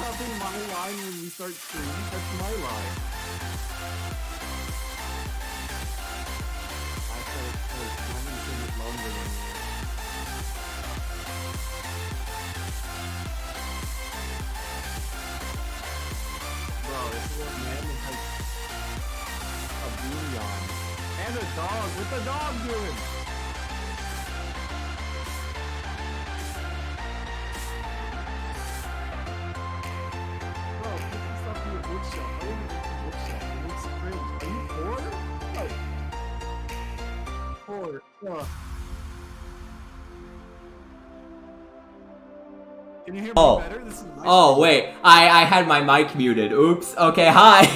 copying my line when we start streaming. That's my line. I said it's longer than you. Bro, this is what man has a bouillon. And a dog. What's the dog doing? Bro, put this stuff in your bookshelf. I didn't make the bookshelf. It looks cringe. Are you poor? No. Poor. Ugh. Can you hear me better? This is nice. Oh, wait. I had my mic muted. Oops. Okay, hi.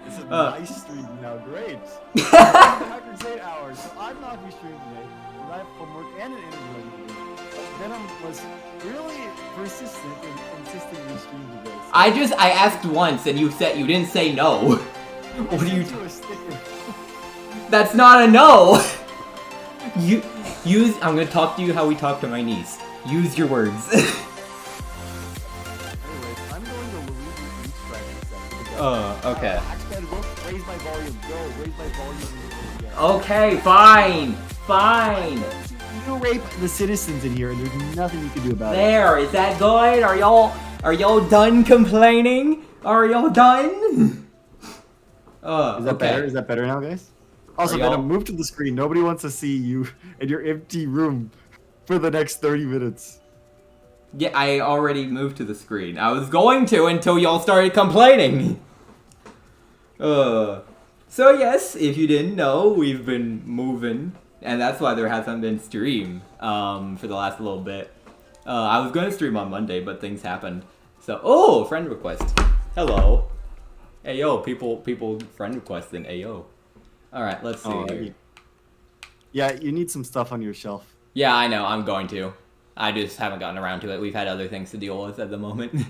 This is nice stream now. Great. HackedCrusade hours. So I'm not be streaming today. I have homework and an interview. VENOM was really persistent in insisting we stream today. So I asked once and you didn't say no. What do you do? A sticker. That's not a no. I'm gonna talk to you how we talk to my niece. Use your words. Anyways, I'm going to Luigi Beach right now. Okay. Raise my volume. Go. Raise my volume. Okay, fine. Fine. You rape the citizens in here, and there's nothing you can do about it. There, is that good? Are y'all done complaining? Are y'all done? Is that better? Is that better now, guys? Also, Venom, move to the screen. Nobody wants to see you in your empty room for the next 30 minutes. Yeah, I already moved to the screen. I was going to until y'all started complaining. So yes, if you didn't know, we've been moving, and that's why there hasn't been stream for the last little bit. I was going to stream on Monday, but things happened. So, friend request. Hello. Ayo, people friend requesting. Ayo. All right, let's see here. Yeah, you need some stuff on your shelf. Yeah, I know. I'm going to. I just haven't gotten around to it. We've had other things to deal with at the moment.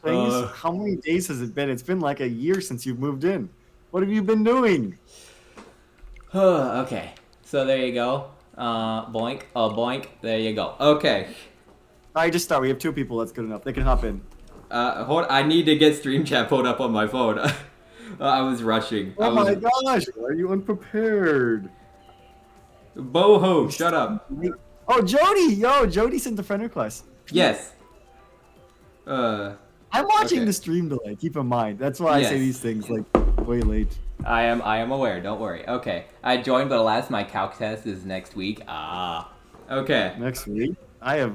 How many days has it been? It's been like a year since you've moved in. What have you been doing? Okay, so there you go. Boink. Oh, boink. There you go. Okay. All right, just start. We have 2 people. That's good enough. They can hop in. I need to get stream chat pulled up on my phone. I was rushing. Oh my gosh! Why are you unprepared? Boho, shut up. Oh, Jody! Yo, Jody sent the friend request. Yes. I'm watching the stream delay. Keep in mind. That's why I say these things like way late. I am aware. Don't worry. Okay. I joined, but alas, my calc test is next week. Okay. Next week? I have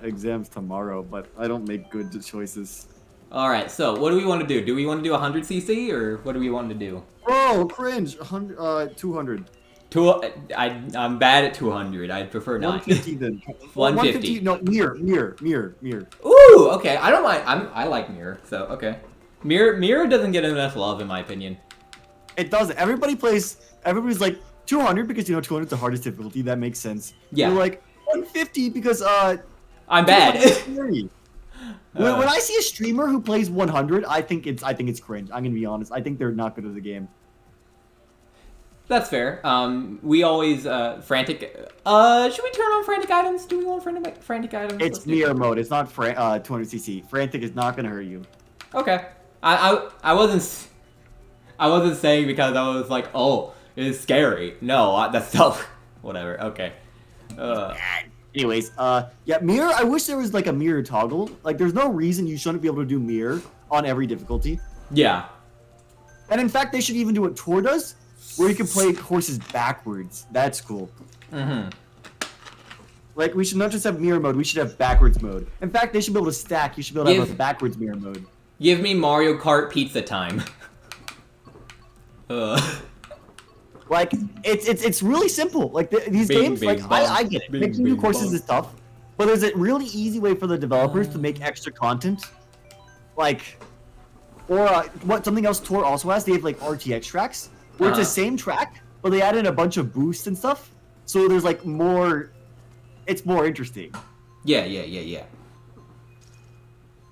exams tomorrow, but I don't make good choices. All right. So, what do we want to do? Do we want to do 100 cc or what do we want to do? Bro, cringe. 200. I'm bad at 200. I'd prefer not. 150 then. 150. No, mirror. Ooh, okay. I don't mind. I like mirror. So okay. Mirror doesn't get enough love in my opinion. It doesn't. Everybody's like 200 because 200 is the hardest difficulty. That makes sense. Yeah. You're like 150 because I'm bad. When I see a streamer who plays 100, I think it's cringe. I'm gonna be honest. I think they're not good at the game. That's fair. We always frantic. Should we turn on frantic items? Do we want frantic items? It's mirror mode. It's not 200cc. Frantic is not gonna hurt you. Okay. I wasn't saying because I was like, oh, it's scary. No, that's tough. Whatever. Okay. Anyways, yeah, mirror. I wish there was like a mirror toggle. Like, there's no reason you shouldn't be able to do mirror on every difficulty. Yeah. And in fact, they should even do what Tor does, where you can play horses backwards. That's cool. Mm-hmm. Like, we should not just have mirror mode, we should have backwards mode. In fact, they should be able to stack. You should be able to have a backwards mirror mode. Give me Mario Kart pizza time. Like, it's really simple. Like, these games, like, I get it. Making new courses is tough. But there's a really easy way for the developers to make extra content. Like, or something else Tor also has, they have, like, RTX tracks. Where it's the same track, but they add in a bunch of boosts and stuff. So there's, like, more... It's more interesting. Yeah.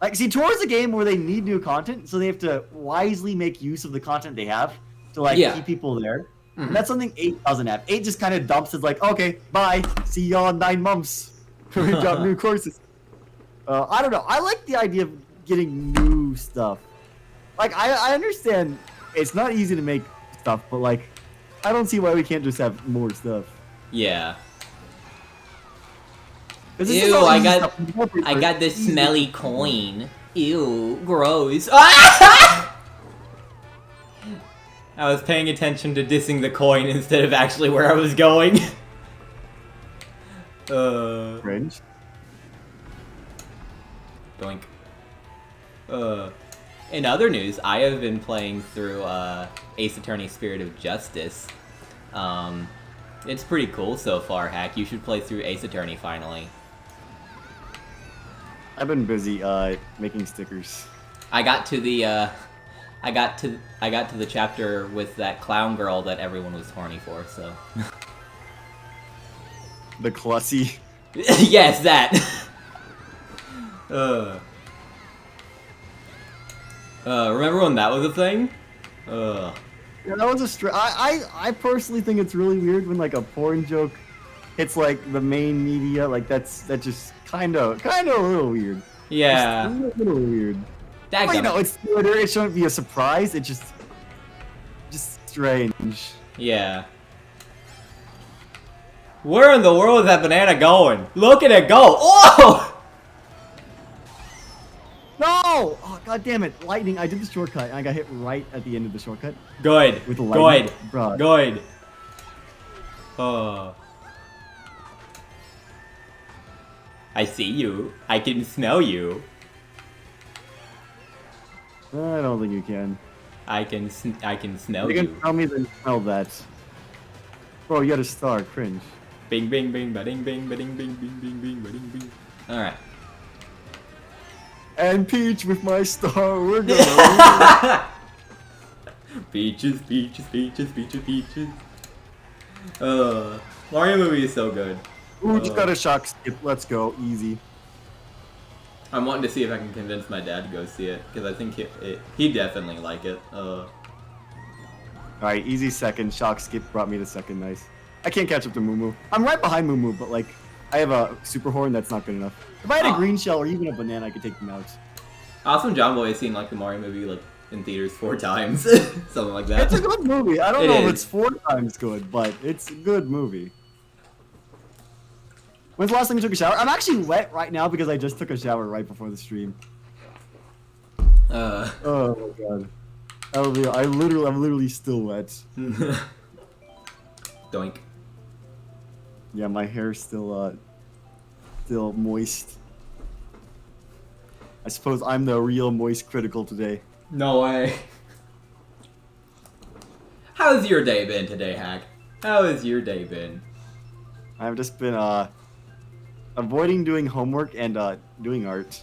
Like, see, Tor is a game where they need new content, so they have to wisely make use of the content they have to, like, keep people there. Mm-hmm. And that's something 8 doesn't have. 8 just kind of dumps. It's like, okay, bye. See y'all in 9 months. We got new courses. I don't know. I like the idea of getting new stuff. Like, I understand it's not easy to make stuff, but like, I don't see why we can't just have more stuff. Yeah. 'Cause this is Ew, all I easy got stuff. this smelly coin. Ew, gross. I was paying attention to dissing the coin instead of actually where I was going. Cringe. Doink. In other news, I have been playing through Ace Attorney Spirit of Justice. It's pretty cool so far, Hack. You should play through Ace Attorney finally. I've been busy making stickers. I got to the I got to the chapter with that clown girl that everyone was horny for, so. The Clussy. Yes, that. Remember when that was a thing? Yeah, that was a I personally think it's really weird when like a porn joke hits like the main media. Like that's just kind of a little weird. Yeah. It's a little weird. That Well, you know, it's Twitter. It shouldn't be a surprise. It just strange. Yeah. Where in the world is that banana going? Look at it go! Oh! No! Oh, god damn it. Lightning. I did the shortcut and I got hit right at the end of the shortcut. Good. With the lightning. Good. Bruh. Good. Oh. I see you. I can smell you. I don't think you can. I can smell You you. can tell me then smell that. Bro, you got a star. Cringe. Bing bing bing ba-ding bing ba-ding bing bing bing bing ba-ding bing. Alright. And Peach with my star, we're gonna Peaches, peaches, peaches, peaches, peaches. Mario movie is so good. Ooh, just got a shock skip. Let's go. Easy. I'm wanting to see if I can convince my dad to go see it, because I think he'd definitely like it. Alright, easy second. Shock skip brought me to second. Nice. I can't catch up to Moo Moo. I'm right behind Moo Moo, but like, I have a super horn that's not good enough. If I had a green shell or even a banana, I could take them out. Awesome John Boy has seen like the Mario movie like in theaters 4 times, something like that. It's a good movie. I don't It know is. if it's 4 times good, but it's a good movie. When's the last time you took a shower? I'm actually wet right now because I just took a shower right before the stream. Oh my god. I'm literally still wet. Doink. Yeah, my hair's still moist. I suppose I'm the real moist critical today. No way. How's your day been today, Hack? How has your day been? I've just been avoiding doing homework and doing art.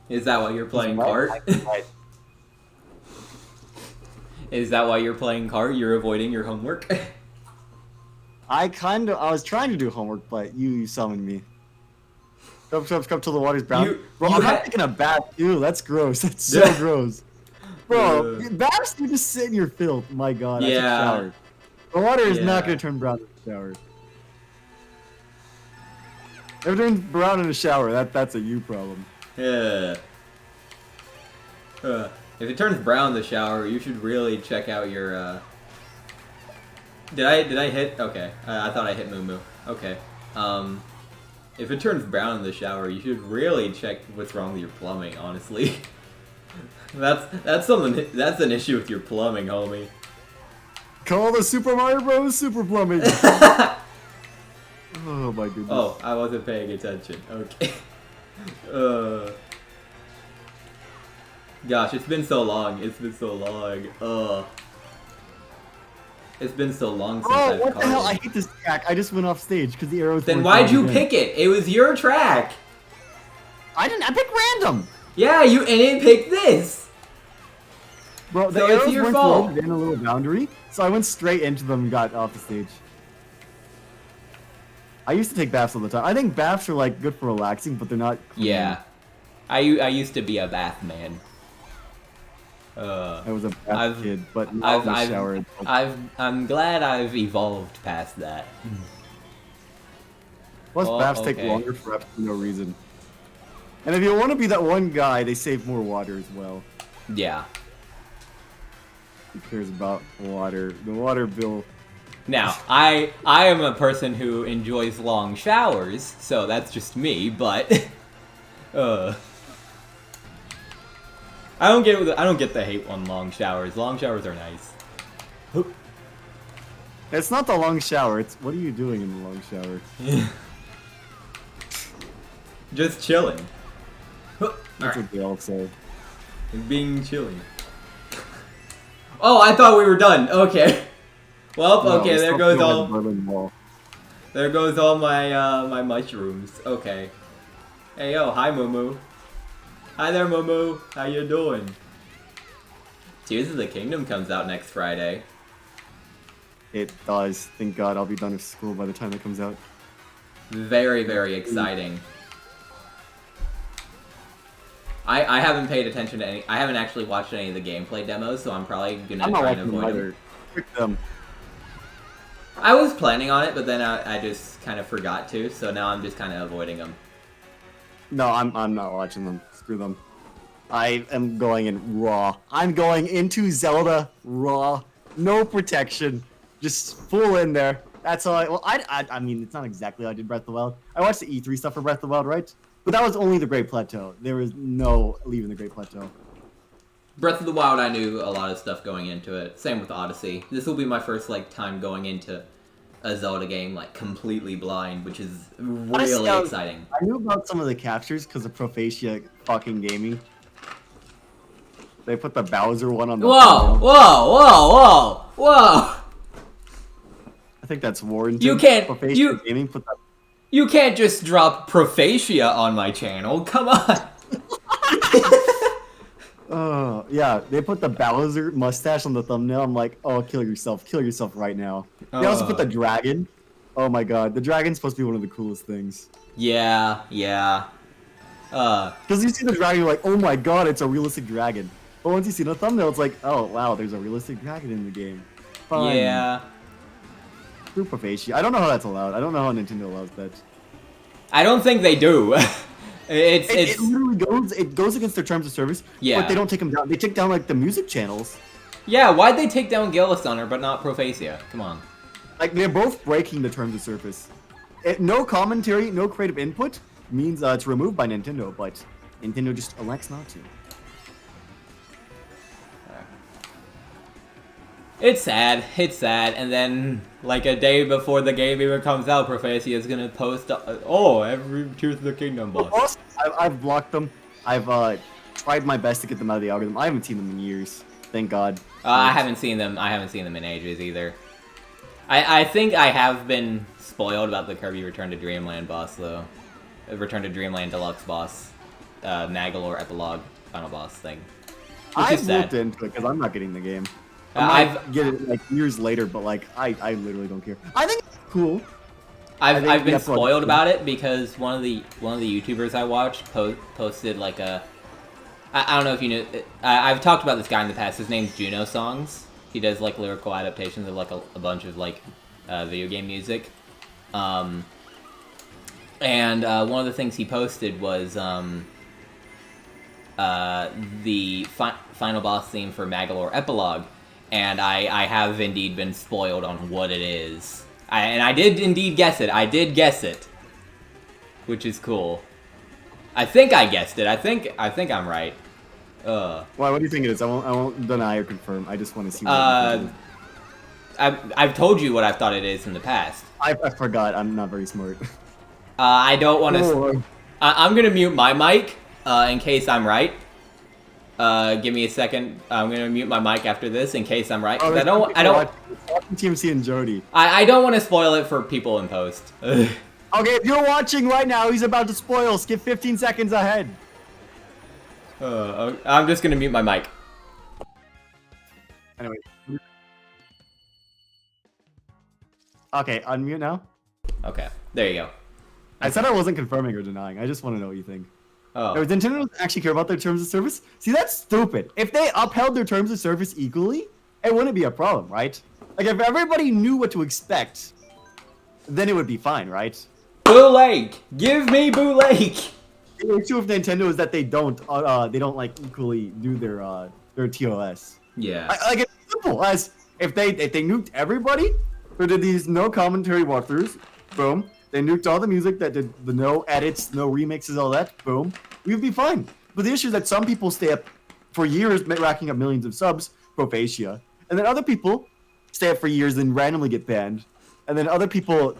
Is that why you're playing Kart? Is that why you're playing Kart? You're avoiding your homework? I was trying to do homework, but you summoned me. Come till the water's brown. Bro, I'm not taking a bath. Ew, that's gross. That's so gross. Bro, baths you just sit in your filth. My god, I took a shower. The water is not going to turn brown in the shower. If it turns brown in the shower, that's a you problem. Yeah. If it turns brown in the shower, you should really check out your, Did I hit? Okay. I thought I hit Moo Moo. Okay. If it turns brown in the shower, you should really check what's wrong with your plumbing, honestly. That's an issue with your plumbing, homie. Call the Super Mario Bros. Super Plumbing. Oh my goodness. Oh, I wasn't paying attention. Okay. Gosh, it's been so long. It's been so long. It's been so long since I've what the hell? I hate this track. I just went off stage because the arrows. Then why'd you pick it? It was your track. I didn't. I picked random. Yeah, you didn't pick this. Bro, the arrows weren't floated in a little boundary, so I went straight into them and got off the stage. I used to take baths all the time. I think baths are like good for relaxing, but they're not clean. Yeah, I used to be a bath man. I was a bath kid, but now I'm a shower. I'm glad I've evolved past that. Plus, baths take longer for absolutely no reason. And if you want to be that one guy, they save more water as well. Yeah. Who cares about water? The water bill. Now, I am a person who enjoys long showers, so that's just me, but I don't get the hate on long showers. Long showers are nice. It's not the long shower, it's what are you doing in the long shower? Just chilling. That's what they all say. Being chilling. Oh, I thought we were done. Okay. Well, No, okay, there goes all. Wall. There goes all my my mushrooms. Okay. Hey yo, hi Mumu. Hi there, Mumu. How you doing? Tears of the Kingdom comes out next Friday. It does. Thank God I'll be done with school by the time it comes out. Very, very exciting. I haven't paid attention to any. I haven't actually watched any of the gameplay demos, so I'm probably gonna try and avoid them. Pick them. I was planning on it, but then I just kind of forgot to, so now I'm just kind of avoiding them. No, I'm not watching them. Screw them. I am going in raw. I'm going into Zelda raw. No protection. Just full in there. That's all I mean, it's not exactly how I did Breath of the Wild. I watched the E3 stuff for Breath of the Wild, right? But that was only the Great Plateau. There was no leaving the Great Plateau. Breath of the Wild, I knew a lot of stuff going into it. Same with Odyssey. This will be my first time going into a Zelda game completely blind, which is really exciting. I knew about some of the captures because of Prophacia fucking gaming. They put the Bowser one on the. Whoa! Whoa! Whoa! Whoa! Whoa! I think that's Warrington. You can't. Prophacia gaming put that. You can't just drop Prophacia on my channel. Come on. Oh, yeah, they put the Bowser mustache on the thumbnail. I'm like, oh, kill yourself right now. They also put the dragon. Oh my god, the dragon's supposed to be one of the coolest things. Yeah, yeah. Because you see the dragon, you're like, oh my god, it's a realistic dragon. But once you see the thumbnail, it's like, oh wow, there's a realistic dragon in the game. Fine. Yeah. Group of Asia. I don't know how that's allowed. I don't know how Nintendo allows that. I don't think they do. It literally goes against their terms of service. Yeah. But they don't take them down. They take down like the music channels. Yeah, why'd they take down Gillistunner but not Prophacia? Come on. Like they're both breaking the terms of service. No commentary, no creative input means it's removed by Nintendo, but Nintendo just elects not to. It's sad. It's sad. And then, like a day before the game even comes out, Prophacia is gonna post, every Tears of the Kingdom boss. I've blocked them. I've tried my best to get them out of the algorithm. I haven't seen them in years. Thank God. I haven't seen them. I haven't seen them in ages either. I think I have been spoiled about the Kirby Return to Dreamland boss though. Return to Dreamland Deluxe boss, Nagalore Epilogue final boss thing. I've looked into it because I'm not getting the game. I've get it like years later, but like I literally don't care. I think it's cool. I've been spoiled about it because one of the YouTubers I watched posted like a I don't know if you knew I've talked about this guy in the past. His name's Juno Songs. He does like lyrical adaptations of like a bunch of like video game music. And one of the things he posted was the final boss theme for Magalore Epilogue. And I have indeed been spoiled on what it is. And I did indeed guess it. I did guess it. Which is cool. I think I guessed it. I think I'm right. Why, what do you think it is? I won't deny or confirm. I just want to see what it is. I've told you what I thought it is in the past. I forgot. I'm not very smart. I don't want to... I'm going to mute my mic in case I'm right. Give me a second. I'm gonna mute my mic after this in case I'm right. Oh, I don't. Watching TMC and Jody. I don't want to spoil it for people in post. Okay, if you're watching right now, he's about to spoil. Skip 15 seconds ahead. I'm just gonna mute my mic. Anyway. Okay, unmute now. Okay, there you go. I said I wasn't confirming or denying. I just want to know what you think. Oh. Does Nintendo actually care about their terms of service? See, that's stupid. If they upheld their terms of service equally, it wouldn't be a problem, right? Like, if everybody knew what to expect, then it would be fine, right? Boo Lake! Give me Boo Lake! The issue with Nintendo is that they don't like equally do their TOS. Yeah. Like it's simple as if they nuked everybody who did these no commentary walkthroughs, boom. They nuked all the music that did the no edits, no remixes, all that, boom. We'd be fine. But the issue is that some people stay up for years, racking up millions of subs, Profacia, and then other people stay up for years and randomly get banned, and then other people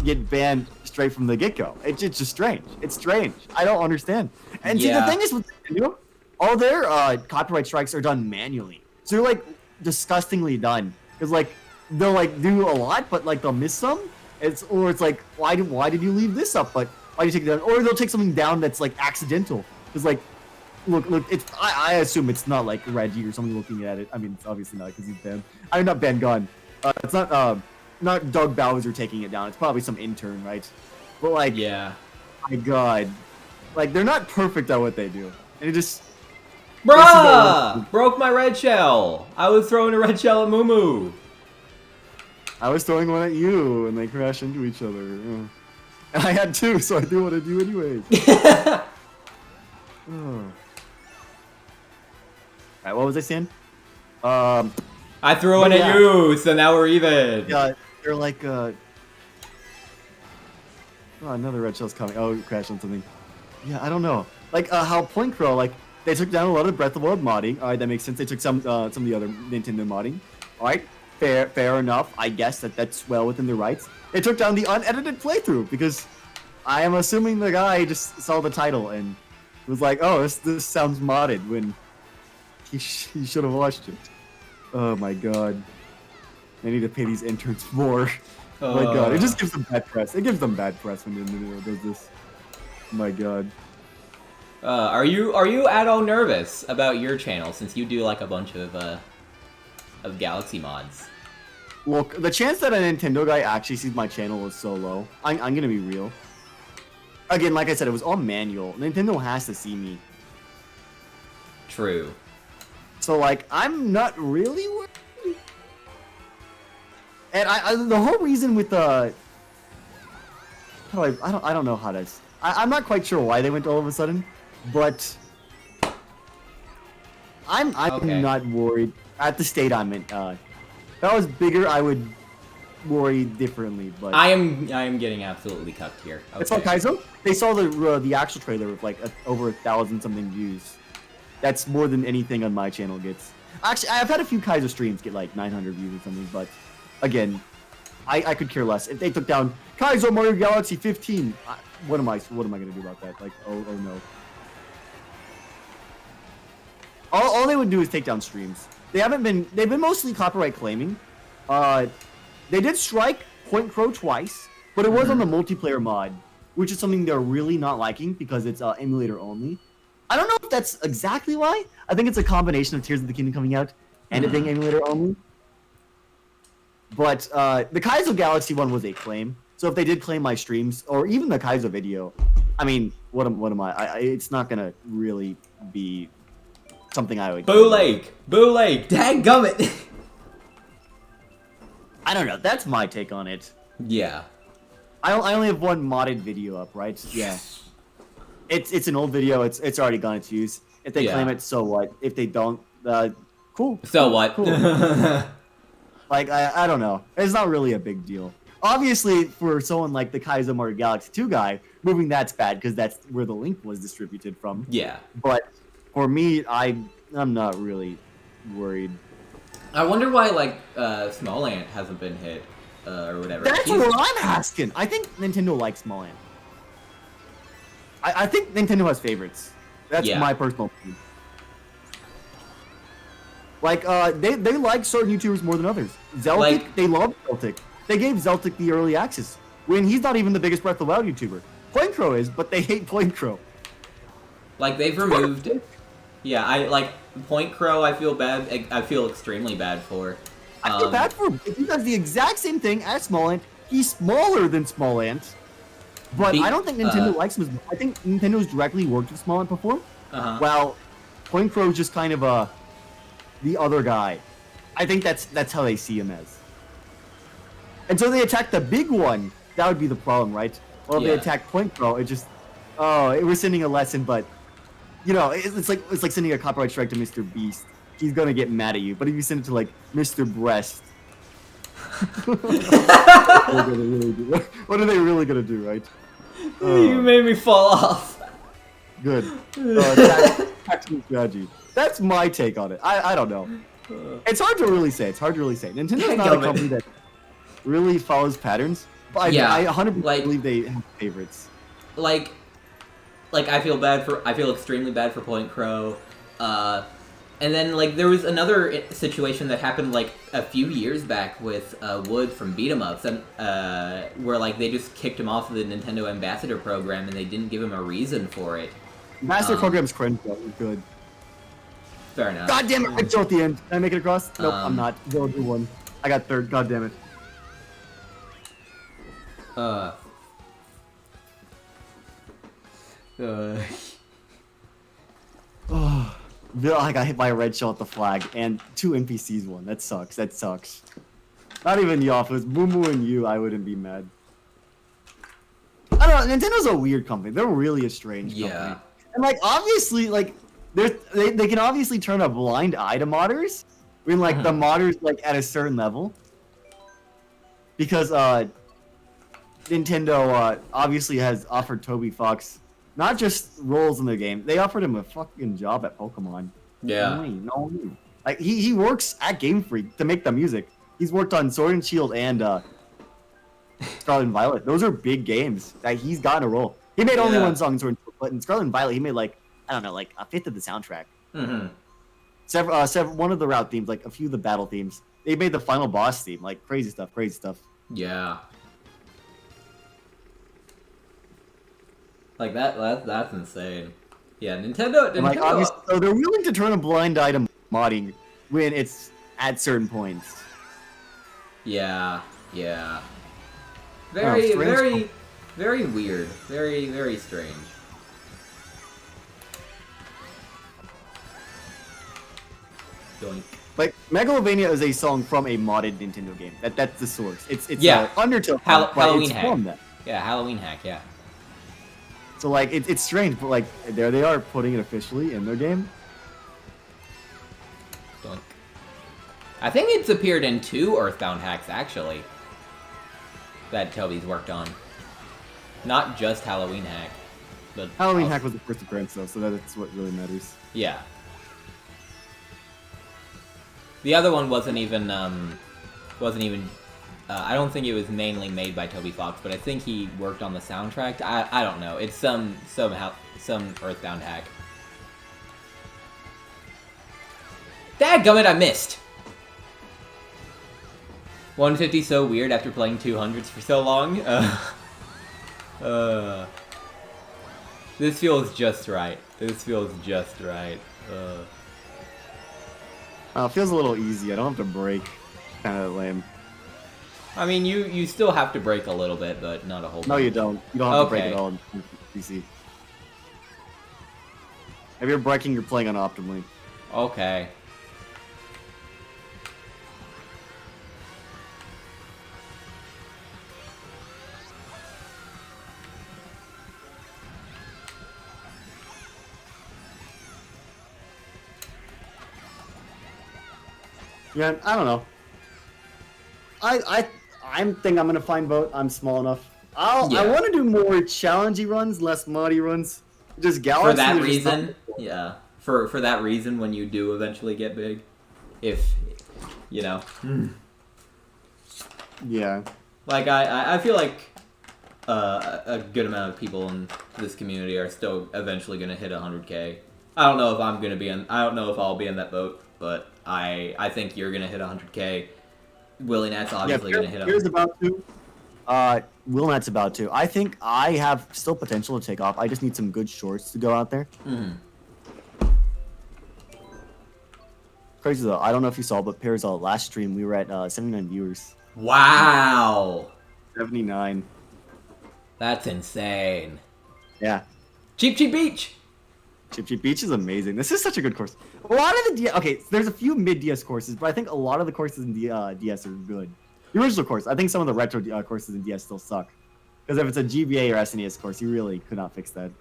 get banned straight from the get-go. It's just strange. It's strange. I don't understand. And see, the thing is with Nintendo, all their copyright strikes are done manually. So they're like disgustingly done. Because like they'll like do a lot, but like they'll miss some. It's like why did you leave this up? But why did you take it down? Or they'll take something down that's like accidental. Because like look, it's I assume it's not like Reggie or somebody looking at it. I mean, it's obviously not because he's banned. I'm not banned gone. It's not Doug Bowser taking it down. It's probably some intern, right? But like, yeah, my God, like they're not perfect at what they do, and it just bruh broke my red shell. I was throwing a red shell at Moo. I was throwing one at you, and they crashed into each other. And I had two, so I do what I do anyways. Alright, what was I saying? I threw one at you, so now we're even. Yeah, they're like, oh, another red shell's coming. Oh, it crashed on something. Yeah, I don't know. Like, how Point Crow, like, they took down a lot of Breath of the Wild modding. Alright, that makes sense. They took some of the other Nintendo modding. Alright, fair enough. I guess that's well within their rights. They took down the unedited playthrough, because I am assuming the guy just saw the title and was like, oh, this sounds modded, when he should have watched it. Oh my God. I need to pay these interns more. Oh my God, it just gives them bad press. It gives them bad press when Nintendo does this. Oh my God. Are you at all nervous about your channel, since you do like a bunch of Galaxy mods? Look, the chance that a Nintendo guy actually sees my channel is so low. I'm gonna be real. Again, like I said, it was all manual. Nintendo has to see me. True. So, like, I'm not really worried. And the whole reason with the... I don't know how to... I'm not quite sure why they went all of a sudden, but... I'm okay. not worried at the state I'm in. If I was bigger, I would worry differently, but... I am getting absolutely cucked here. Okay. It's all Kaizo. They saw the actual trailer with like over 1,000 something views. That's more than anything on my channel gets. Actually, I've had a few Kaizo streams get like 900 views or something, but again, I could care less. If they took down Kaizo Mario Galaxy 15, what am I gonna do about that? Like, oh no. All they would do is take down streams. They've been mostly copyright claiming. They did strike Point Crow twice, but it was on the multiplayer mod, which is something they're really not liking because it's emulator only. I don't know if that's exactly why. I think it's a combination of Tears of the Kingdom coming out and it being emulator only. But the Kaizo Galaxy one was a claim. So if they did claim my streams, or even the Kaizo video, I mean, what am I? It's not gonna really be something I would... Boo Lake! Dadgummit! I don't know. That's my take on it. Yeah. I only have one modded video up, right? Yeah. It's an old video. It's already gone its use. If they claim it, so what? If they don't, cool. So what? Cool. Like, I don't know. It's not really a big deal. Obviously, for someone like the Kaizo Mario Galaxy 2 guy, moving that's bad because that's where the link was distributed from. Yeah. But for me, I'm not really worried. I wonder why, like, Small Ant hasn't been hit, or whatever. That's what I'm asking. I think Nintendo likes Small Ant. I think Nintendo has favorites. That's my personal opinion. Like, they like certain YouTubers more than others. Zeltic, like, they love Zeltic. They gave Zeltic the early access when he's not even the biggest Breath of the Wild YouTuber. Point Crow is, but they hate Point Crow. Like, they've removed... Yeah, I like Point Crow. I feel bad. I feel extremely bad for. I feel bad for him. If he does the exact same thing as Small Ant, he's smaller than Small Ant. But I don't think Nintendo likes him as much. I think Nintendo's directly worked with Small Ant before. While Point Crow's just kind of the other guy. I think that's how they see him as. And so they attack the big one. That would be the problem, right? Well, if they attack Point Crow, it just Oh, we're sending a lesson, but you know, it's like sending a copyright strike to Mr. Beast. He's gonna get mad at you. But if you send it to like Mr. Breast, what are they really gonna do, right? You made me fall off. Good. Tactical strategy. That's my take on it. I don't know. It's hard to really say. Nintendo's not a company that really follows patterns. But Yeah, I 100% believe they have favorites. Like I feel extremely bad for Point Crow. And then like there was another situation that happened like a few years back with Wood from Beat 'em Ups, and where like they just kicked him off of the Nintendo Ambassador program and they didn't give him a reason for it. Ambassador program's cringe, but good. Fair enough. God damn it! I at the end. Can I make it across? Nope, I'm not. Go do one. I got third. God damn it. Oh, I got hit by a red shell at the flag, and 2 NPCs won. That sucks. That sucks. Not even Yoff. If it was Mumu and you, I wouldn't be mad. I don't know. Nintendo's a weird company. They're really a strange company. And like, obviously, like, they can obviously turn a blind eye to modders when like the modders like at a certain level. Because Nintendo obviously has offered Toby Fox not just roles in their game, they offered him a fucking job at Pokemon. Yeah. No. Like he works at Game Freak to make the music. He's worked on Sword and Shield and Scarlet and Violet. Those are big games that he's gotten a role. He made only one song in Sword and Shield, but in Scarlet and Violet he made like, I don't know, like a fifth of the soundtrack. Several one of the route themes, like a few of the battle themes. They made the final boss theme, like crazy stuff. Yeah. Like that's insane. Yeah, Nintendo. Like, so they're willing to turn a blind eye to modding when it's at certain points. Yeah. Very weird. Very strange. Doink. Like Megalovania is a song from a modded Nintendo game. That's the source. It's Undertale. Halloween hack. From that. Yeah, Halloween hack. Yeah. So like it's strange, but like there they are putting it officially in their game. Doink. I think it's appeared in 2 Earthbound hacks actually. That Toby's worked on. Not just Halloween hack, but Halloween hack was the first appearance though, so that's what really matters. Yeah. The other one wasn't even. I don't think it was mainly made by Toby Fox, but I think he worked on the soundtrack. I don't know. It's some Earthbound hack. Dadgummit, I missed. 150 so weird after playing 200s for so long. This feels just right. It feels a little easy. I don't have to break. Kind of lame. I mean, you still have to break a little bit, but not a whole lot. No, you don't. You don't have to break it all in PC. If you're breaking, you're playing unoptimally. Okay. Yeah, I don't know. I think I'm gonna find vote. I'm small enough. I want to do more challengey runs, less muddy runs. Just galaxy. For that reason, yeah. For that reason, when you do eventually get big, if you know. Yeah. Like I feel like a good amount of people in this community are still eventually gonna hit 100K. I don't know if I'm gonna be in. I don't know if I'll be in that boat, but I think you're gonna hit 100K. Willie Nat's obviously gonna hit 100K. Here's about to. Will Nat's about to. I think I have still potential to take off. I just need some good shorts to go out there. Crazy though. I don't know if you saw, but Pear's last stream we were at 79 viewers. Wow. 79. That's insane. Yeah. Cheap Beach. Cheap Beach is amazing. This is such a good course. A lot of the there's a few mid DS courses, but I think a lot of the courses in DS are good. The original course, I think some of the retro courses in DS still suck. Because if it's a GBA or SNES course, you really could not fix that.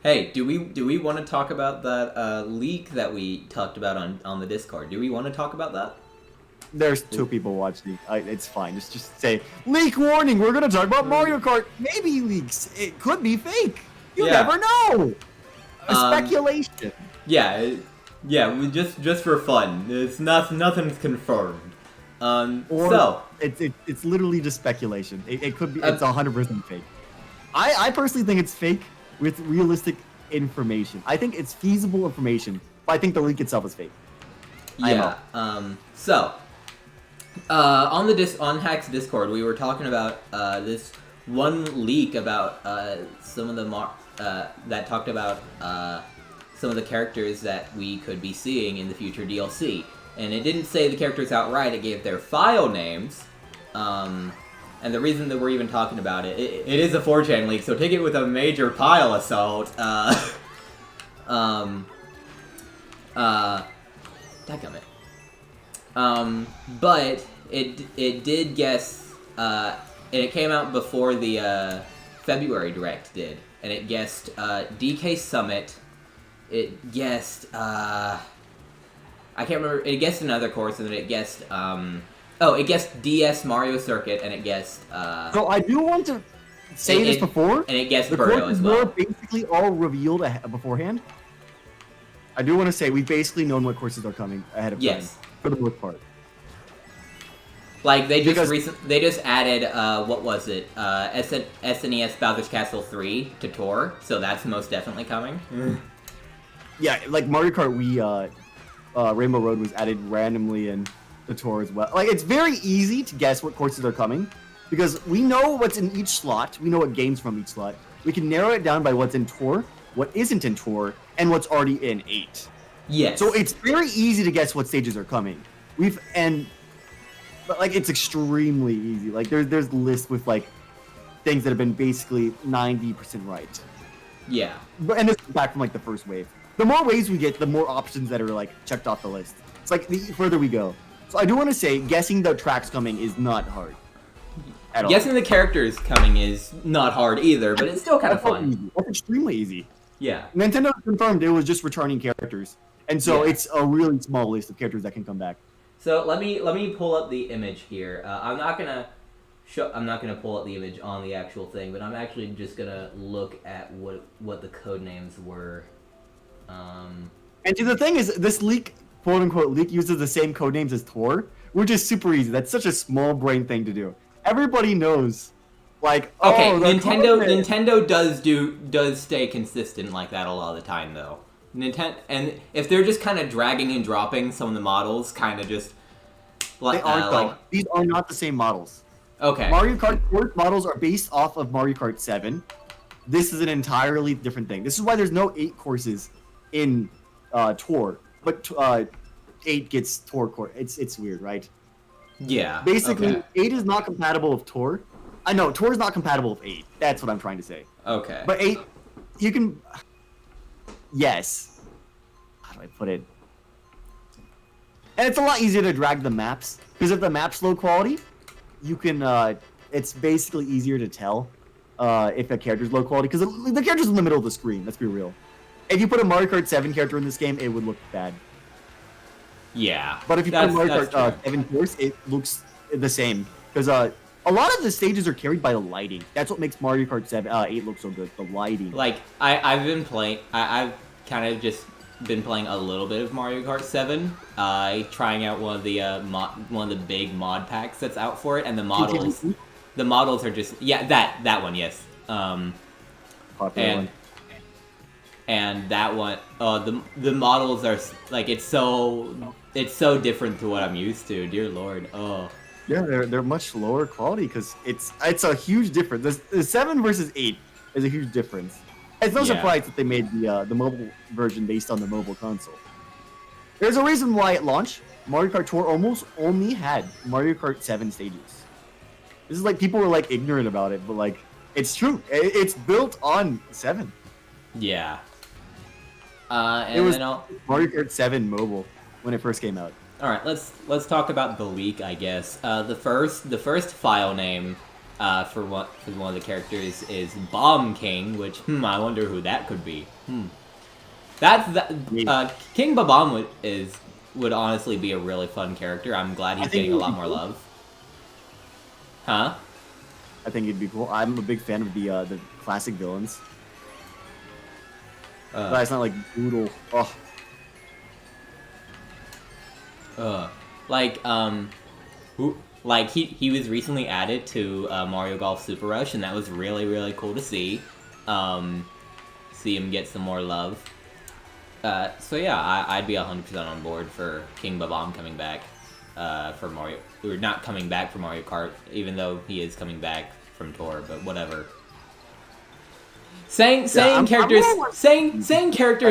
Hey, do we want to talk about that leak that we talked about on the Discord? Do we want to talk about that? There's 2 people watching. It's fine. Just say leak warning. We're gonna talk about Mario Kart. Maybe leaks. It could be fake. You never know. Speculation. Yeah, just for fun. It's nothing's confirmed. It's literally just speculation. It could be. It's 100% fake. I personally think it's fake with realistic information. I think it's feasible information, but I think the leak itself is fake. Yeah. On Hack's Discord, we were talking about this one leak about some of the that talked about some of the characters that we could be seeing in the future DLC, and it didn't say the characters outright. It gave their file names, and the reason that we're even talking about it is a 4chan leak, so take it with a major pile of salt. Dadgummit. But it did guess, and it came out before the February Direct did, and it guessed DK Summit. It guessed I can't remember. It guessed another course, and then it guessed it guessed DS Mario Circuit, and it guessed. So I do want to say this before, and it guessed the Burrow courses as well. were basically all revealed beforehand. I do want to say we've basically known what courses are coming ahead of time, for the most part. Like they just added what was it? SNES Bowser's Castle 3 to Tour, so that's most definitely coming. Yeah, like Mario Kart Wii, Rainbow Road was added randomly in the Tour as well. Like it's very easy to guess what courses are coming because we know what's in each slot. We know what games from each slot. We can narrow it down by what's in Tour, what isn't in Tour, and what's already in 8. Yes. So it's very easy to guess what stages are coming. But like it's extremely easy. Like there's lists with like things that have been basically 90% right. Yeah. And this is back from like the first wave. The more waves we get, the more options that are like checked off the list. It's like the further we go. So I do want to say guessing the tracks coming is not hard. At all. Guessing the characters coming is not hard either, but it's still kind of fun. Easy. That's extremely easy. Yeah. Nintendo confirmed it was just returning characters. And so it's a really small list of characters that can come back. So let me pull up the image here. I'm not gonna pull up the image on the actual thing, but I'm actually just gonna look at what the code names were. And the thing is, this leak, quote unquote leak, uses the same code names as Tor, which is super easy. That's such a small brain thing to do. Everybody knows, like, okay, Nintendo does stay consistent like that a lot of the time though. And if they're just kind of dragging and dropping some of the models, kind of just they aren't these are not the same models. Okay. Mario Kart 4 models are based off of Mario Kart 7. This is an entirely different thing. This is why there's no 8 courses in Tour, but 8 gets Tour course. It's weird, right? Yeah. Basically, 8 is not compatible with Tour. I know Tour is not compatible with 8. That's what I'm trying to say. Okay. But 8, you can. Yes. How do I put it? And it's a lot easier to drag the maps because if the map's low quality, you can. It's basically easier to tell if a character's low quality because the character's in the middle of the screen. Let's be real. If you put a Mario Kart 7 character in this game, it would look bad. Yeah. But if you put a Mario Kart 7 course, it looks the same because a lot of the stages are carried by the lighting. That's what makes Mario Kart 8 look so good. The lighting. Like I've been playing. I've kind of just been playing a little bit of Mario Kart 7. Trying out one of the big mod packs that's out for it, and the models. The models are just that one, yes. And that one, the models are like it's so different to what I'm used to. Dear Lord, Yeah, they're much lower quality because it's a huge difference. The 7 versus 8 is a huge difference. It's no surprise that they made the mobile version based on the mobile console. There's a reason why at launch, Mario Kart Tour almost only had Mario Kart 7 stages. This is like people were like ignorant about it, but like it's true. It's built on 7. Yeah. It was Mario Kart 7 mobile when it first came out. All right, let's talk about the leak, I guess. The first file name for one of the characters is Bomb King, which I wonder who that could be. King Babam would honestly be a really fun character. I'm glad he's getting a lot more love. Huh? I think it'd be cool. I'm a big fan of the classic villains. But it's not like brutal. He was recently added to Mario Golf Super Rush, and that was really, really cool to see. See him get some more love. So yeah, I'd be 100% on board for King Babam coming back for Mario. Or not coming back for Mario Kart, even though he is coming back from tour, but whatever. Saying characters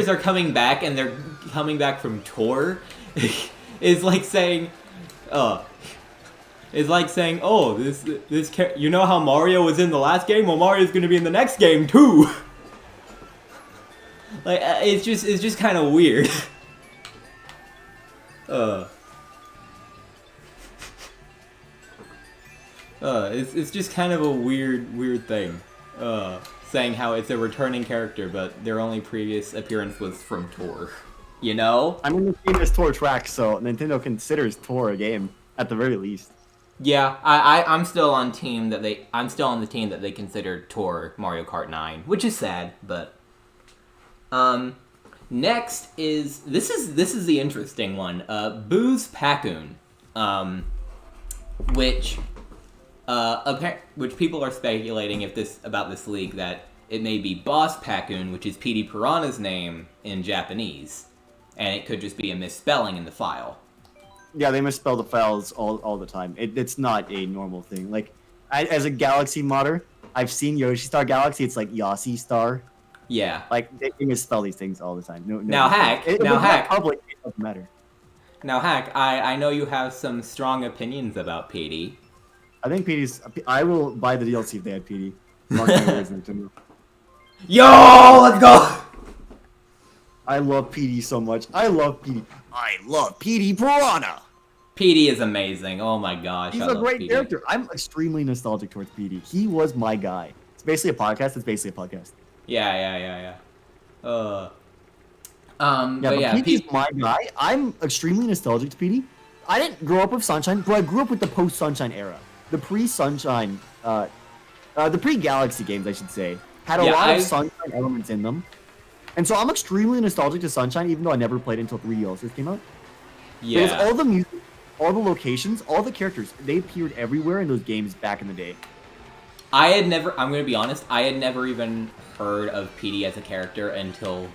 are coming back and they're coming back from tour is like saying, oh, you know how Mario was in the last game? Well, Mario's gonna be in the next game too. Like it's just kind of weird. It's just kind of a weird thing. Saying how it's a returning character, but their only previous appearance was from tour. You know? I mean, the game is tour track, so Nintendo considers tour a game at the very least. Yeah, I'm still on the team that they consider tour Mario Kart 9, which is sad, but next is this is the interesting one. Boo's Pacoon, which people are speculating about this league that it may be Boss Pacoon, which is PD Piranha's name in Japanese, and it could just be a misspelling in the file. Yeah, they misspell the files all the time. It's not a normal thing. Like, as a Galaxy modder, I've seen Yoshi Star Galaxy. It's like Yossi Star. Yeah. Like, they misspell these things all the time. Hack. Public, it doesn't matter. Now, Hack, I know you have some strong opinions about PD. I think PD's... I will buy the DLC if they had PD. Mark my words, Nintendo. Yo, let's go! I love PD so much. I love PD. I love PD Piranha! PD is amazing. Oh my gosh. He's a great character. I'm extremely nostalgic towards PD. He was my guy. It's basically a podcast. Yeah. But PD's my guy. I'm extremely nostalgic to PD. I didn't grow up with Sunshine, but I grew up with the post-Sunshine era. The pre-Sunshine, the pre-Galaxy games, I should say, had a lot of Sunshine elements in them. And so I'm extremely nostalgic to Sunshine, even though I never played it until 3D All-Stars came out. Yeah. Because all the music, all the locations, all the characters, they appeared everywhere in those games back in the day. I'm going to be honest, I had never even heard of PD as a character until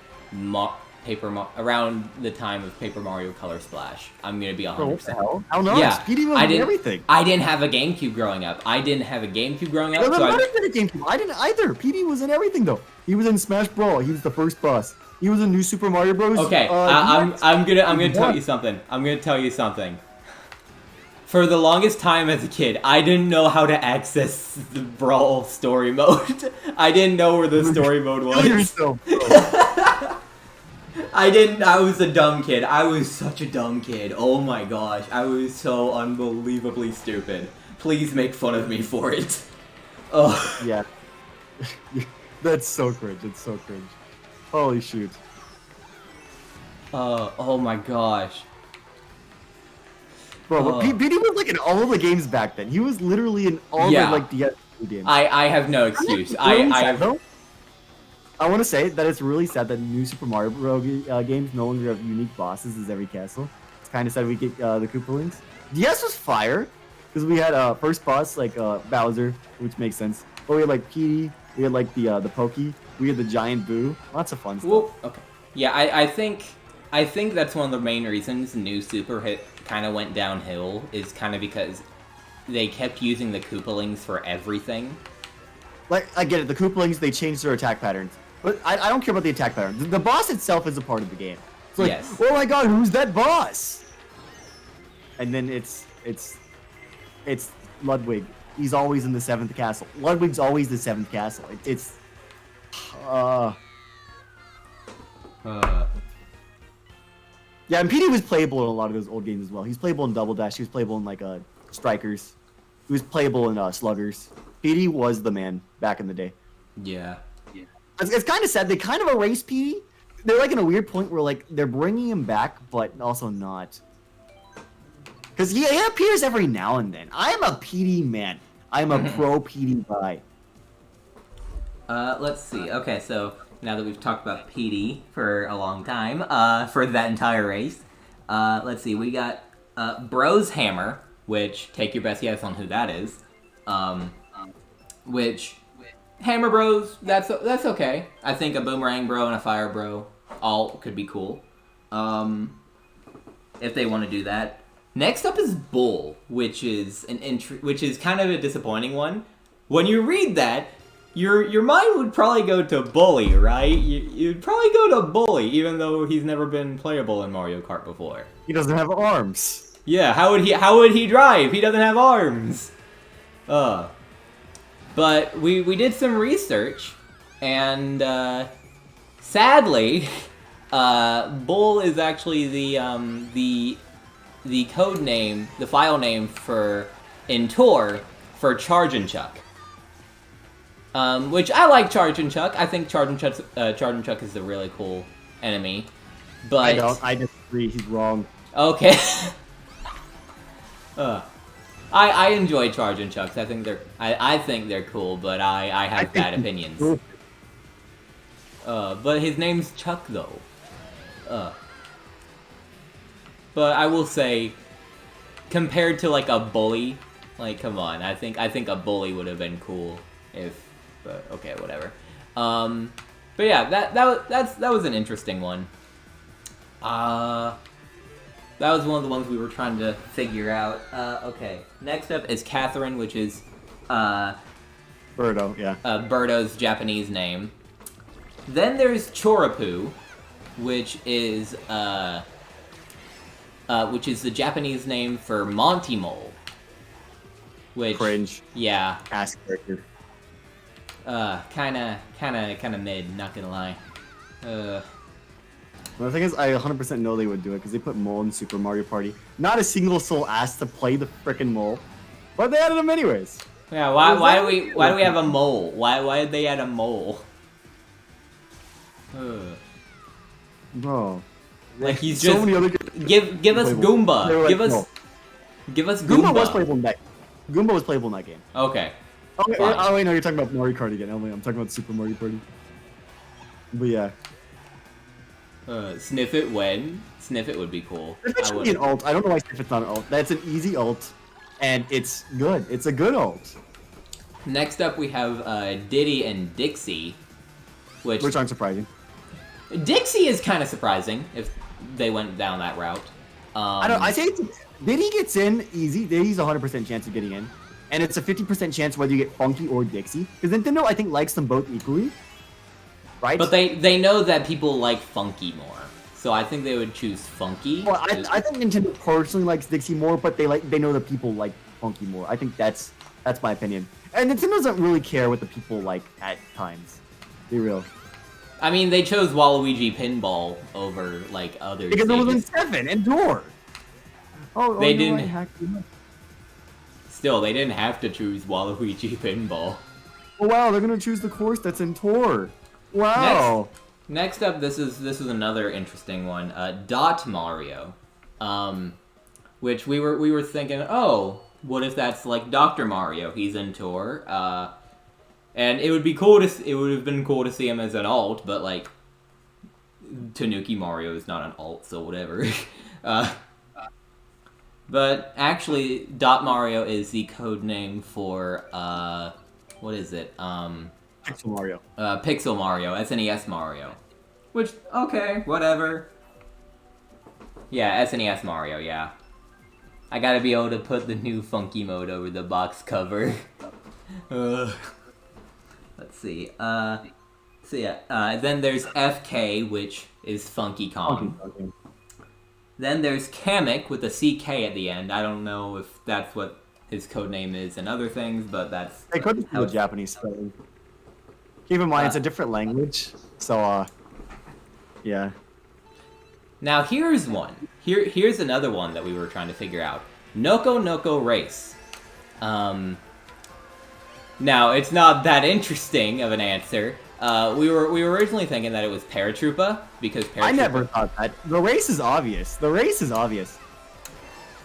around the time of Paper Mario Color Splash. I'm going to be 100%. Hell no, yeah, PD was everything. I didn't have a GameCube growing up. I didn't either. PD was in everything, though. He was in Smash Brawl. He was the first boss. He was in New Super Mario Bros. Okay, I'm gonna tell you something. I'm gonna tell you something. For the longest time as a kid, I didn't know how to access the Brawl story mode. I didn't know where the story mode was. I was a dumb kid. I was such a dumb kid. Oh my gosh. I was so unbelievably stupid. Please make fun of me for it. Oh. Yeah. That's so cringe. It's so cringe. Holy shoot. Oh my gosh. Bro, PD was like in all the games back then. He was literally in all the like DS games. I have no excuse. I want to say that it's really sad that New Super Mario Bros. Games no longer have unique bosses as every castle. It's kind of sad we get the Koopalings. DS was fire, because we had first boss like Bowser, which makes sense. But we had like PD, we had like the Pokey, we had the giant Boo. Lots of fun stuff. Well, okay. Yeah, I think that's one of the main reasons New Super kind of went downhill, is kind of because they kept using the Koopalings for everything. Like, I get it, the Koopalings, they changed their attack patterns. But I don't care about the attack pattern. The boss itself is a part of the game. It's like, yes. Oh my god, who's that boss? And then it's Ludwig. He's always in the 7th castle. Ludwig's always the 7th castle. Yeah, and PD was playable in a lot of those old games as well. He's playable in Double Dash. He was playable in like Strikers. was playable in Sluggers. PD was the man back in the day. Yeah. It's kind of sad. They kind of erased PD. They're like in a weird point where like they're bringing him back, but also not. Because he appears every now and then. I am a PD man. I'm a pro PD guy. Let's see. Okay, so now that we've talked about PD for a long time, for that entire race, let's see. We got Bros Hammer, which take your best guess on who that is. Which Hammer Bros, that's okay. I think a Boomerang Bro and a Fire Bro all could be cool. If they want to do that. Next up is Bull, which is which is kind of a disappointing one. When you read that, your mind would probably go to Bully, right? You'd probably go to Bully, even though he's never been playable in Mario Kart before. He doesn't have arms. Yeah, how would he drive? He doesn't have arms. But we did some research, and sadly, Bull is actually the code name, the file name in Tor for Charge and Chuck. Which I like Charge and Chuck. I think Charge and Chuck is a really cool enemy. But I don't. I disagree. He's wrong. Okay. I enjoy Charge and Chucks. I think they're cool, but I have bad opinions. Cool. But his name's Chuck though. But I will say, compared to like a Bully, like come on, I think a Bully would have been cool if. But okay, whatever. But yeah, that was an interesting one. That was one of the ones we were trying to figure out. Okay, next up is Catherine, which is Birdo, yeah. Birdo's Japanese name. Then there's Choropu, which is the Japanese name for Monty Mole. Which Cringe. Yeah. Ass character. Kinda mid, not gonna lie. Well, the thing is, I 100% know they would do it because they put Mole in Super Mario Party. Not a single soul asked to play the frickin' Mole, but they added him anyways. Yeah, why do we have a mole? Why did they add a mole? Bro, like he's so just many other give us Goomba. Like, give us Goomba. Goomba was playable in that. Goomba was playable in that game. Okay. Oh wait, no, you're talking about Mario Kart again. I'm talking about Super Mario Party. But yeah. Sniff It would be cool. It should be an ult. I don't know why Sniff It's not an ult. That's an easy ult, and it's good. It's a good ult. Next up, we have Diddy and Dixie, which aren't surprising. Dixie is kind of surprising if they went down that route. I say Diddy gets in easy. Diddy's 100% chance of getting in, and it's a 50% chance whether you get Funky or Dixie. Because Nintendo, I think, likes them both equally. Right? But they know that people like Funky more, so I think they would choose Funky. Well, I think Nintendo personally likes Dixie more, but they know that people like Funky more. I think that's my opinion. And Nintendo doesn't really care what the people like at times. Be real. I mean, they chose Waluigi Pinball over like others. Because it was in 7 and Door. They didn't. Still, they didn't have to choose Waluigi Pinball. Oh wow, they're gonna choose the course that's in Tor. Wow. Next up, this is another interesting one. Dot Mario, which we were thinking, oh, what if that's like Dr. Mario? He's in Tor, and it would have been cool to see him as an alt, but like Tanuki Mario is not an alt, so whatever. But actually, Dot Mario is the code name for what is it? Pixel Mario. Pixel Mario, SNES Mario. Which, okay, whatever. Yeah, SNES Mario, yeah. I gotta be able to put the new Funky mode over the box cover. Let's see. So yeah, then there's FK, which is Funky Kong. Okay. Then there's Kamek with a CK at the end. I don't know if that's what his code name is and other things, but that's... They could be the Japanese spelling. Keep in mind, it's a different language, so, yeah. Now, here's one. Here's another one that we were trying to figure out. Noko Noko Race. Now, it's not that interesting of an answer. We were originally thinking that it was Paratroopa, because Paratroopa... I never thought that. The race is obvious. The race is obvious.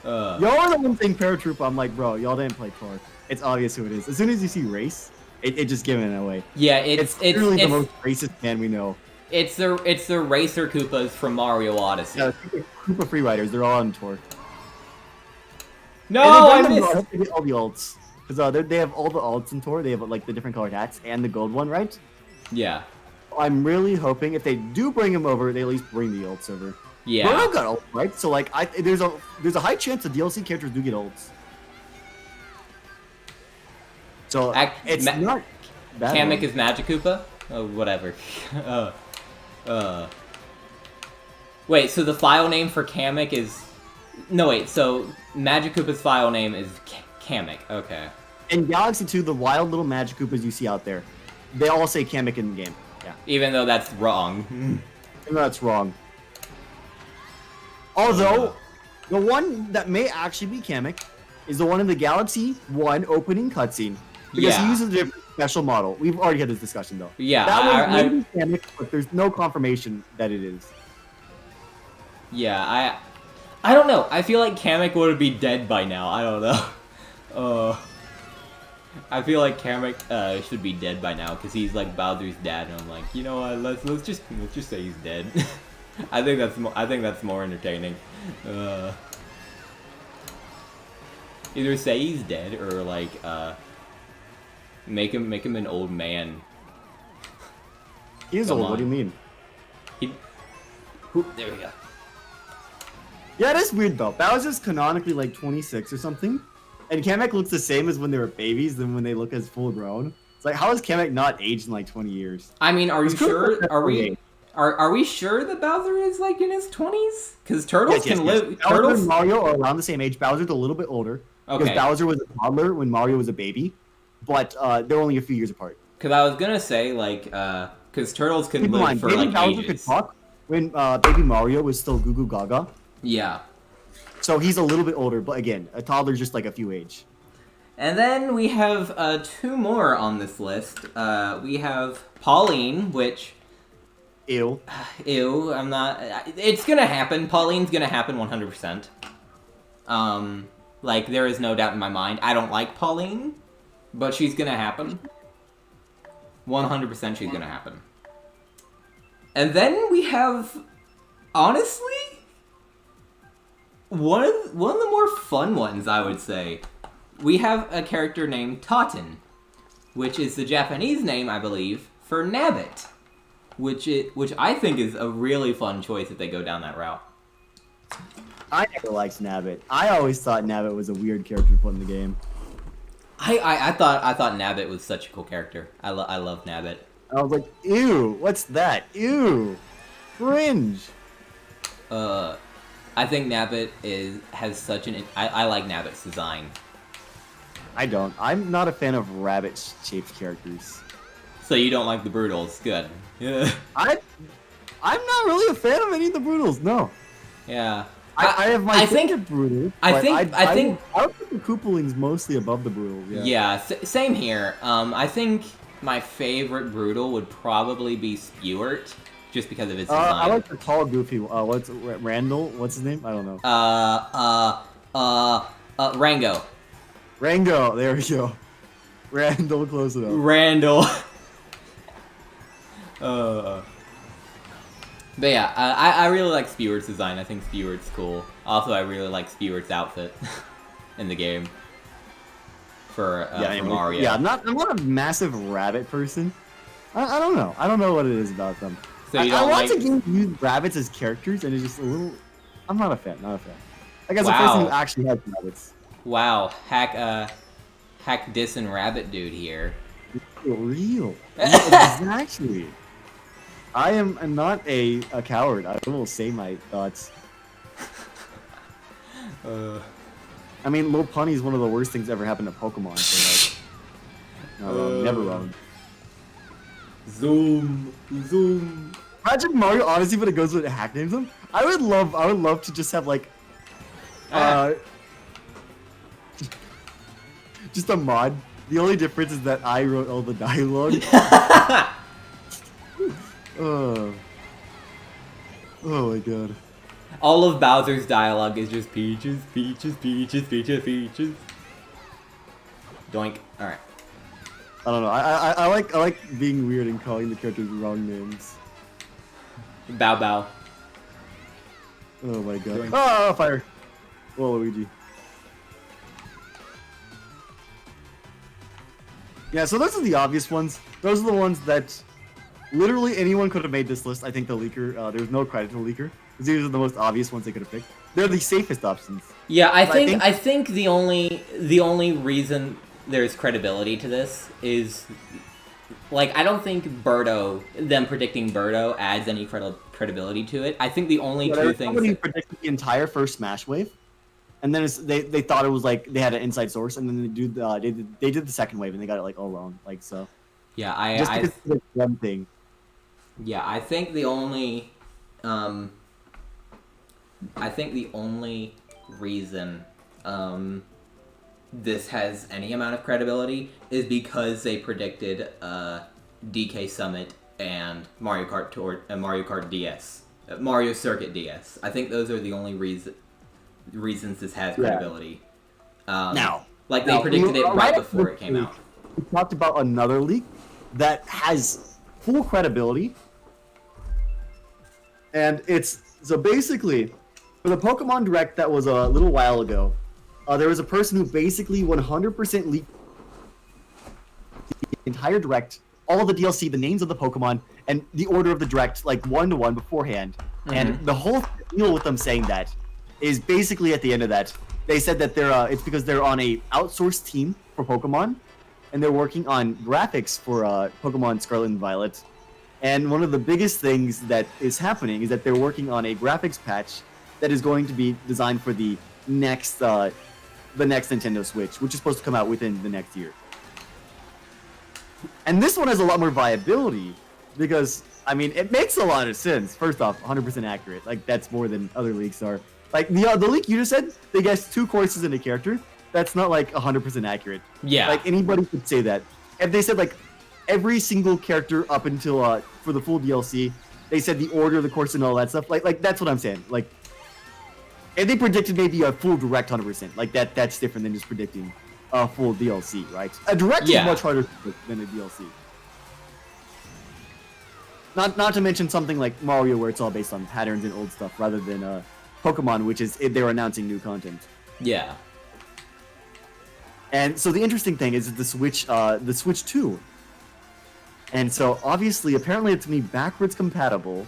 Y'all are the one thing Paratroopa, I'm like, bro, y'all didn't play Kart. It's obvious who it is. As soon as you see race, it just giving it away. Yeah, it's literally the most racist man we know. It's the Racer Koopas from Mario Odyssey. Yeah, Koopa Freeriders, they're all on tour. No, I missed! They get all the alts. Because they have all the alts in tour. They have like the different colored hats and the gold one, right? Yeah. I'm really hoping if they do bring him over, they at least bring the alts over. Yeah. Bruno got ult, right? So like, there's a high chance the DLC characters do get ults. So it's not bad. Kamek is Magic Koopa? Oh, whatever. Wait, so the file name for Kamek is... No, wait, so Magic Koopa's file name is Kamek. Okay. In Galaxy 2, the wild little Magic Koopas you see out there, they all say Kamek in the game. Yeah. Even though that's wrong. Even though that's wrong. Although, the one that may actually be Kamek is the one in the Galaxy 1 opening cutscene. Because he uses a different special model. We've already had this discussion, though. Yeah, that one may be Kamek, but there's no confirmation that it is. Yeah, I don't know. I feel like Kamek would be dead by now. I don't know. I feel like Kamek should be dead by now because he's like Bowser's dad, and I'm like, you know what? Let's just say he's dead. I think that's more entertaining. Either say he's dead or like make him an old man. He's old. What do you mean? There we go. Yeah, it is weird though. Bowser's canonically like 26 or something, and Kamek looks the same as when they were babies than when they look as full grown. It's like, how has Kamek not aged in like 20 years? I mean, are you sure? Are we sure that Bowser is like in his 20s? Because turtles can live. Bowser Turtles and Mario are around the same age. Bowser's a little bit older. Okay. Because Bowser was a toddler when Mario was a baby, but they're only a few years apart. Because I was gonna say like, because turtles can live for baby like Bowser ages. could talk when baby Mario was still Goo Goo Gaga. Yeah. So he's a little bit older, but again, a toddler's just like a few age. And then we have two more on this list. We have Pauline, which... Ew. Ew, I'm not... It's gonna happen. Pauline's gonna happen 100%. Like, there is no doubt in my mind. I don't like Pauline, but she's gonna happen. 100% she's gonna happen. And then we have... Honestly... One of the more fun ones, I would say. We have a character named Totten, which is the Japanese name, I believe, for Nabbit, which I think is a really fun choice if they go down that route. I never liked Nabbit. I always thought Nabbit was a weird character to put in the game. I thought Nabbit was such a cool character. I love Nabbit. I was like, ew, what's that? Ew, cringe. I think Nabbit has such an... I like Nabbit's design. I don't. I'm not a fan of rabbit-shaped characters. So you don't like the Brutals? Good. Yeah. I'm not really a fan of any of the Brutals. No. Yeah. I have my favorite Brutal. I think I would put the Koopalings mostly above the Brutals. Yeah. Yeah. Same here. I think my favorite Brutal would probably be Spewart. Just because of his design. I like the tall, goofy. What's Randall? What's his name? I don't know. Rango. Rango. There we go. Randall, close enough. Randall. But yeah, I really like Spewart's design. I think Spewart's cool. Also, I really like Spewart's outfit in the game for Mario. Yeah, I'm not a massive rabbit person. I don't know. I don't know what it is about them. So I want to use rabbits as characters, and it's just a little... I'm not a fan, Like, as a person who actually has rabbits. Wow, hack diss and rabbit dude here. Real. Exactly. I am not a coward. I will say my thoughts. I mean, Lil Punny is one of the worst things ever happened to Pokemon, so like... never wrong. Zoom. Imagine Mario Odyssey, but it goes with hack names them. I would love to just have like, just a mod. The only difference is that I wrote all the dialogue. Oh my god. All of Bowser's dialogue is just peaches, peaches, peaches, peaches, peaches. Doink. Alright. I don't know. I like being weird and calling the characters wrong names. Bow bow. Oh my god. Doink. Ah, fire. Oh, Luigi. Yeah, so those are the obvious ones. Those are the ones that literally anyone could have made this list. I think the leaker, there's no credit to the leaker. These are the most obvious ones they could have picked. They're the safest options. Yeah, I think the only reason there's credibility to this is, like, I don't think them predicting Birdo adds any credibility to it. I think the only two things. Somebody predicted the entire first Smash wave, and then they thought it was like they had an inside source, and then they did the second wave and they got it like all wrong, like so. Yeah, one thing. Yeah, I think the only reason this has any amount of credibility is because they predicted DK Summit and Mario Kart Tour and Mario Kart DS, Mario Circuit DS. I think those are the only reasons this has credibility. Now, like they predicted it right before it came out. We talked about another leak that has full credibility, and it's so basically for the Pokemon Direct that was a little while ago. There was a person who basically 100% leaked the entire Direct, all of the DLC, the names of the Pokemon, and the order of the Direct, like 1-to-1 beforehand. Mm-hmm. And the whole deal with them saying that is basically at the end of that, they said that it's because they're on a outsourced team for Pokemon, and they're working on graphics for Pokemon Scarlet and Violet. And one of the biggest things that is happening is that they're working on a graphics patch that is going to be designed for the next Nintendo Switch, which is supposed to come out within the next year. And this one has a lot more viability because, I mean, it makes a lot of sense. First off, 100% accurate. Like, that's more than other leaks are. Like, the leak you just said, they guessed 2 courses in a character. That's not, like, 100% accurate. Yeah. Like, anybody could say that. If they said, like, every single character up until, for the full DLC, they said the order of the course and all that stuff. Like that's what I'm saying. Like, and they predicted maybe a full Direct 100%. Like, that's different than just predicting a full DLC, right? A Direct is much harder than a DLC. Not to mention something like Mario, where it's all based on patterns and old stuff, rather than Pokemon, which is they're announcing new content. Yeah. And so the interesting thing is the Switch 2. And so obviously, apparently, it's gonna be backwards compatible.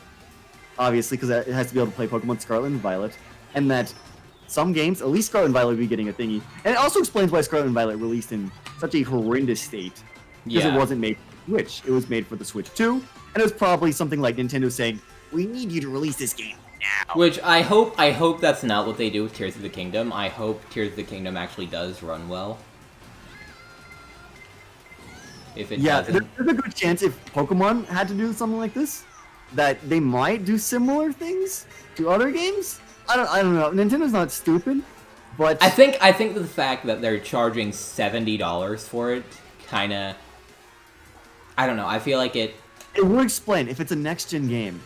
Obviously, because it has to be able to play Pokemon Scarlet and Violet. And that some games, at least Scarlet and Violet, will be getting a thingy. And it also explains why Scarlet and Violet released in such a horrendous state. Because it wasn't made for the Switch. It was made for the Switch 2. And it was probably something like Nintendo saying, we need you to release this game now. Which I hope that's not what they do with Tears of the Kingdom. I hope Tears of the Kingdom actually does run well. If it doesn't. There's a good chance if Pokemon had to do something like this, that they might do similar things to other games. I don't know. Nintendo's not stupid, but I think the fact that they're charging $70 for it kind of, I don't know. I feel like it would explain if it's a next gen game.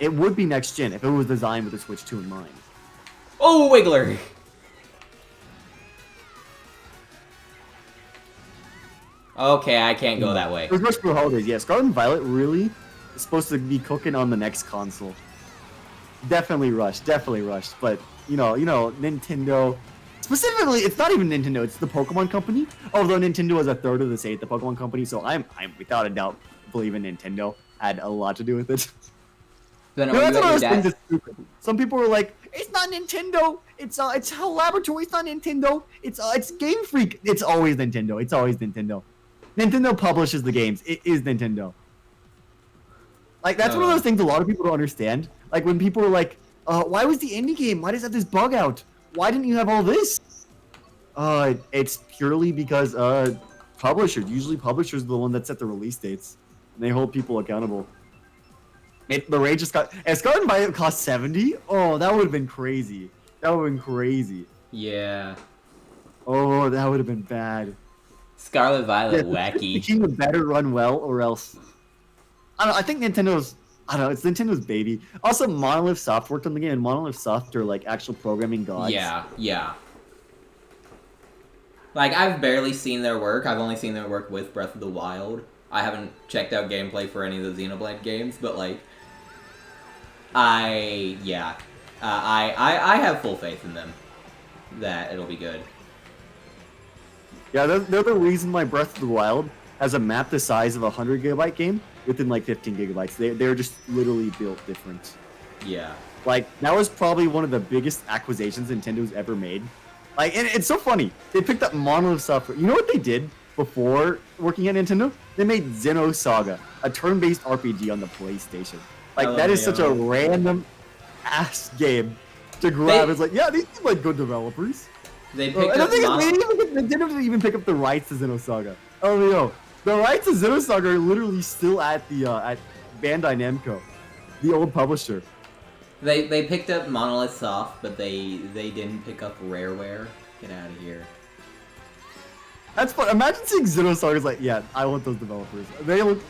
It would be next gen if it was designed with the Switch 2 in mind. Oh, Wiggler! Okay, I can't go that way. It was rushed for the holidays. Yeah, Scarlet and Violet really is supposed to be cooking on the next console. Definitely rushed. But you know, Nintendo. Specifically, it's not even Nintendo. It's the Pokemon Company. Although Nintendo is a third of the state, the Pokemon Company. So I'm without a doubt believe in Nintendo had a lot to do with it. Then that's one of those things that's stupid. Some people are like, it's not Nintendo. It's Hell Laboratory. It's not Nintendo. It's Game Freak. It's always Nintendo. It's always Nintendo. Nintendo publishes the games. It is Nintendo. Like, that's one of those things a lot of people don't understand. Like, when people are like, why was the indie game? Why does it have this bug out? Why didn't you have all this? It's purely because publishers. Usually publishers are the one that set the release dates. And they hold people accountable. The rate just got... If Scarlet and Violet cost $70, oh, that would have been crazy. Yeah. Oh, Oh, that would have been bad. Scarlet Violet, wacky. The game better run well, or else. I don't know. I think Nintendo's. I don't know. It's Nintendo's baby. Also, Monolith Soft worked on the game, and Monolith Soft are like actual programming gods. Yeah. Like, I've barely seen their work. I've only seen their work with Breath of the Wild. I haven't checked out gameplay for any of the Xenoblade games, but like, I have full faith in them that it'll be good. Yeah, they're the reason why Breath of the Wild has a map the size of a 100 GB game within like 15 gigabytes. They're just literally built different. Yeah. Like, that was probably one of the biggest acquisitions Nintendo's ever made. Like, and it's so funny. They picked up Monolith Software. You know what they did before working at Nintendo? They made Xenosaga, a turn-based RPG on the PlayStation. Like, that is such a random ass game to grab. It's like, yeah, these seem like good developers. They picked up Nintendo didn't even pick up the rights to Xenosaga. Oh no, the rights to Xenosaga are literally still at the at Bandai Namco, the old publisher. They picked up Monolith Soft, but they didn't pick up Rareware. Get out of here. That's fun. Imagine seeing Xenosaga's like, yeah, I want those developers. They look.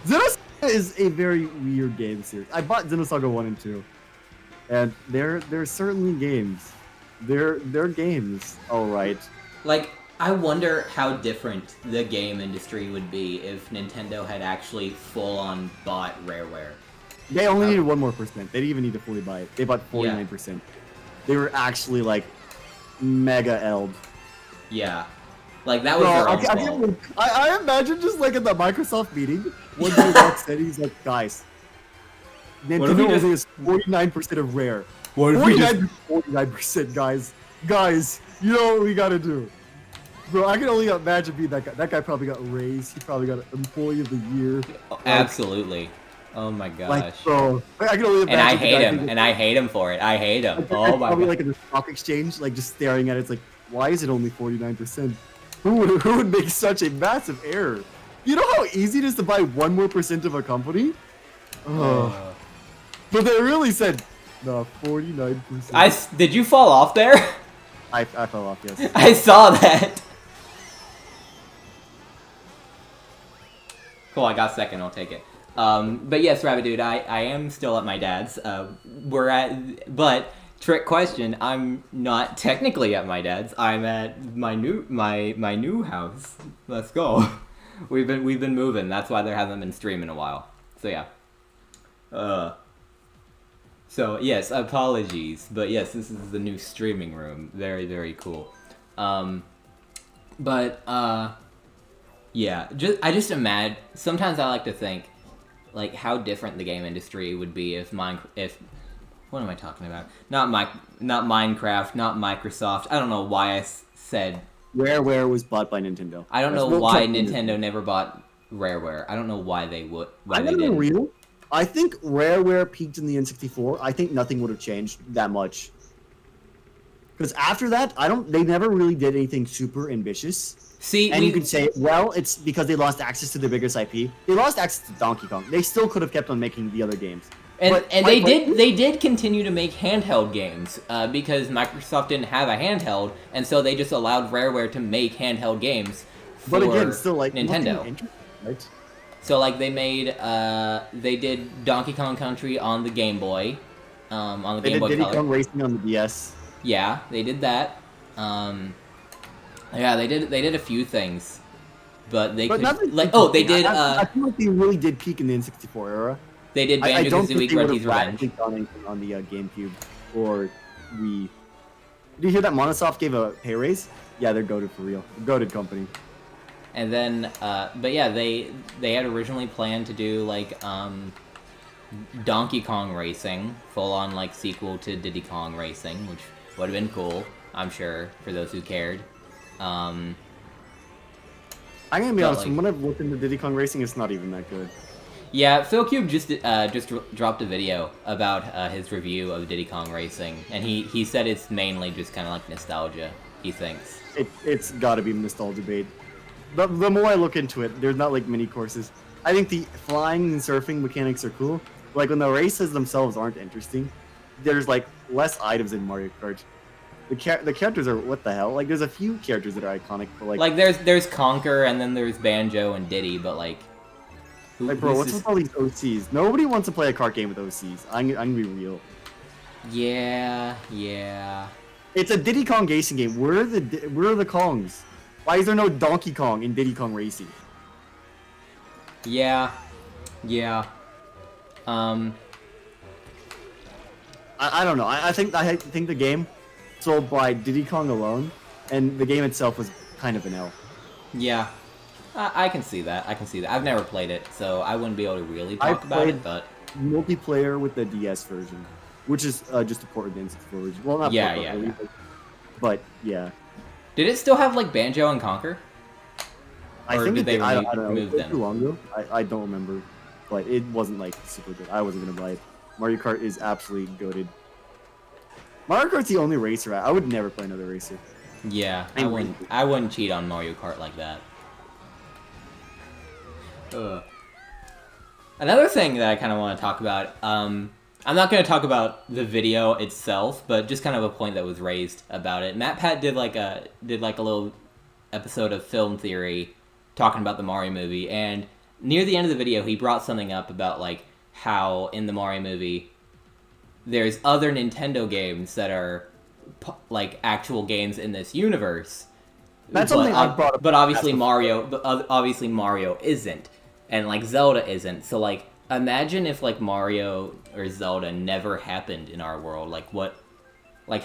Xenosaga is a very weird game series. I bought Xenosaga 1 and 2, and they're certainly games. They're games, all right. Like, I wonder how different the game industry would be if Nintendo had actually full-on bought Rareware. They only needed 1 more %. They didn't even need to fully buy it. They bought 49%. Yeah. They were actually like mega eld. Yeah. Like, that was their own fault. I imagine just like in the Microsoft meeting, one day walks in, he's like, guys, Nintendo only has 49% of Rare. What if we just... 49%, guys. Guys, you know what we gotta do. Bro, I can only imagine being that guy. That guy probably got raised. He probably got Employee of the Year. Oh, absolutely. Oh my gosh. Like, bro, I can only imagine. And I hate him. And I hate him for it. I hate him. Like, oh my probably god. like in the stock exchange, like just staring at it. It's like, why is it only 49%? Who would make such a massive error? You know how easy it is to buy 1 more % of a company? But they really said, no, 49%. Did you fall off there? I fell off, yes. I saw that. Cool, I got second, I'll take it. But yes, Rabbit Dude, I am still at my dad's. But trick question, I'm not technically at my dad's. I'm at my new house. Let's go. We've been moving. That's why there hasn't been stream in a while. So yeah. So yes, apologies, but yes, this is the new streaming room. Very, very cool. Yeah, I just imagine. Sometimes I like to think, like, how different the game industry would be if what am I talking about? Not Minecraft, not Microsoft. I don't know why I said Rareware was bought by Nintendo. I don't know why Nintendo never bought Rareware. I don't know why they would. Why they didn't. Real. I think Rareware peaked in the N64. I think nothing would have changed that much. Because after that, they never really did anything super ambitious. See, and you could say, well, it's because they lost access to their biggest IP. They lost access to Donkey Kong. They still could have kept on making the other games. And they did continue to make handheld games because Microsoft didn't have a handheld, and so they just allowed Rareware to make handheld games for but again, still like Nintendo. Right? So like they did Donkey Kong Country on the Game Boy, on the Game Boy Color. They did Diddy Kong Racing on the DS. Yeah, they did that. Yeah, they did a few things, but they they did. I feel like they really did peak in the N64 era. They did Banjo-Kazooie Grunty's Revenge. Done anything on the GameCube or Wii. Did you hear that Monosoft gave a pay raise? Yeah, they're goated for real. Goated company. And then, but yeah, they had originally planned to do like Donkey Kong Racing, full on like sequel to Diddy Kong Racing, which would have been cool, I'm sure, for those who cared. I'm gonna be honest. From when I've looked into Diddy Kong Racing, it's not even that good. Yeah, PhilCube just dropped a video about his review of Diddy Kong Racing, and he said it's mainly just kind of like nostalgia. He thinks it's got to be nostalgia bait. The more I look into it, there's not like mini courses. I think the flying and surfing mechanics are cool. Like when the races themselves aren't interesting, there's like less items in Mario Kart. The characters are what the hell? Like, there's a few characters that are iconic, but like there's Conker and then there's Banjo and Diddy, but like, like bro, what's with all these OCs? Nobody wants to play a kart game with OCs. I'm gonna be real. Yeah. It's a Diddy Kong racing game. Where are the Kongs? Why is there no Donkey Kong in Diddy Kong Racing? Yeah. I don't know. I think the game sold by Diddy Kong alone, and the game itself was kind of an L. Yeah. I can see that. I've never played it, so I wouldn't be able to really talk about it, but multiplayer with the DS version, which is just a port of the N64 version. Well, not yeah. But yeah. Did it still have like Banjo and Conker? I think did they I don't know. remove It was them? too long ago. I don't remember, but it wasn't like super good. I wasn't gonna buy it. Mario Kart is absolutely goated. Mario Kart's the only racer I would never play another racer. Yeah, I wouldn't cheat on Mario Kart like that. Another thing that I kind of want to talk about, I'm not going to talk about the video itself, but just kind of a point that was raised about it. MatPat did like a little episode of Film Theory talking about the Mario movie, and near the end of the video, he brought something up about like how in the Mario movie there's other Nintendo games that are like actual games in this universe. That's something I brought up. But obviously Mario isn't, and like Zelda isn't. So like, imagine if like Mario or Zelda never happened in our world. Like what? Like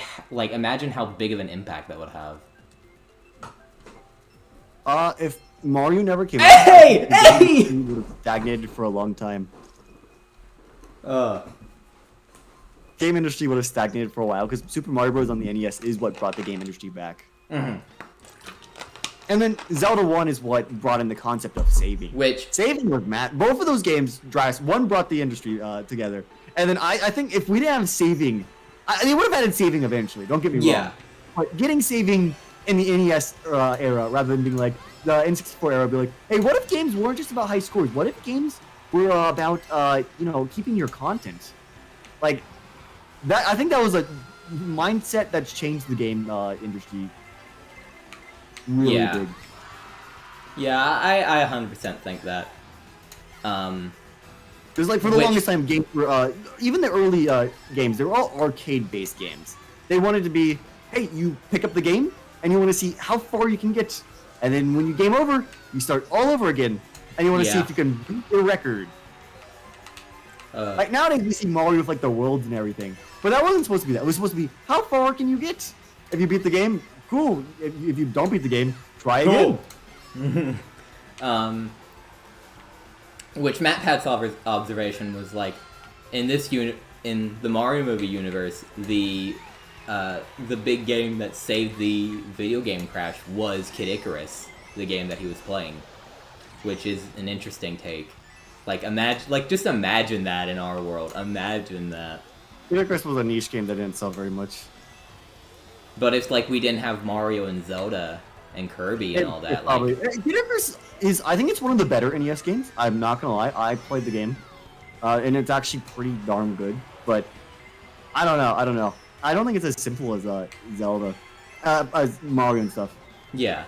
imagine how big of an impact that would have. If Mario never came out, he would have stagnated for a long time. Game industry would have stagnated for a while because Super Mario Bros. On the NES is what brought the game industry back. Mm-hmm. And then Zelda 1 is what brought in the concept of saving. Saving was mad. Both of those games, one brought the industry together. And then I think if we didn't have saving, they would have added saving eventually, don't get me wrong. But getting saving in the NES era, rather than being like the N64 era, be like, hey, what if games weren't just about high scores? What if games were about, keeping your content? Like, that. I think that was a mindset that's changed the game industry really big. Yeah, I 100% think that. Because like for the longest time, games were even the early games, they were all arcade-based games. They wanted to be, hey, you pick up the game and you want to see how far you can get, and then when you game over, you start all over again, and you want to see if you can beat your record. Like nowadays, we see Mario with like the worlds and everything, but that wasn't supposed to be that. It was supposed to be how far can you get? If you beat the game, cool. If you don't beat the game, try again. Which MatPat's observation was like, in the Mario movie universe, the big game that saved the video game crash was Kid Icarus, the game that he was playing, which is an interesting take. Like just imagine that in our world. Imagine that. Kid Icarus was a niche game that didn't sell very much. But if like we didn't have Mario and Zelda and Kirby and all that, probably. Kid Icarus is, I think it's one of the better NES games. I'm not gonna lie, I played the game, and it's actually pretty darn good. But I don't know. I don't think it's as simple as Zelda, as Mario and stuff. Yeah.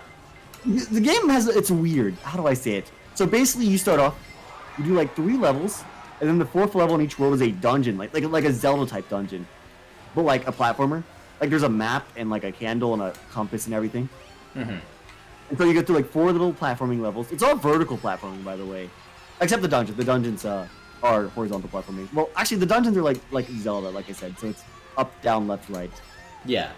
The game it's weird. How do I say it? So basically, you start off, you do like 3 levels, and then the 4th level in each world is a dungeon, like a Zelda type dungeon, but like a platformer. Like there's a map and like a candle and a compass and everything. Mm-hmm. And so you go through like 4 little platforming levels. It's all vertical platforming, by the way, except the dungeon. The dungeons are horizontal platforming. Well, actually, the dungeons are like Zelda, like I said. So it's up, down, left, right. Yeah.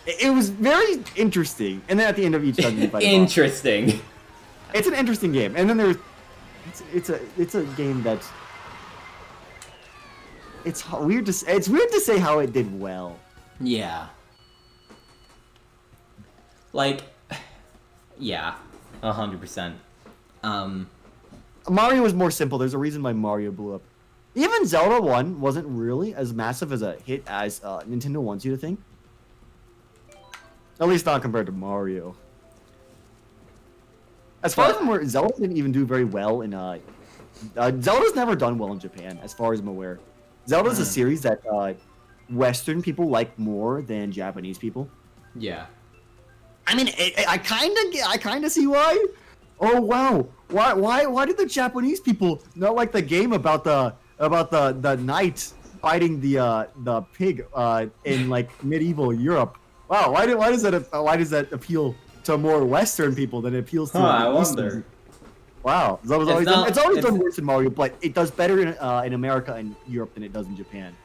It was very interesting. And then at the end of each dungeon, you fight interesting. It's an interesting game. And then there's it's a game that's it's weird to say how it did well. Yeah. Like, yeah, 100%. Mario was more simple. There's a reason why Mario blew up. Even Zelda 1 wasn't really as massive as a hit as Nintendo wants you to think. At least not compared to Mario. As far as I'm aware, Zelda didn't even do very well in... Zelda's never done well in Japan, as far as I'm aware. Zelda's a series that Western people like more than Japanese people. Yeah. I mean, I kind of see why. Oh wow, why did the Japanese people not like the game about the knight fighting the pig in like medieval Europe? Wow, why does that appeal to more Western people than it appeals to? I Eastern wonder. people? Wow, it's always done worse in Mario, but it does better in America and Europe than it does in Japan.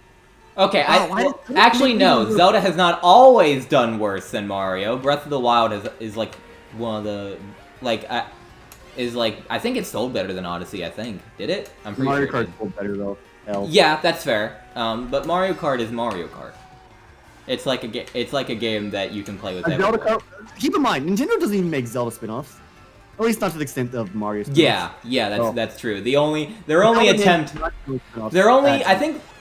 Okay, Wow, actually no. Zelda has not always done worse than Mario. Breath of the Wild is like one of the I think it sold better than Odyssey. I think did it? I'm pretty Mario sure. Kart sold better though. Hell. Yeah, that's fair. But Mario Kart is Mario Kart. It's like a game that you can play with everyone. Zelda keep in mind, Nintendo doesn't even make Zelda spin-offs. At least not to the extent of Mario spin-offs. Yeah, that's true. Their only attempt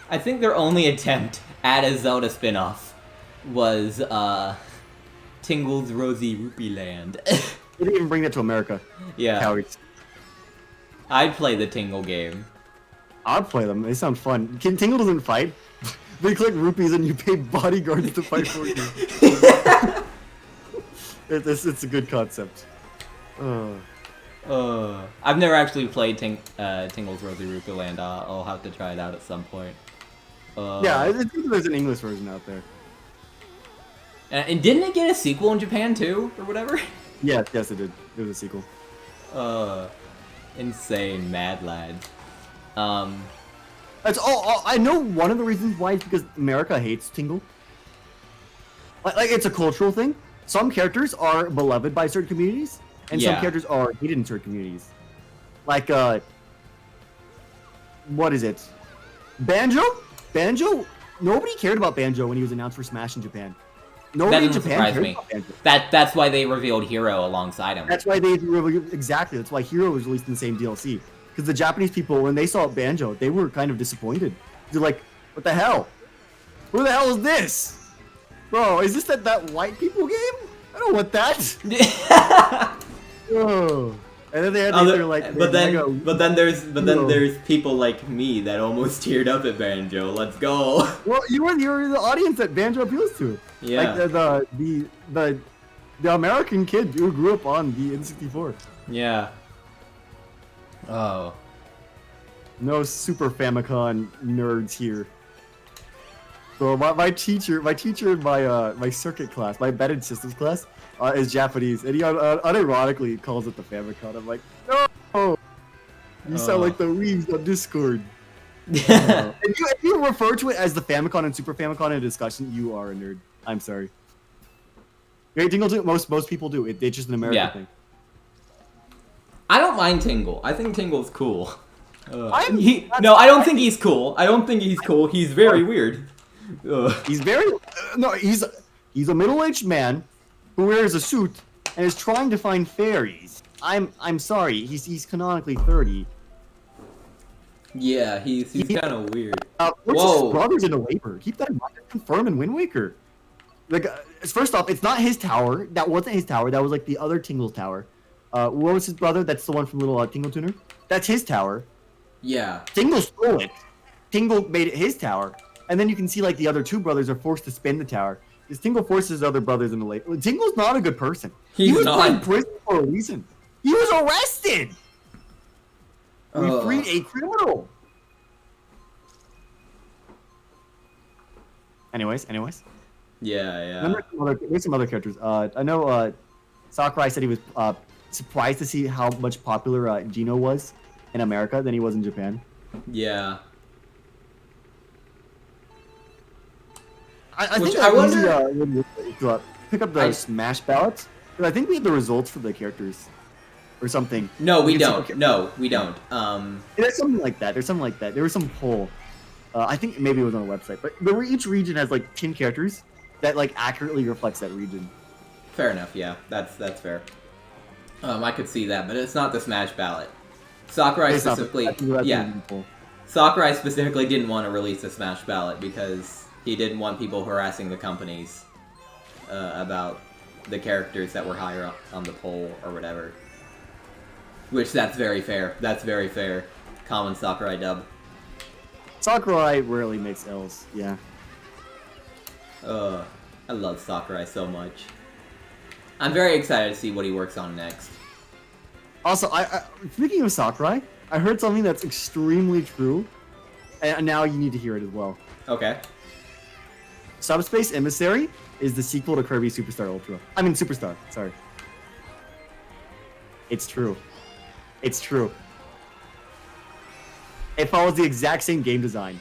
I think their only attempt at a Zelda spin-off was Tingle's Rosy Rupee Land. They didn't even bring that to America. Yeah. Cowards. I'd play the Tingle game. I'd play them. They sound fun. Tingle doesn't fight. They collect rupees and you pay bodyguards to fight for you. It's a good concept. I've never actually played Tingle's Rosy Rupee Land. I'll have to try it out at some point. Yeah, I think there's an English version out there. And didn't it get a sequel in Japan too, or whatever? Yes, it did. It was a sequel. Insane, mad lads. That's all. I know one of the reasons why is because America hates Tingle. Like it's a cultural thing. Some characters are beloved by certain communities, and some characters are hated in certain communities. Like what is it? Banjo? Nobody cared about Banjo when he was announced for Smash in Japan. Nobody in Japan cared about Banjo. That's why they revealed Hero alongside him. That's why exactly. That's why Hero was released in the same DLC. Because the Japanese people, when they saw Banjo, they were kind of disappointed. They're like, "What the hell? Who the hell is this, bro? Is this that white people game? I don't want that." Oh. And then they had but then there's people like me that almost teared up at Banjo. Let's go. Well, you're the audience that Banjo appeals to. Yeah. Like the American kid who grew up on the N64. Yeah. Oh. No Super Famicom nerds here. So my teacher in my circuit class, my embedded systems class, is Japanese, and he unironically calls it the Famicom. I'm like, no, you sound like the weebs on Discord. If you refer to it as the Famicom and Super Famicom in a discussion, you are a nerd. I'm sorry. Most people do. It's just an American thing. I don't mind Tingle. I think Tingle's cool. I don't think he's cool. I don't think he's cool. He's very weird. He's very he's a middle-aged man who wears a suit and is trying to find fairies. I'm sorry. He's canonically 30. Yeah, he's kind of weird. What's his brothers in the Waver? Keep that in mind. Confirm in Wind Waker. Like, first off, it's not his tower. That wasn't his tower. That was like the other Tingle's tower. What was his brother? That's the one from Little Tingle Tuner. That's his tower. Yeah. Tingle stole it. Tingle made it his tower. And then you can see like the other two brothers are forced to spin the tower. Because Tingle forces his other brothers in the lake. Tingle's not a good person. He was in prison for a reason. He was arrested. We freed a criminal. Anyways. Yeah. There's some other characters. I know Sakurai said he was surprised to see how much popular Gino was in America than he was in Japan. Yeah. I think I wonder to pick up the Smash ballots. I think we have the results for the characters or something. No, we don't. There's something like that. There was some poll. I think maybe it was on a website, but each region has like 10 characters that like accurately reflects that region. Fair enough. Yeah, that's fair. I could see that, but it's not the Smash ballot. Sakurai specifically didn't want to release the Smash ballot because he didn't want people harassing the companies about the characters that were higher up on the poll or whatever. Which, that's very fair. That's very fair. Common Sakurai dub. Sakurai rarely makes L's, yeah. I love Sakurai so much. I'm very excited to see what he works on next. Also, speaking of Sakurai, I heard something that's extremely true, and now you need to hear it as well. Okay. Subspace Emissary is the sequel to Kirby Superstar Ultra. I mean, Superstar, sorry. It's true. It's true. It follows the exact same game design.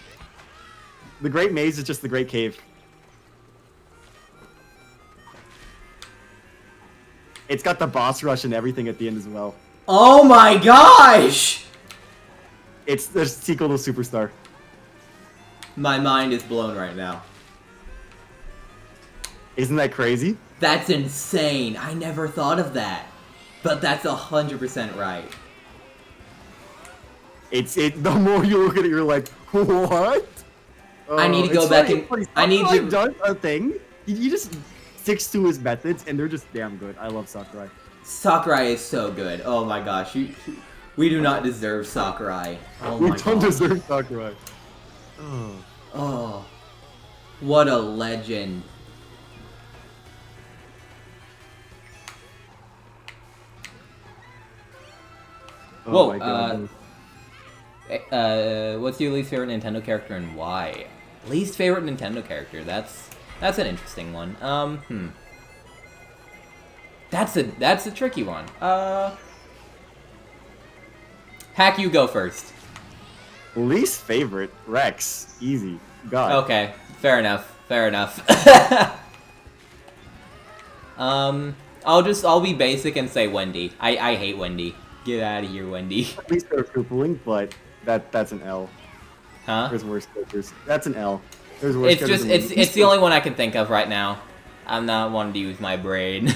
The Great Maze is just the Great Cave. It's got the boss rush and everything at the end as well. Oh my gosh! It's the sequel to Superstar. My mind is blown right now. Isn't that crazy? That's insane. I never thought of that. But that's 100% right. The more you look at it, you're like, what? I need to go back and I need to done a thing. He just sticks to his methods, and they're just damn good. I love Sakurai. Sakurai is so good. Oh my gosh, we do not deserve Sakurai. Oh my we don't deserve Sakurai. Oh, what a legend. Oh whoa, what's your least favorite Nintendo character and why? Least favorite Nintendo character, that's an interesting one. That's a tricky one. Hack, you go first. Least favorite, Rex. Easy. God. Okay, fair enough. Fair enough. I'll be basic and say Wendy. I hate Wendy. Get out of here, Wendy. At least they're Koopaling, but that's an L. Huh? There's worse characters. That's an L. There's worse characters. It's the only one I can think of right now. I'm not wanting to use my brain.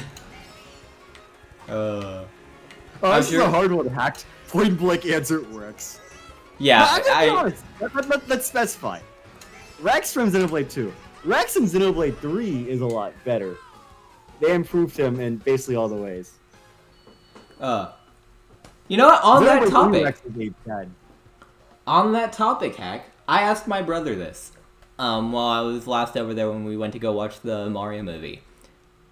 This is a hard one, Hacked. Point blank answer, Rex. Yeah, let's specify. Rex from Xenoblade 2. Rex in Xenoblade 3 is a lot better. They improved him in basically all the ways. You know what? On Xenoblade that topic. Rex is bad. On that topic, Hack, I asked my brother this while I was last over there when we went to go watch the Mario movie.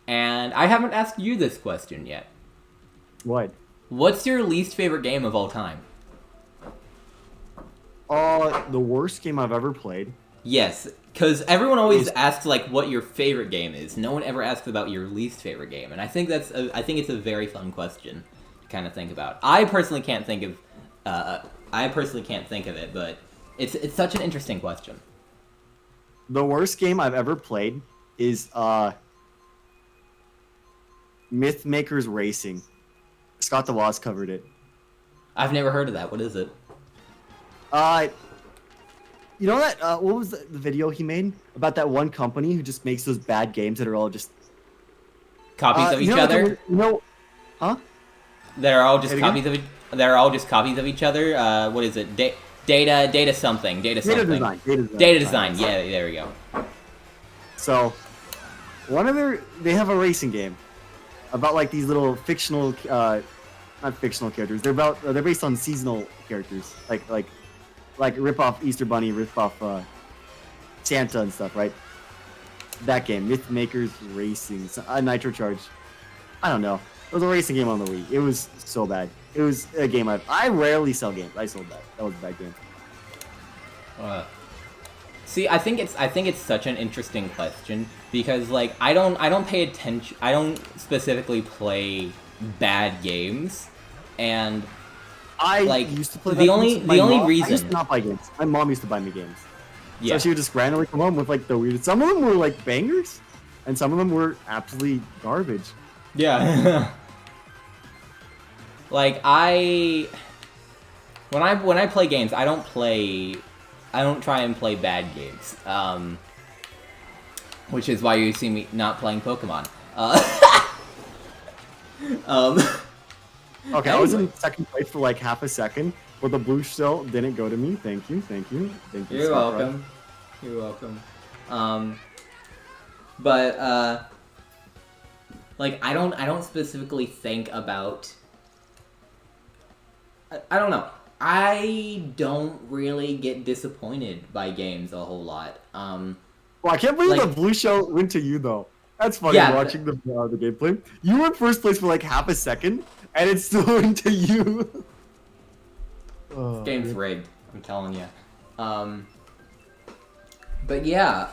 And I haven't asked you this question yet. What? What's your least favorite game of all time? The worst game I've ever played. Yes, because everyone always asks like what your favorite game is. No one ever asks about your least favorite game, and I think it's a very fun question to kind of think about. I personally can't think of it, but it's such an interesting question. The worst game I've ever played is Mythmakers Racing. Scott the Woz covered it. I've never heard of that. What is it? You know that, what was the video he made? About that one company who just makes those bad games that are all just... Copies of each other? Huh? They're all just copies of each other? What is it? Data something. Data design. Data design. Yeah, there we go. So, they have a racing game about like these little fictional, not fictional characters. They're based on seasonal characters, like rip off Easter Bunny, rip off Santa and stuff, right? That game, Mythmakers Racing, Nitro Charge. I don't know. It was a racing game on the Wii. It was so bad. It was a game I rarely sell games. I sold that. That was a bad game. See, I think it's such an interesting question because like I don't pay attention. I don't specifically play bad games, and I like used to play the only reason I used to not buy games. My mom used to buy me games. Yeah. So she would just randomly come home with like the weirdest. Some of them were like bangers, and some of them were absolutely garbage. Yeah. Like when I play games, I don't try and play bad games. Which is why you see me not playing Pokemon. Okay, I was in second place for like half a second, but the blue shell didn't go to me. Thank you. You're welcome. You're welcome. But like I don't specifically think about. I don't know. I don't really get disappointed by games a whole lot. Well, I can't believe Like- the blue shell went to you though. That's funny Yeah, watching the gameplay. You were in first place for like half a second, and it still went to you. This game's rigged, I'm telling you. But yeah,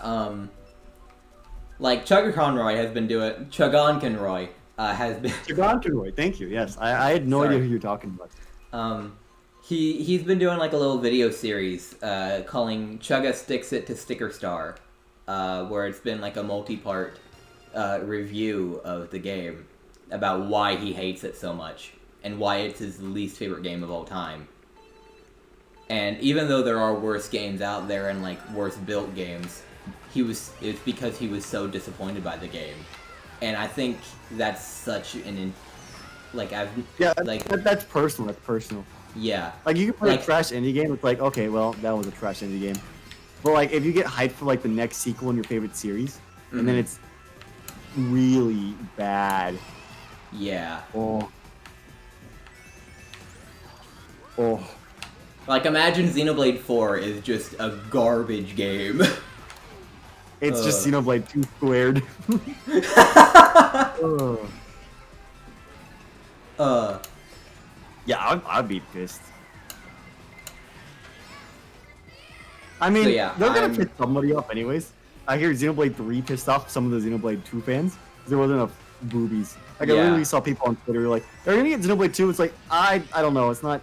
like Chuggerconroy has been doing. Chugonconroy has been. Chugonconroy, thank you. Yes, I had no idea who you're talking about. He's been doing like a little video series calling Chugga Sticks It to Sticker Star, where it's been like a multi-part review of the game about why he hates it so much and why it's his least favorite game of all time. And even though there are worse games out there and like worse built games, it's because he was so disappointed by the game. And I think that's such an that's personal. That's personal. Yeah. Like you can play a trash indie game. It's like, okay, well, that was a trash indie game. But like, if you get hyped for like the next sequel in your favorite series, and then it's really bad. Yeah. Oh. Like, imagine Xenoblade 4 is just a garbage game. It's just Xenoblade 2 squared. Yeah, I'd be pissed. I mean, So, yeah, they're gonna piss somebody off anyways. I hear Xenoblade 3 pissed off some of the Xenoblade 2 fans because there wasn't enough boobies. Like, I literally saw people on Twitter like, they're gonna get Xenoblade 2. It's like, I don't know. It's not,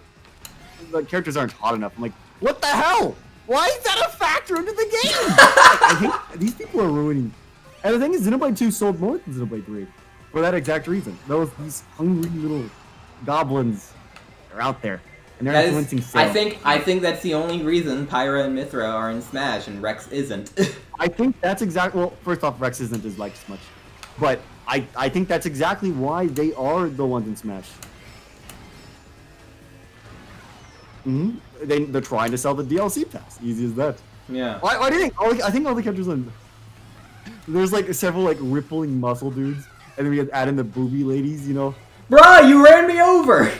the characters aren't hot enough. I'm like, what the hell? Why is that a factor into the game? Like, I hate, these people are ruining. And the thing is, Xenoblade 2 sold more than Xenoblade 3 for that exact reason. These hungry little goblins are out there. And they're influencing sales. I think that's the only reason Pyra and Mithra are in Smash and Rex isn't. I think that's exactly, well, first off, Rex isn't as liked as much. But I think that's exactly why they are the ones in Smash. They're trying to sell the DLC pass. Easy as that. Yeah. Why do you think? I think all the characters on. There's like several like rippling muscle dudes, and then we add in the booby ladies. You know. Bruh, you ran me over.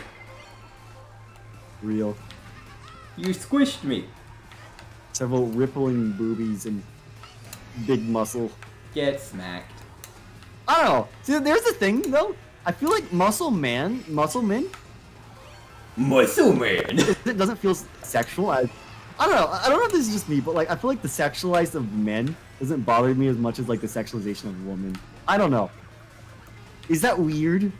Real. You squished me. Several rippling boobies and big muscle. Get smacked. I don't know. See, there's the thing though. I feel like muscle men. Muscle man. It doesn't feel sexual. I don't know. I don't know if this is just me, but like I feel like the sexualized of men doesn't bother me as much as like the sexualization of women. I don't know. Is that weird?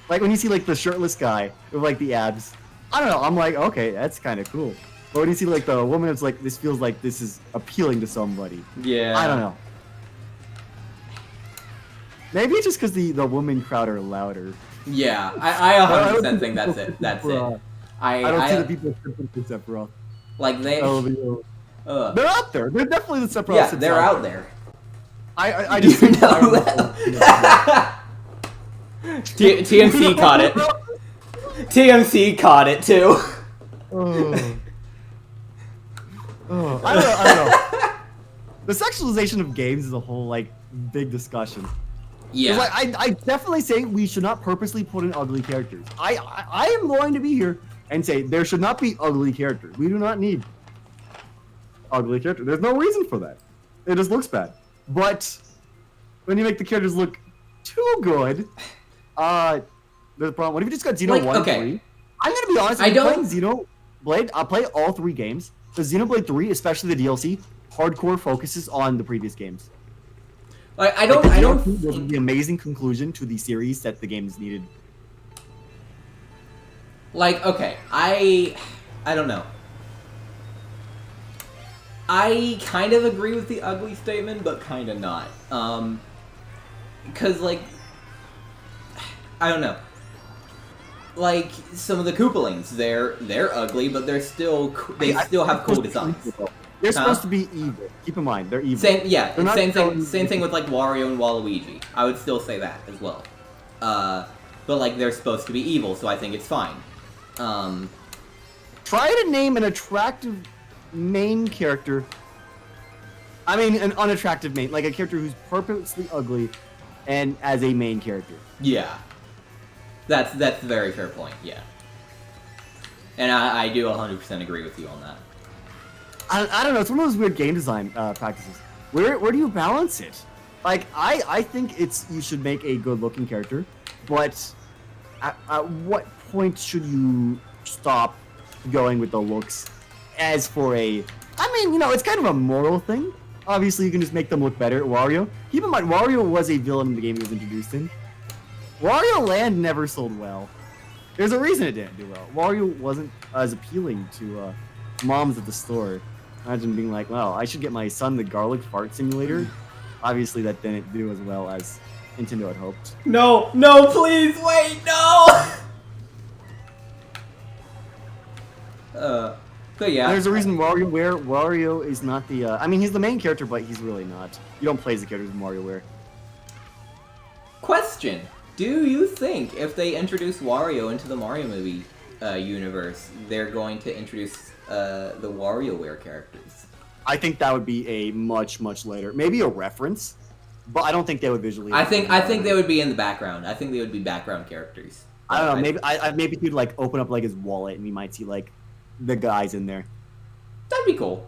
Like when you see like the shirtless guy with like the abs. I don't know. I'm like, okay, that's kind of cool. But when you see like the woman, it's like this feels like this is appealing to somebody. Yeah. I don't know. Maybe it's just because the woman crowd are louder. Yeah, I 100% think that's it. That's it. I don't see the people for Sephiroth. Like they. They're out there. They're definitely the Sephiroth. Yeah, they're out there. I just know that. TMC caught it. TMC caught it too. I don't know. The sexualization of games is a whole like big discussion. Yeah. Like, I definitely say we should not purposely put in ugly characters. I am going to be here and say there should not be ugly characters. We do not need ugly characters. There's no reason for that. It just looks bad. But when you make the characters look too good, there's a problem. What if you just got Xeno 1 okay. 3? I'm gonna be honest. Playing Xenoblade, I'll play all 3 games. The Xenoblade 3, especially the DLC, hardcore focuses on the previous games. I don't think this is the amazing conclusion to the series that the games needed. Like, okay, I don't know. I kind of agree with the ugly statement, but kind of not. Because, like, I don't know. Like, some of the Koopalings, they're ugly, but they still have cool designs. They're supposed to be evil. Keep in mind, they're evil. Same thing with like Wario and Waluigi. I would still say that as well. But like they're supposed to be evil, so I think it's fine. Try to name an attractive main character. I mean, an unattractive main, like a character who's purposely ugly, and as a main character. Yeah, that's a very fair point. Yeah, and I do 100% agree with you on that. I don't know. It's one of those weird game design practices. Where do you balance it? Like, I think you should make a good-looking character, but at what point should you stop going with the looks? As for I mean, you know, it's kind of a moral thing. Obviously, you can just make them look better. Wario, keep in mind, Wario was a villain in the game he was introduced in. Wario Land never sold well. There's a reason it didn't do well. Wario wasn't as appealing to moms at the store. Imagine being like, well, I should get my son the garlic fart simulator. Obviously, that didn't do as well as Nintendo had hoped. No, no, please, wait, no! But yeah. There's a reason Wario is not the, I mean, he's the main character, but he's really not. You don't play as the characters in WarioWare. Question. Do you think if they introduce Wario into the Mario movie universe, they're going to introduce the WarioWare characters? I think that would be a much later, maybe a reference, but I don't think they would visually. I think they would be in the background. I think they would be background characters. I don't know. Maybe he'd like open up like his wallet and we might see like the guys in there. That'd be cool.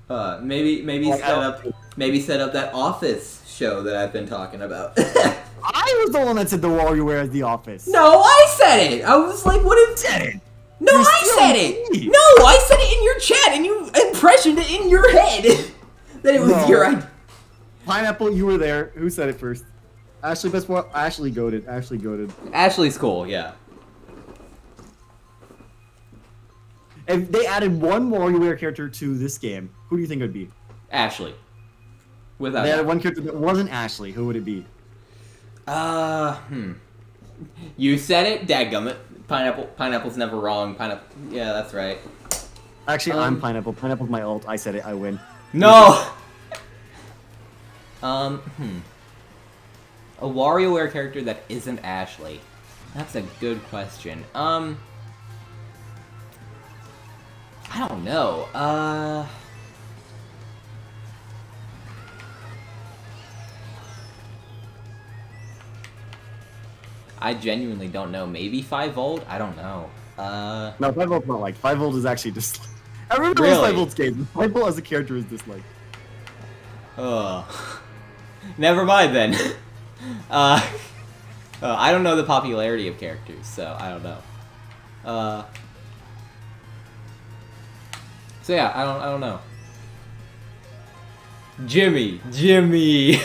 Maybe like, set up that Office show that I've been talking about. I was the one that said the WarioWare is the Office. No, I said it. I was like, what if? Said it. No, I said it! No, I said it in your chat, and you impressioned it in your head! That it was your idea. Pineapple, you were there. Who said it first? Ashley, best one. Ashley goated. Ashley's cool, yeah. If they added one WarioWare character to this game, who do you think it would be? Ashley. Without they added one character that wasn't Ashley, who would it be? You said it, dadgummit. Pineapple's never wrong. Yeah, that's right. Actually, I'm Pineapple. Pineapple's my ult. I said it. I win. No. A WarioWare character that isn't Ashley. That's a good question. I don't know. I genuinely don't know. Maybe 5 Volt? I don't know. No, 5 Volt's not like. 5 Volt is actually just. Everyone knows 5 Volt's game. 5 Volt as a character is disliked. Never mind then. I don't know the popularity of characters, so I don't know. So yeah, I don't know. Jimmy. Jimmy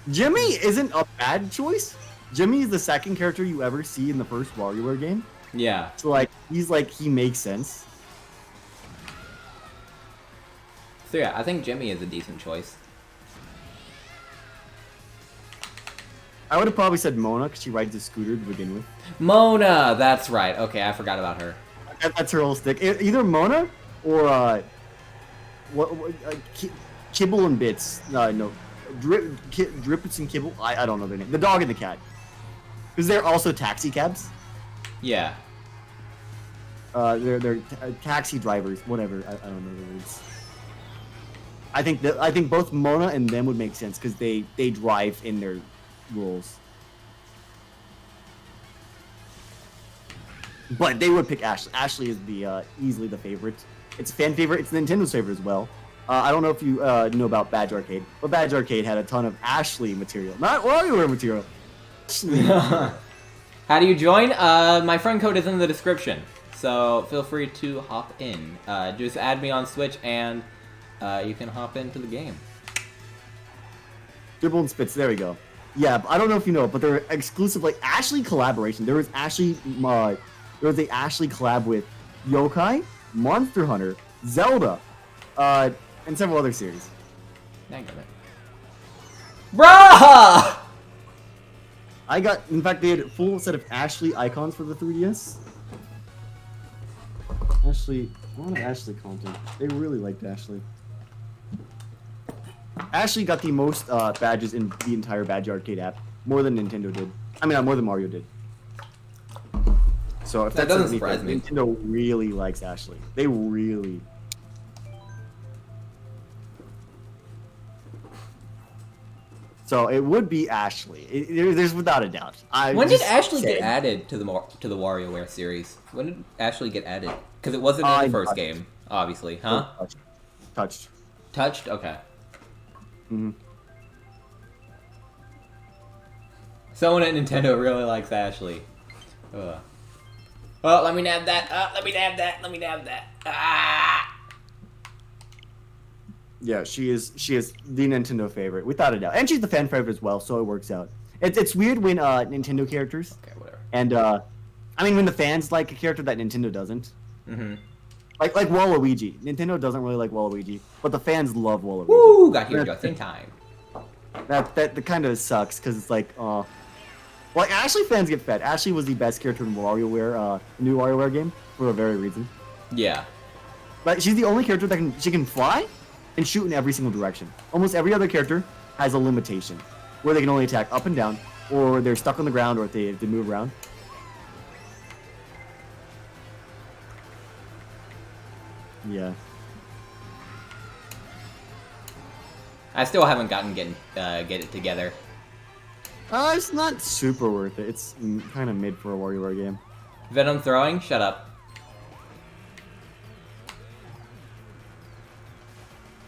isn't a bad choice. Jimmy is the second character you ever see in the first WarioWare game. Yeah. So like he makes sense. So yeah, I think Jimmy is a decent choice. I would have probably said Mona because she rides a scooter to begin with. Mona, that's right. Okay, I forgot about her. That's her whole stick. Either Mona or Kibble and Bits. No, Drippets and Kibble. I don't know their name. The dog and the cat. Because they're also taxi cabs. Yeah. They're taxi drivers. Whatever. I don't know the words. I think both Mona and them would make sense because they drive in their roles. But they would pick Ashley. Ashley is the easily the favorite. It's a fan favorite. It's Nintendo's favorite as well. I don't know if you know about Badge Arcade, but Badge Arcade had a ton of Ashley material, not WarioWare material. How do you join? My friend code is in the description, so feel free to hop in. Just add me on Switch, and you can hop into the game. Dribble and Spits. There we go. Yeah, I don't know if you know, but they're exclusive like Ashley collaboration. There was a Ashley collab with Yokai, Monster Hunter, Zelda, and several other series. Dang it. Bruh! In fact, they had a full set of Ashley icons for the 3DS. Ashley, a lot of Ashley content. They really liked Ashley. Ashley got the most badges in the entire Badge Arcade app, more than Nintendo did. I mean, more than Mario did. So if that doesn't surprise me, Nintendo really likes Ashley. They really. So it would be Ashley. There's without a doubt. When did Ashley get added to the WarioWare series? When did Ashley get added? Because it wasn't in the first game, obviously, huh? Touched. Touched? Okay. Mm-hmm. Someone at Nintendo really likes Ashley. Well, let me nab that. Let me nab that. Let me nab that. Ah! Yeah, she is the Nintendo favorite, without a doubt. And she's the fan favorite as well, so it works out. It's weird when Nintendo characters... Okay, whatever. And, I mean, when the fans like a character that Nintendo doesn't. Mm-hmm. Like Waluigi. Nintendo doesn't really like Waluigi, but the fans love Waluigi. Woo! Got here just in time. That kind of sucks, because it's like, like, Ashley fans get fed. Ashley was the best character in WarioWare, new WarioWare game, for a very reason. Yeah. But she's the only character that she can fly and shoot in every single direction. Almost every other character has a limitation, where they can only attack up and down, or they're stuck on the ground, or if they move around. Yeah. I still haven't get it together. It's not super worth it. It's kind of mid for a WarioWare game. Venom throwing? Shut up.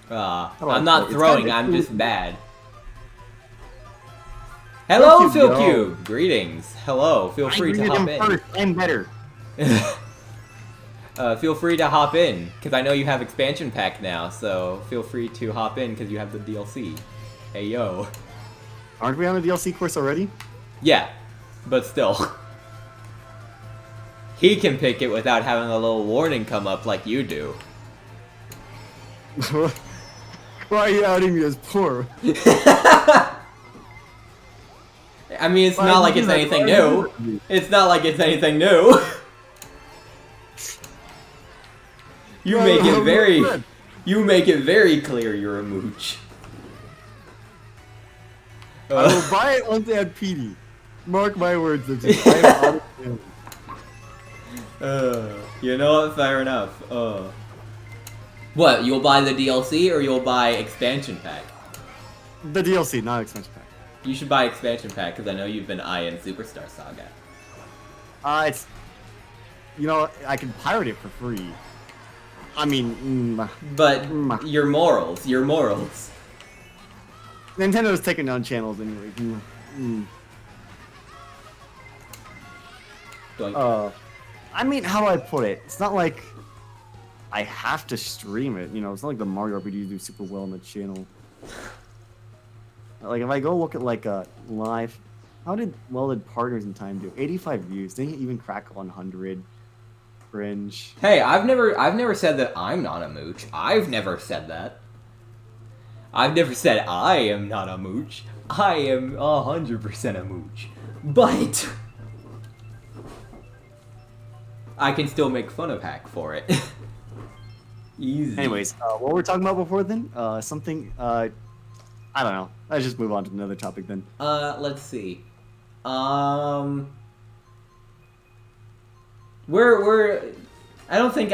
I'm not throwing, I'm just bad. Hello, Phil Cube! Greetings. Hello, feel free to hop in. First. I'm better. Feel free to hop in, because I know you have expansion pack now, so feel free to hop in because you have the DLC. Hey yo. Aren't we on the DLC course already? Yeah, but still. He can pick it without having a little warning come up like you do. Why are you outing me as poor? I mean, it's not like it's anything new. It's not like it's anything new. You make it very clear you're a mooch. I will buy it once they have PD. Mark my words. You know what? Fair enough. What? You'll buy the DLC or you'll buy expansion pack? The DLC, not expansion pack. You should buy expansion pack because I know you've been eyeing Superstar Saga. It's, you know, I can pirate it for free. I mean, but your morals. Nintendo's taking down channels anyway. I mean, how do I put it? It's not like I have to stream it. You know, it's not like the Mario RPGs do super well on the channel. Like if I go look at like a live, how did Welded Partners in Time do? 85 views. Didn't even crack 100. Cringe. Hey, I've never said that I'm not a mooch. I've never said that. I've never said I am not a mooch. I am 100% a mooch. But I can still make fun of Hack for it. Easy. Anyways, what were we talking about before then? Something, I don't know. Let's just move on to another topic then. Let's see. I don't think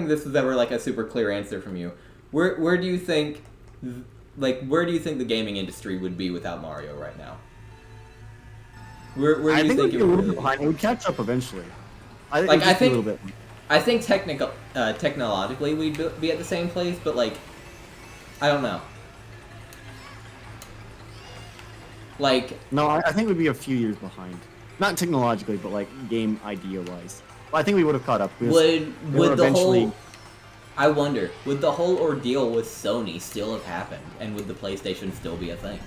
this was ever like a super clear answer from you. Where do you think the gaming industry would be without Mario right now? Where do you think it would be? It would catch up eventually. I think technologically we'd be at the same place, but like, I don't know. Like, no, I think we'd be a few years behind. Not technologically, but like game idea-wise. Well, I think we would have caught up. I wonder, would the whole ordeal with Sony still have happened, and would the PlayStation still be a thing?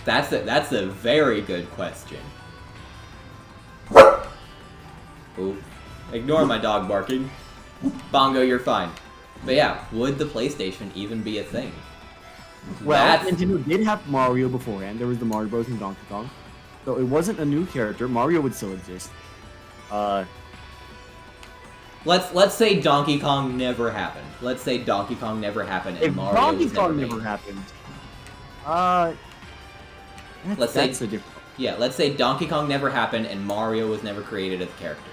That's a very good question. Ooh, ignore my dog barking. Bongo, you're fine. But yeah, would the PlayStation even be a thing? Well, Nintendo did have Mario beforehand. There was the Mario Bros. And Donkey Kong. So it wasn't a new character. Mario would still exist. Let's say Donkey Kong never happened. Let's say Donkey Kong never happened and Mario Donkey Kong never happened. Let's say Donkey Kong never happened and Mario was never created as a character.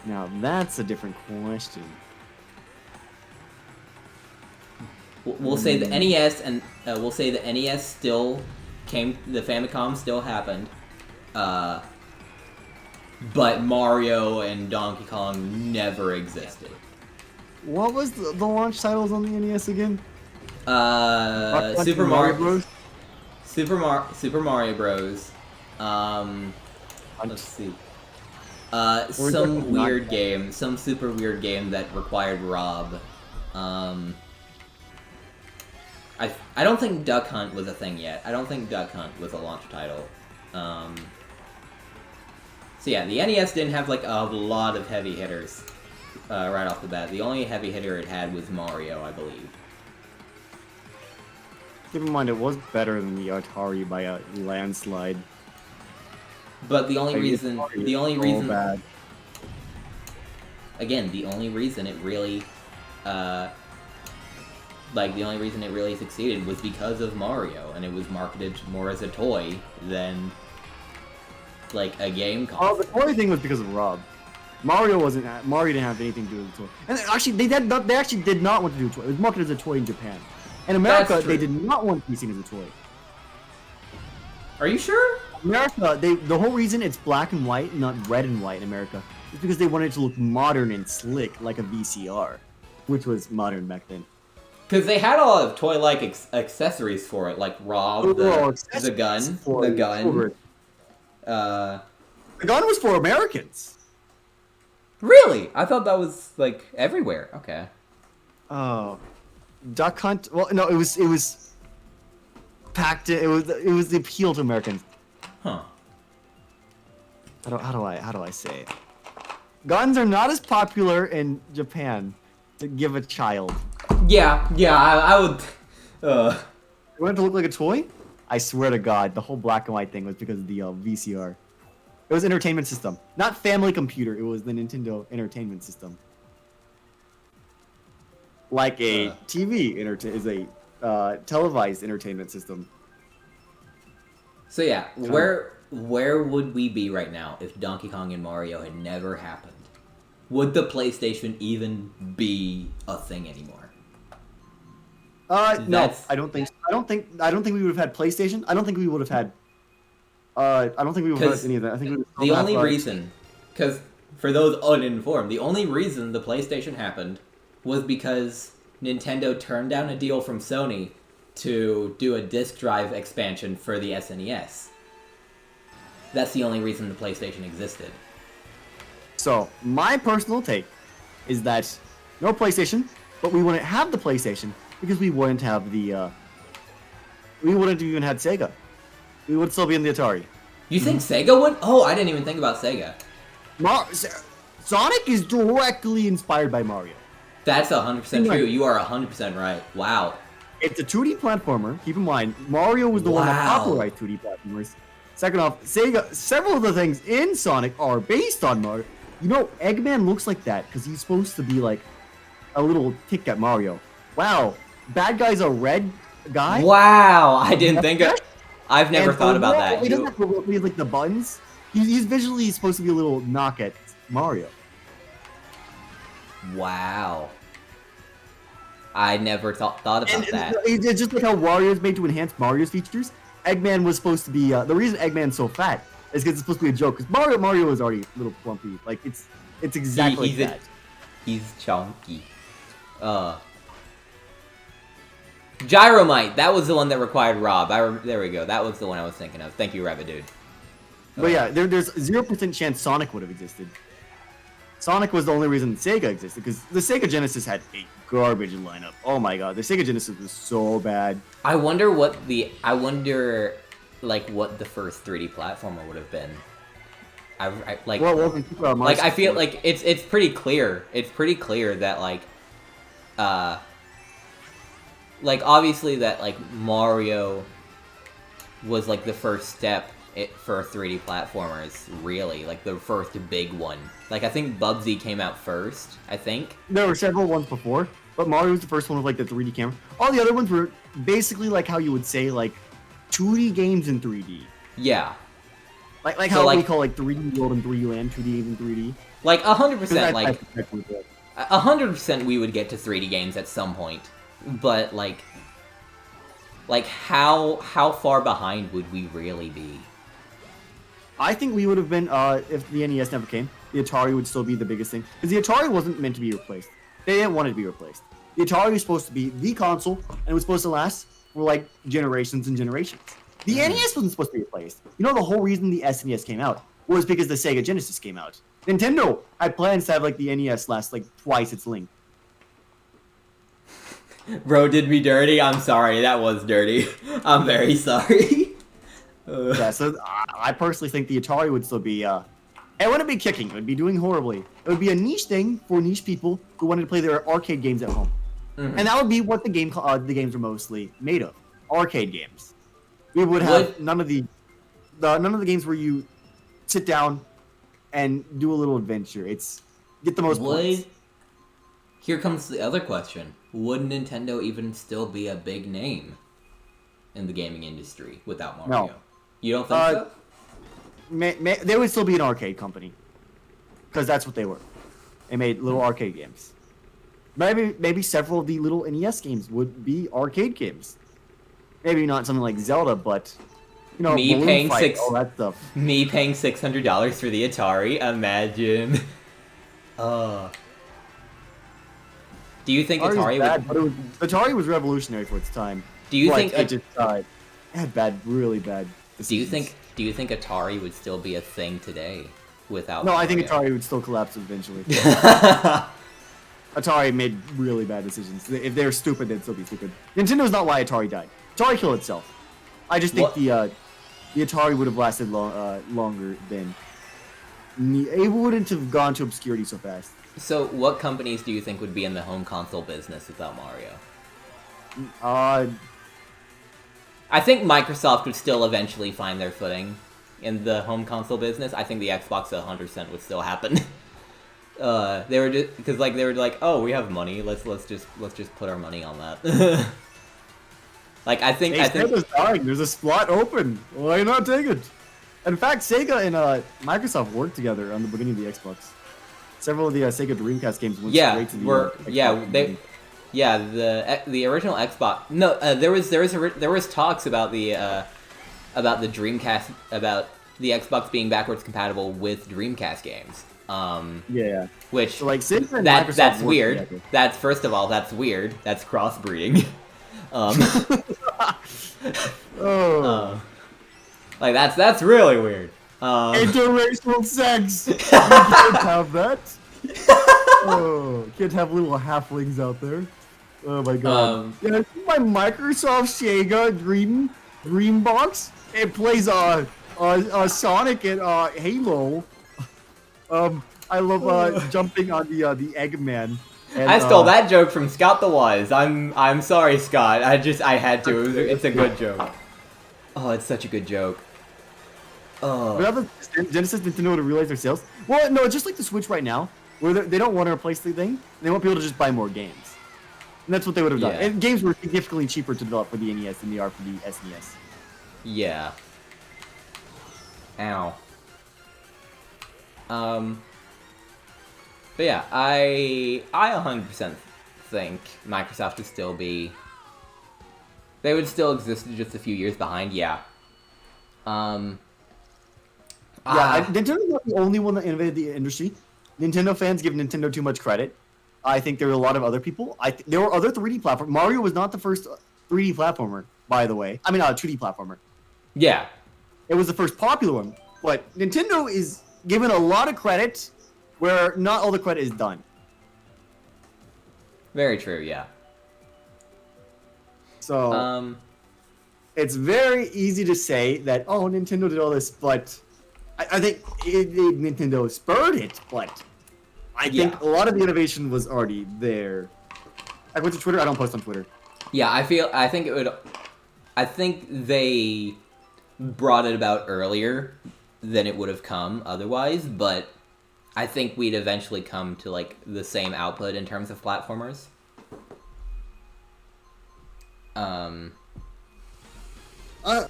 Now that's a different question. We'll say the NES and we'll say the NES still came. The Famicom still happened. But Mario and Donkey Kong never existed. What was the launch titles on the NES again? Super Mario Bros. Super Mario Bros. Let's see. Some weird game, some super weird game that required Rob. I don't think Duck Hunt was a thing yet. I don't think Duck Hunt was a launch title. So yeah, the NES didn't have like a lot of heavy hitters right off the bat. The only heavy hitter it had was Mario, I believe. Keep in mind, it was better than the Atari by a landslide. But the only reason, bad. Again, the only reason it really, the only reason it really succeeded was because of Mario, and it was marketed more as a toy than, like, a game console. Oh, the toy thing was because of Rob. Mario didn't have anything to do with the toy. And actually, they actually did not want to do a toy. It was marketed as a toy in Japan. In America, they did not want to be seen as a toy. Are you sure? America, the whole reason it's black and white, not red and white in America, is because they wanted it to look modern and slick, like a VCR, which was modern back then. Because they had a lot of toy-like accessories for it, like Rob, the gun. The gun was for Americans. Really? I thought that was, like, everywhere. Okay. Oh. Duck Hunt? Well, no, it was packed in, it was the appeal to Americans. Huh. How do I say it? Guns are not as popular in Japan to give a child. Yeah, I would. You want it to look like a toy? I swear to God, the whole black and white thing was because of the VCR. It was entertainment system, not family computer. It was the Nintendo entertainment system. Like a TV is a televised entertainment system. So yeah, where would we be right now if Donkey Kong and Mario had never happened? Would the PlayStation even be a thing anymore? No, I don't think so. I don't think we would have had PlayStation. I don't think we would have had. I don't think we would have had any of that. I think the only reason, because for those uninformed, the only reason the PlayStation happened was because Nintendo turned down a deal from Sony to do a disk drive expansion for the SNES. That's the only reason the PlayStation existed. So, my personal take is that no PlayStation, but we wouldn't have the PlayStation because we wouldn't have the, we wouldn't have even had Sega. We would still be in the Atari. You think Sega would? Oh, I didn't even think about Sega. Sonic is directly inspired by Mario. That's 100% true. You are 100% right. Wow. It's a 2D platformer. Keep in mind, Mario was the one that popularized 2D platformers. Second off, Sega, several of the things in Sonic are based on Mario. You know, Eggman looks like that because he's supposed to be like a little tick at Mario. Wow. Bad guy's a red guy? Wow. I didn't think of... I've never thought about that. He doesn't have like the buttons. He's visually supposed to be a little knock at Mario. Wow. I never thought about that. It's just like how Wario's made to enhance Mario's features. Eggman was supposed to be the reason Eggman's so fat is because it's supposed to be a joke. Because Mario is already a little plumpy. Like it's exactly like that. He's chunky. Gyromite. That was the one that required Rob. There we go. That was the one I was thinking of. Thank you, Rabbit Dude. But yeah, there's 0% chance Sonic would have existed. Sonic was the only reason Sega existed, because the Sega Genesis had a garbage lineup. Oh my god, the Sega Genesis was so bad. I wonder what the first 3D platformer would have been. I feel like it's pretty clear. It's pretty clear that obviously that Mario was like the first step for 3D platformers, really, like the first big one. Like I think Bubsy came out first. I think there were several ones before, but Mario was the first one with like the 3D camera. All the other ones were basically like how you would say like 2D games in 3D. Yeah. Like how we call like 3D World and 3D Land, 2D games in 3D. Like 100%, 100% we would get to 3D games at some point, but like how far behind would we really be? I think we would have been, if the NES never came, the Atari would still be the biggest thing. Because the Atari wasn't meant to be replaced. They didn't want it to be replaced. The Atari was supposed to be the console, and it was supposed to last for like generations and generations. The NES wasn't supposed to be replaced. You know, the whole reason the SNES came out was because the Sega Genesis came out. Nintendo had plans to have like the NES last like twice its length. Bro did me dirty. I'm sorry. That was dirty. I'm very sorry. Yeah, so I personally think the Atari would still be, it wouldn't be kicking. It would be doing horribly. It would be a niche thing for niche people who wanted to play their arcade games at home. And that would be what the games were mostly made of. Arcade games. We would have none of the games where you sit down and do a little adventure. It's get the most points. Here comes the other question. Would Nintendo even still be a big name in the gaming industry without Mario? No. You don't think so? They would still be an arcade company. Because that's what they were. They made little arcade games. Maybe several of the little NES games would be arcade games. Maybe not something like Zelda, but you know, me paying all that stuff. Me paying $600 for the Atari. Imagine. Do you think Atari Atari was revolutionary for its time. Do you think it had really bad decisions. Do you think Atari would still be a thing today without No, Mario? I think Atari would still collapse eventually. Atari made really bad decisions. If they were stupid, they'd still be stupid. Nintendo's not why Atari died. Atari killed itself. I just think the Atari would have lasted longer than... It wouldn't have gone to obscurity so fast. So, what companies do you think would be in the home console business without Mario? I think Microsoft would still eventually find their footing in the home console business. I think the Xbox 100% would still happen. They were just because they were like, oh, we have money. Let's just put our money on that. I think Sega's dying. There's a slot open. Why not take it? In fact, Sega and Microsoft worked together on the beginning of the Xbox. Several of the Sega Dreamcast games went straight to the Xbox. The original Xbox. No, there was talks about the Dreamcast, about the Xbox being backwards compatible with Dreamcast games. Which so Sega and that's weird. Together. That's first of all, that's weird. That's crossbreeding. That's really weird. Interracial sex. You can't have that. Can't have little halflings out there. Oh my god. Yeah, my Microsoft Sega Dreambox. It plays Sonic and Halo. I love jumping on the Eggman. And, I stole that joke from Scott the Wise. I'm sorry, Scott. I had to. It's a good joke. Oh, it's such a good joke. But Genesis Nintendo to realize their sales. Well, no, it's just like the Switch right now, where they don't want to replace the thing. They want people to just buy more games, and that's what they would have done. And games were significantly cheaper to develop for the NES than they are for the SNES. Yeah. Ow. But yeah, I 100% think Microsoft would still be... They would still exist just a few years behind, yeah. Nintendo's not the only one that innovated the industry. Nintendo fans give Nintendo too much credit. I think there were a lot of other people. There were other 3D platformers. Mario was not the first 3D platformer, by the way. I mean, 2D platformer. Yeah. It was the first popular one. But Nintendo is given a lot of credit where not all the credit is done. Very true, yeah. So, it's very easy to say that, oh, Nintendo did all this, but I think Nintendo spurred it, but I think a lot of the innovation was already there. I went to Twitter. I don't post on Twitter. Yeah, I think they brought it about earlier than it would have come otherwise, but I think we'd eventually come to the same output in terms of platformers. I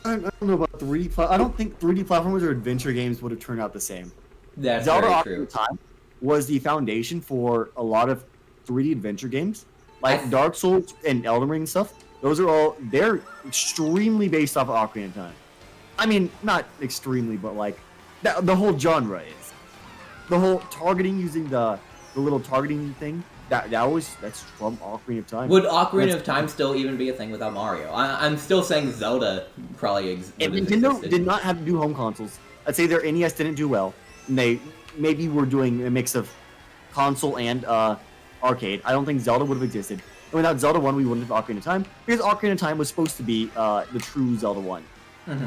don't know about 3D. I don't think 3D platformers or adventure games would have turned out the same. That's Zelda very true. Ocarina of Time was the foundation for a lot of 3D adventure games, like Dark Souls and Elden Ring and stuff. They're extremely based off of Ocarina of Time. I mean, not extremely, but the whole genre is. The whole targeting, using the little targeting thing That's from Ocarina of Time. Would Ocarina of Time still even be a thing without Mario? I'm still saying Zelda probably If Nintendo did not have to do home consoles, I'd say their NES didn't do well, and they maybe were doing a mix of console and arcade. I don't think Zelda would have existed. And without Zelda 1, we wouldn't have Ocarina of Time, because Ocarina of Time was supposed to be the true Zelda 1. Mm-hmm.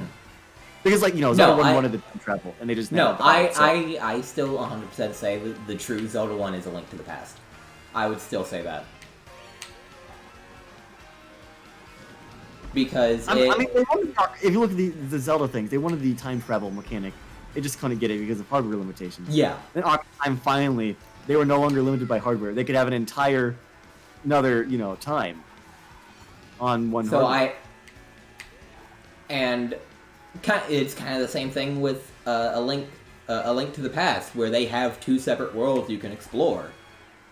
Because, like, Zelda 1 wanted the time travel, and they just No, I still 100% say that the true Zelda 1 is A Link to the Past. I would still say that. Because I mean, if you look at the Zelda things, they wanted the time travel mechanic. They just couldn't get it because of hardware limitations. Yeah. Then Ocarina of Time, finally, they were no longer limited by hardware. They could have another time on one hardware. It's kind of the same thing with a link to the Past, where they have two separate worlds you can explore.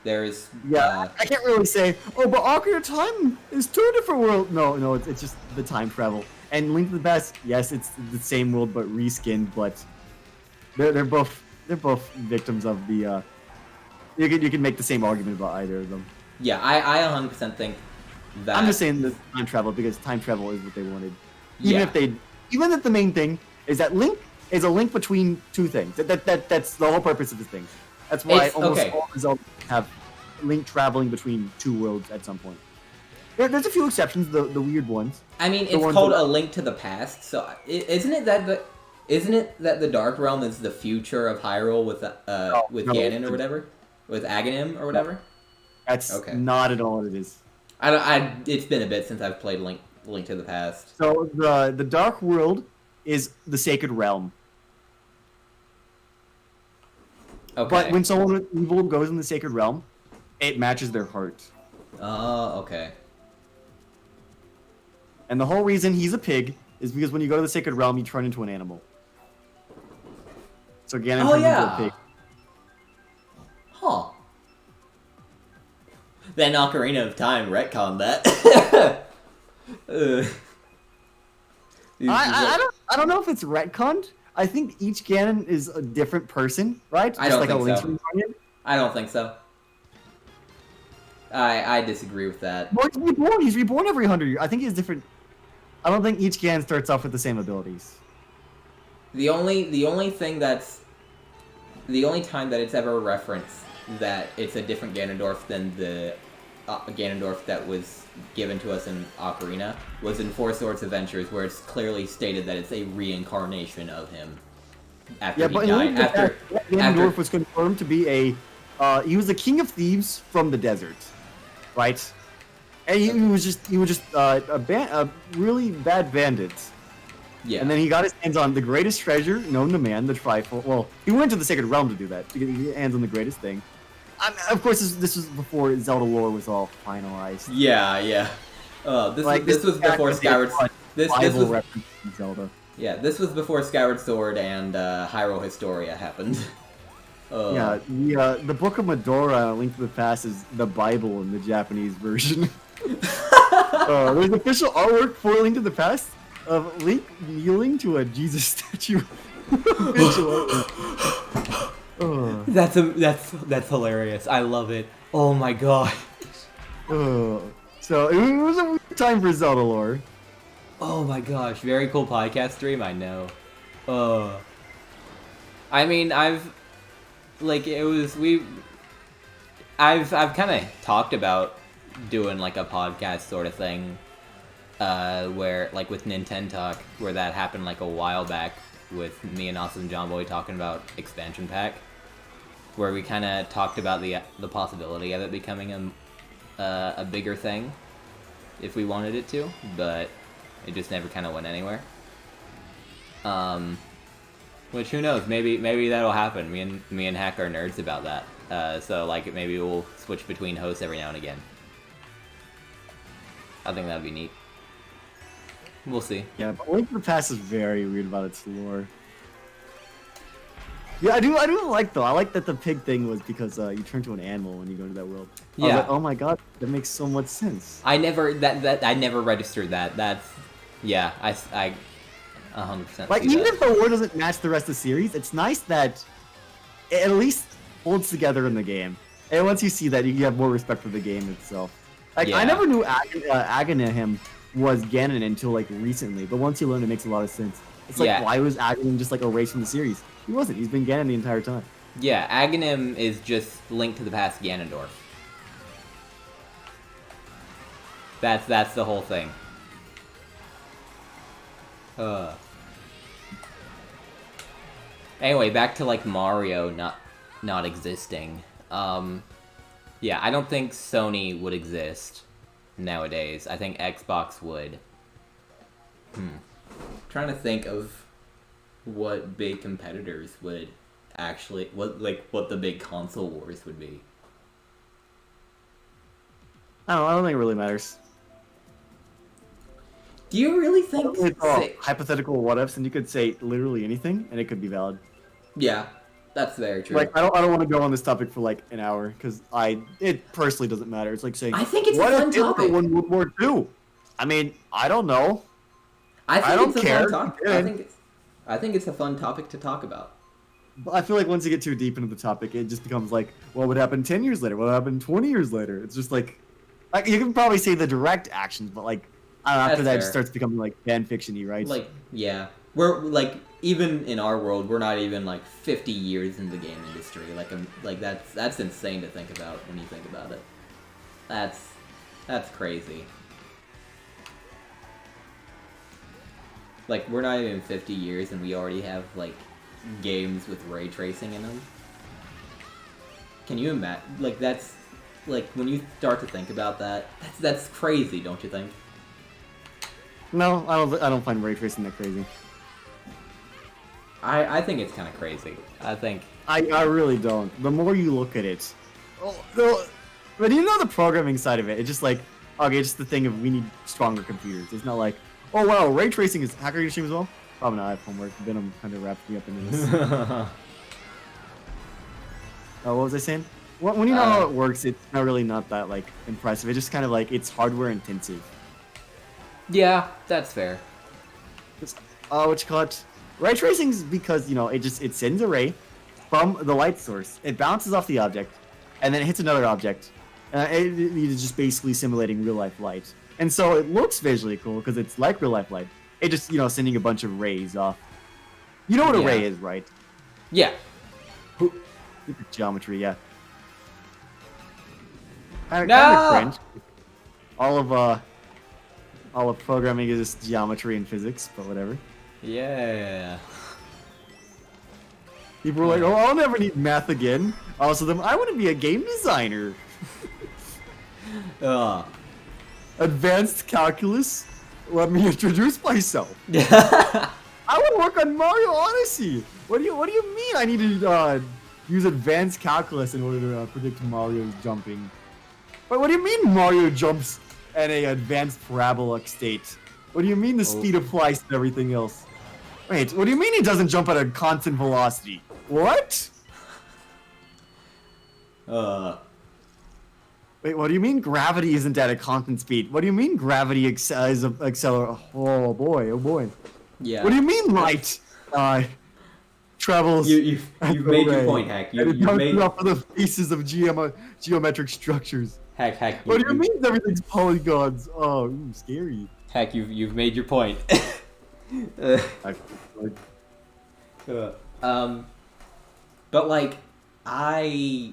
There's I can't really say. Oh, but Ocarina of Time is two different worlds. No, it's just the time travel. And Link to the Past, yes, it's the same world but reskinned. But they're both victims of the. You can make the same argument about either of them. Yeah, I 100% think that. I'm just saying the time travel because time travel is what they wanted. Even if the main thing is that Link is a link between two things. That's the whole purpose of this thing. That's why almost all Zelda have Link traveling between two worlds at some point. There's a few exceptions, the weird ones. I mean, it's called A Link to the Past, so isn't it that the Dark Realm is the future of Hyrule with Ganon or whatever, with Aghanim or whatever? That's not at all what it is. It's been a bit since I've played Link to the Past. So the Dark World is the Sacred Realm. Okay. But when someone evil goes in the Sacred Realm, it matches their heart. Oh, okay. And the whole reason he's a pig is because when you go to the Sacred Realm, you turn into an animal. So Ganon turns into a pig. Huh. Then Ocarina of Time retconned that. I don't know if it's retconned. I think each Ganon is a different person, right? I don't think so. I don't think so. I disagree with that. Well, he's reborn every 100 years. I think he's different. I don't think each Ganon starts off with the same abilities. The only time that it's ever referenced that it's a different Ganondorf than the Ganondorf that was given to us in Ocarina was in Four Swords Adventures, where it's clearly stated that it's a reincarnation of him after he died. Ganondorf was confirmed to be he was the king of thieves from the desert, right? And he was just a really bad bandit. Yeah. And then he got his hands on the greatest treasure known to man, the Triforce. Well, he went to the Sacred Realm to do that, to get his hands on the greatest thing. Of course, this was before Zelda lore was all finalized. Yeah. This was before Skyward. This was Zelda. Yeah, this was before Skyward Sword and Hyrule Historia happened. Yeah, the Book of Medora, Link to the Past, is the Bible in the Japanese version. There's official artwork for Link to the Past of Link kneeling to a Jesus statue. That's hilarious. I love it. Oh my god. So it was a weird time for Zelda lore. Oh my gosh, very cool podcast stream. I know. I mean, I've kind of talked about doing like a podcast sort of thing, where like with Nintendo Talk, where that happened like a while back with me and Awesome John Boy talking about expansion pack, where we kind of talked about the possibility of it becoming a bigger thing if we wanted it to, but it just never kind of went anywhere. Which who knows? Maybe that'll happen. Me and Hack are nerds about that. So like maybe we'll switch between hosts every now and again. I think that'd be neat. We'll see. Yeah, but Link to the Past is very weird about its lore. Yeah, I do like though. I like that the pig thing was because you turn to an animal when you go to that world. I was like, oh my god, that makes so much sense. I never registered that. That's I 100%. Like even if the lore doesn't match the rest of the series, it's nice that it at least holds together in the game. And once you see that, you have more respect for the game itself. Like, Yeah. I never knew Aghanim was Ganon until, like, recently. But once you learn, it makes a lot of sense. It's like, Yeah. why was Aghanim just, like, erased from the series? He wasn't. He's been Ganon the entire time. Yeah, Aghanim is just linked to the past Ganondorf. That's the whole thing. Anyway, back to like Mario not existing. Yeah, I don't think Sony would exist nowadays. I think Xbox would. Trying to think of what big competitors would actually what the big console wars would be. I don't think it really matters. Do you really think It's hypothetical what ifs, and you could say literally anything, and it could be valid. Yeah, that's very true. Like, I don't want to go on this topic for like an hour because it personally doesn't matter. It's like saying, I think it's what a fun if topic. won World War II? I mean, I don't know. I don't it's care. A fun topic. I think it's a fun topic to talk about. But I feel like once you get too deep into the topic, it just becomes like, what would happen 10 years later? What would happen 20 years later? It's just like you can probably say the direct actions, but like, I don't know, after that, it just starts becoming like fan fiction-y, right? Like, yeah, we're like even in our world, we're not even like 50 years in the game industry. Like that's insane to think about when you think about it. That's crazy. Like, we're not even 50 years and we already have like games with ray tracing in them. Can you imagine? Like, that's like when you start to think about that, that's crazy, don't you think? No, I don't find ray tracing that crazy. I think it's kind of crazy. I think I really don't. The more you look at it, but you know the programming side of it. It's just like, okay, just the thing of we need stronger computers. It's not like, oh wow, ray tracing is hacker stream as well. Probably not. I have homework. Venom kind of wrapped me up into this. What was I saying? When you know how it works, it's not that like impressive. It's just kind of like it's hardware intensive. Yeah, that's fair. What you call it? Ray tracing is because it sends a ray from the light source. It bounces off the object, and then it hits another object. It is just basically simulating real life light, and so it looks visually cool because it's like real life light. It just sending a bunch of rays off. You know what a ray is, right? Yeah. Geometry, yeah. No! Kind of cringe. All of programming is just geometry and physics, but whatever. Yeah. People were like, "Oh, I'll never need math again." Also, I want to be a game designer. Advanced calculus. Let me introduce myself. I want to work on Mario Odyssey. What do you mean? I need to use advanced calculus in order to predict Mario's jumping. But what do you mean Mario jumps at a advanced parabolic state? What do you mean the speed applies to everything else? Wait, what do you mean he doesn't jump at a constant velocity? What? Wait, what do you mean gravity isn't at a constant speed? What do you mean gravity is accelerate? Oh boy. Yeah. What do you mean light travels? You've made your point, Hack. You've made off of the faces of geometric structures. Hack. What do you mean everything's polygons? Oh, scary. Hack, you've made your point. But like, I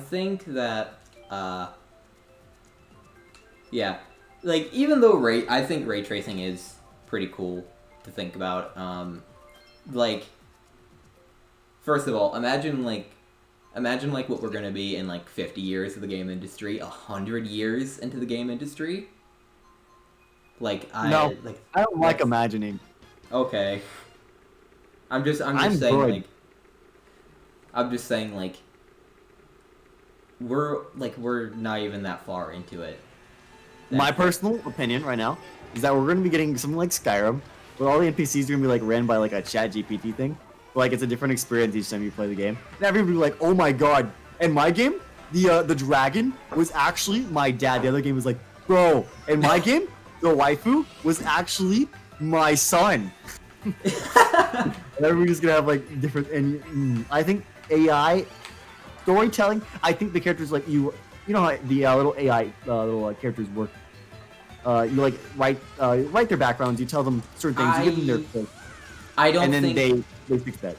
think that yeah, like even though I think ray tracing is pretty cool to think about. Like, first of all, imagine what we're gonna be in like 50 years of the game industry, 100 years into the game industry. Like I don't like imagining. Okay. I'm just saying like we're not even that far into it. My personal opinion right now is that we're going to be getting something like Skyrim, where all the NPCs are going to be like ran by like a chat GPT thing. Like it's a different experience each time you play the game. And everybody will be like, oh my god. In my game, the dragon was actually my dad. The other game was like, bro. In my game, the waifu was actually my son. Everybody's gonna have like different, and I think AI storytelling, I think the characters like you know how the little AI characters work. You like write their backgrounds. You tell them certain things. You give them their quotes, I don't and then think they fix that.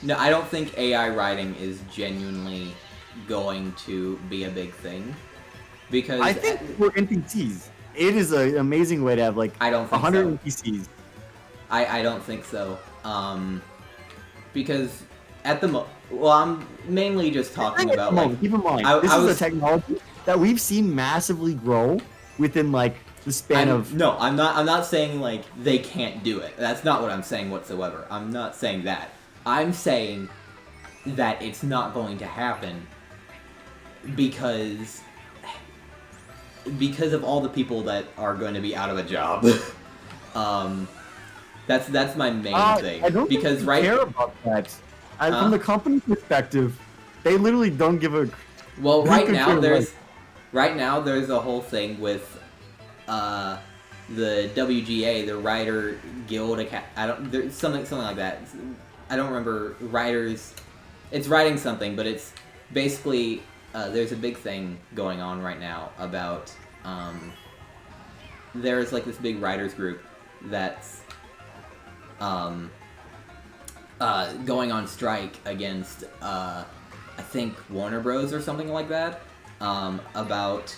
No, I don't think AI writing is genuinely going to be a big thing because I think for NPCs, it is an amazing way to have like I don't think 100 so. NPCs. I don't think so. Because at the well, I'm mainly just talking about like. Keep in mind, this is a technology that we've seen massively grow within like the span of. No, I'm not saying like they can't do it. That's not what I'm saying whatsoever. I'm not saying that. I'm saying that it's not going to happen because of all the people that are going to be out of a job. That's my main thing. I don't because think they care about that. And from the company perspective, they literally don't give a. Well, right now there's a whole thing with the WGA, the Writer Guild. There's something like that. I don't remember writers. It's writing something, but it's basically there's a big thing going on right now about there's like this big writers group that's going on strike against I think Warner Bros or something like that about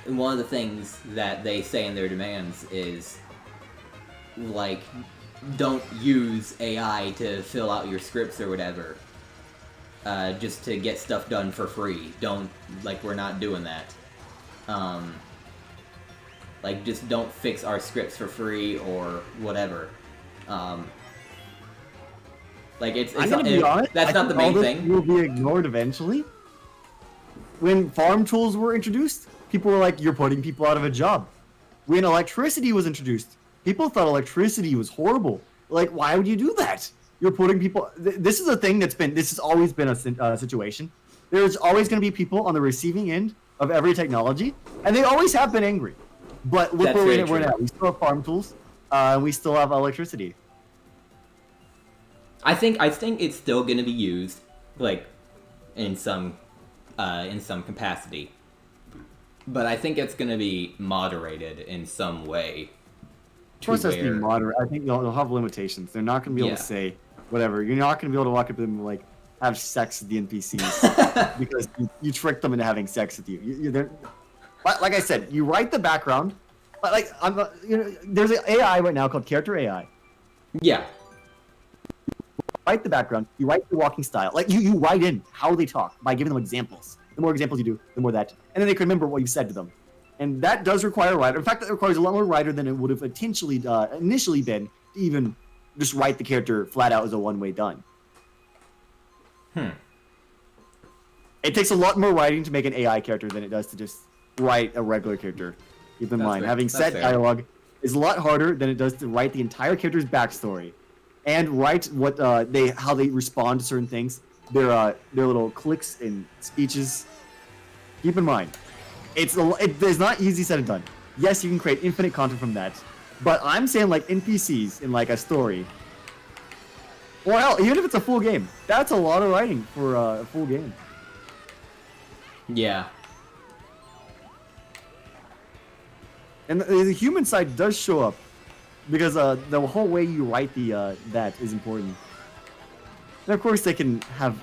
one of the things that they say in their demands is like don't use AI to fill out your scripts or whatever just to get stuff done for free. We're not doing that. Like just don't fix our scripts for free or whatever. I'm gonna be honest, that's not the main thing. Will be ignored eventually. When farm tools were introduced, people were like, "You're putting people out of a job." When electricity was introduced, people thought electricity was horrible. Like, why would you do that? You're putting people. This is a thing that's been. This has always been a situation. There's always going to be people on the receiving end of every technology, and they always have been angry. But look where we're at. We still have farm tools. We still have electricity. I think it's still going to be used, like, in some capacity. But I think it's going to be moderated in some way. Of course, that's being moderate. I think they'll have limitations. They're not going to be able to say whatever. You're not going to be able to walk up to them and like have sex with the NPCs because you tricked them into having sex with you. Like I said, you write the background. Like there's an AI right now called Character AI. Yeah. Write the background, you write the walking style. Like you write in how they talk by giving them examples. The more examples you do, the more that, and then they can remember what you said to them. And that does require a writer. In fact, that requires a lot more writer than it would have initially been to even just write the character flat out as a one-way done. It takes a lot more writing to make an AI character than it does to just write a regular character. Keep in mind, having set dialogue is a lot harder than it does to write the entire character's backstory. And write what how they respond to certain things, their little clicks and speeches. Keep in mind, it's not easy said and done. Yes, you can create infinite content from that, but I'm saying like NPCs in like a story, or hell, even if it's a full game, that's a lot of writing for a full game. Yeah. And the human side does show up. Because the whole way you write that is important. And of course, they can have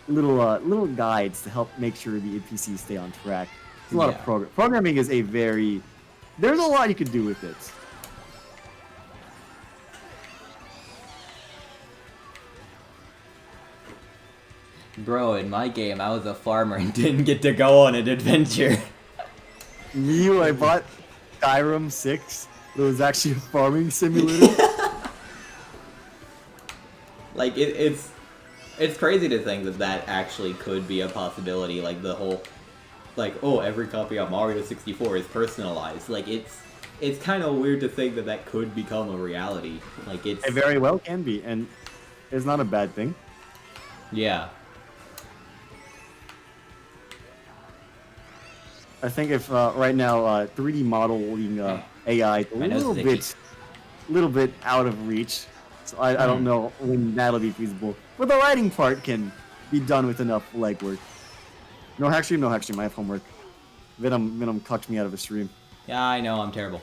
little guides to help make sure the NPCs stay on track. There's a lot of programming is there's a lot you can do with it. Bro, in my game, I was a farmer and didn't get to go on an adventure. I bought Skyrim 6. It was actually a farming simulator. Like it's crazy to think that actually could be a possibility. Like the whole, like every copy of Mario 64 is personalized. Like it's kind of weird to think that could become a reality. Like it very well can be, and it's not a bad thing. Yeah. I think if right now 3D modeling AI a little bit out of reach. So I don't know when that'll be feasible. But the writing part can be done with enough legwork. No hack stream, I have homework. Venom cucked me out of a stream. Yeah, I know, I'm terrible.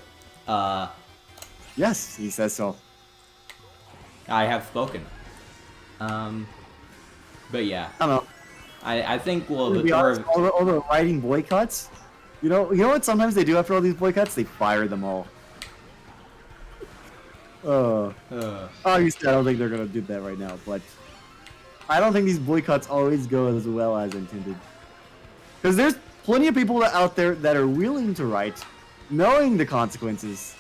Yes, he says so. I have spoken. But yeah. I don't know. I think we'll... To be honest, all the writing boycotts, you know what sometimes they do after all these boycotts? They fire them all. Obviously, I don't think they're gonna do that right now, but I don't think these boycotts always go as well as intended. Because there's plenty of people out there that are willing to write, knowing the consequences.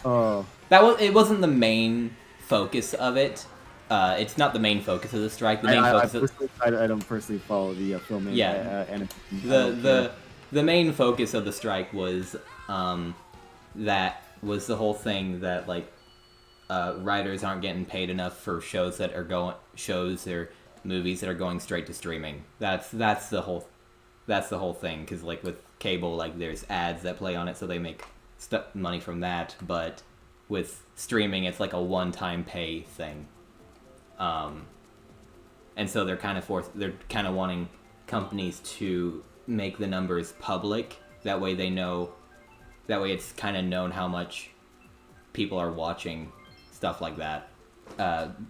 It wasn't the main focus of it. It's not the main focus of the strike. The main I don't personally follow the film. And the main focus of the strike was that was the whole thing that like writers aren't getting paid enough for shows or movies that are going straight to streaming. That's the whole thing. Because like with cable, like there's ads that play on it, so they make money from that. But with streaming, it's like a one-time pay thing. And so they're kind of wanting companies to make the numbers public. That way it's kind of known how much people are watching stuff like that.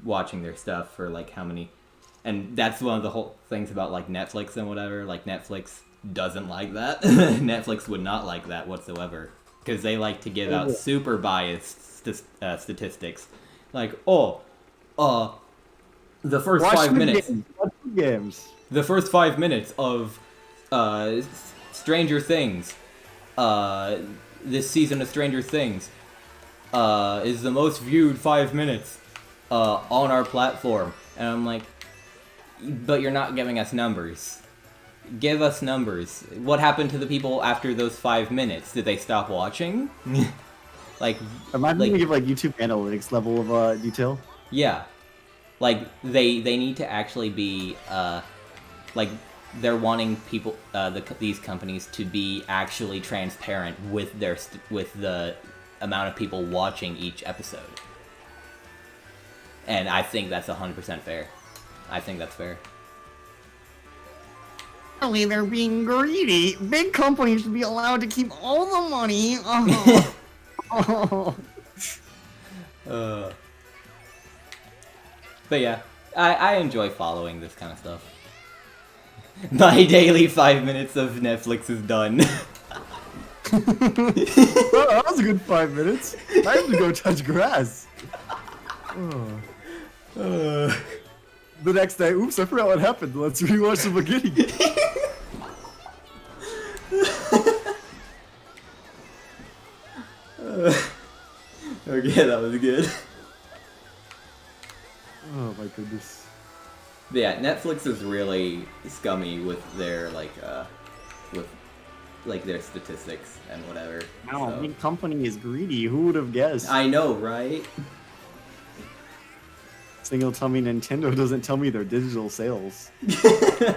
Watching their stuff for like how many. And that's one of the whole things about like Netflix and whatever. Like Netflix doesn't like that. Netflix would not like that whatsoever. Because they like to give out super biased statistics. Like, the first 5 minutes. The first 5 minutes of Stranger Things. This season of Stranger Things is the most viewed 5 minutes on our platform. And I'm like, but you're not giving us numbers. Give us numbers. What happened to the people after those 5 minutes? Did they stop watching? Imagine you give like YouTube analytics level of detail. Yeah. Like, they need to actually be, like, they're wanting people, these companies to be actually transparent with with the amount of people watching each episode. And I think that's 100% fair. I think that's fair. Apparently they're being greedy. Big companies should be allowed to keep all the money. But yeah, I enjoy following this kind of stuff. My daily 5 minutes of Netflix is done. Well, that was a good 5 minutes. I have to go touch grass. The next day, oops, I forgot what happened. Let's rewatch the beginning. Okay, that was good. Oh my goodness. But yeah, Netflix is really scummy with their their statistics and whatever. Wow, so. Big company is greedy. Who would have guessed? I know, right? Single tell me Nintendo doesn't tell me their digital sales. I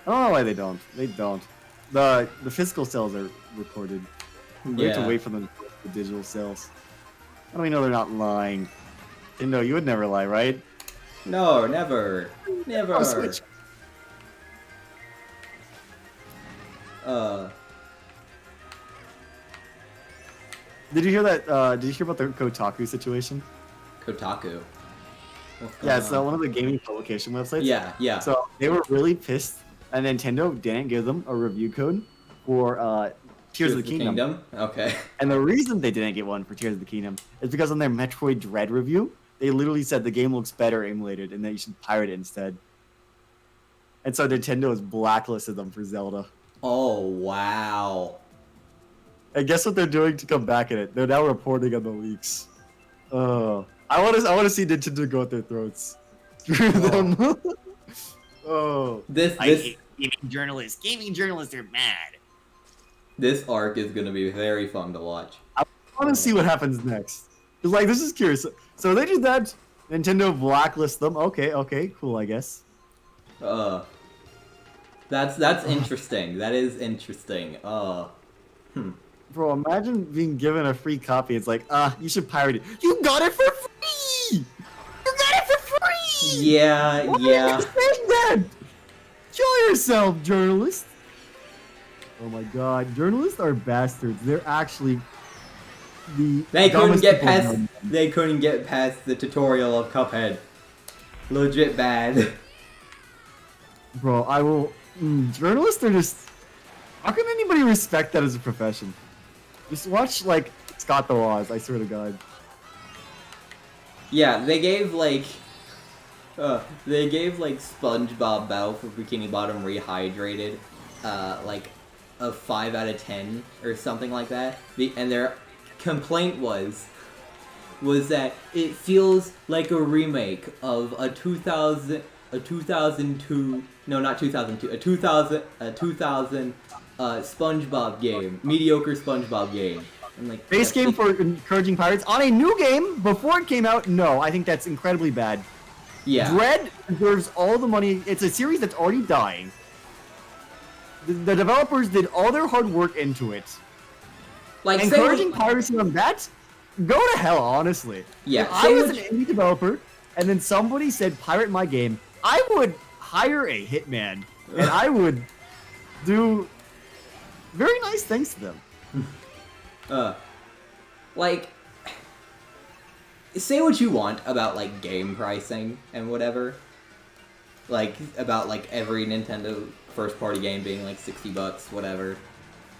don't know why they don't. They don't. The physical sales are recorded. We have to wait for them to post the digital sales. How do we know they're not lying? Nintendo, you would never lie, right? No, never. Never. Oh, Switch. Did you hear that? Did you hear about the Kotaku situation? Kotaku. Yeah, so one of the gaming publication websites. Yeah, yeah. So they were really pissed, and Nintendo didn't give them a review code for Tears of the Kingdom. Okay. And the reason they didn't get one for Tears of the Kingdom is because on their Metroid Dread review, they literally said the game looks better emulated and that you should pirate it instead. And so Nintendo has blacklisted them for Zelda. Oh, wow. And guess what they're doing to come back at it? They're now reporting on the leaks. I want to see Nintendo go at their throats. Screw them. I hate gaming journalists. Gaming journalists are mad. This arc is gonna be very fun to watch. I want to see what happens next. Cause like this is curious. So they did that. Nintendo blacklists them. Okay, cool. I guess. That's interesting. That is interesting. Bro, imagine being given a free copy. It's like, you should pirate it. You got it for free! You got it for free! Yeah, Why yeah. are you saying that? Show yourself, journalist! Oh my god, journalists are bastards. They're actually They couldn't dumbest get people past. known. They couldn't get past the tutorial of Cuphead. Legit bad. Bro, I will. Journalists are just. How can anybody respect that as a profession? Just watch like Scott the Laws. I swear to God. Yeah, they gave like SpongeBob Bow for Bikini Bottom Rehydrated, like a 5 out of 10 or something like that. And their complaint was that it feels like a remake of a 2002 SpongeBob game, mediocre SpongeBob game. And like Base game for encouraging pirates on a new game before it came out. No, I think that's incredibly bad. Yeah. Dread deserves all the money. It's a series that's already dying. The developers did all their hard work into it. Like Encouraging piracy on that? Go to hell, honestly. Yeah. If I was an indie developer and then somebody said pirate my game, I would hire a hitman and I would do very nice things to them. Like, say what you want about like game pricing and whatever. Like about like every Nintendo first party game being like $60, whatever.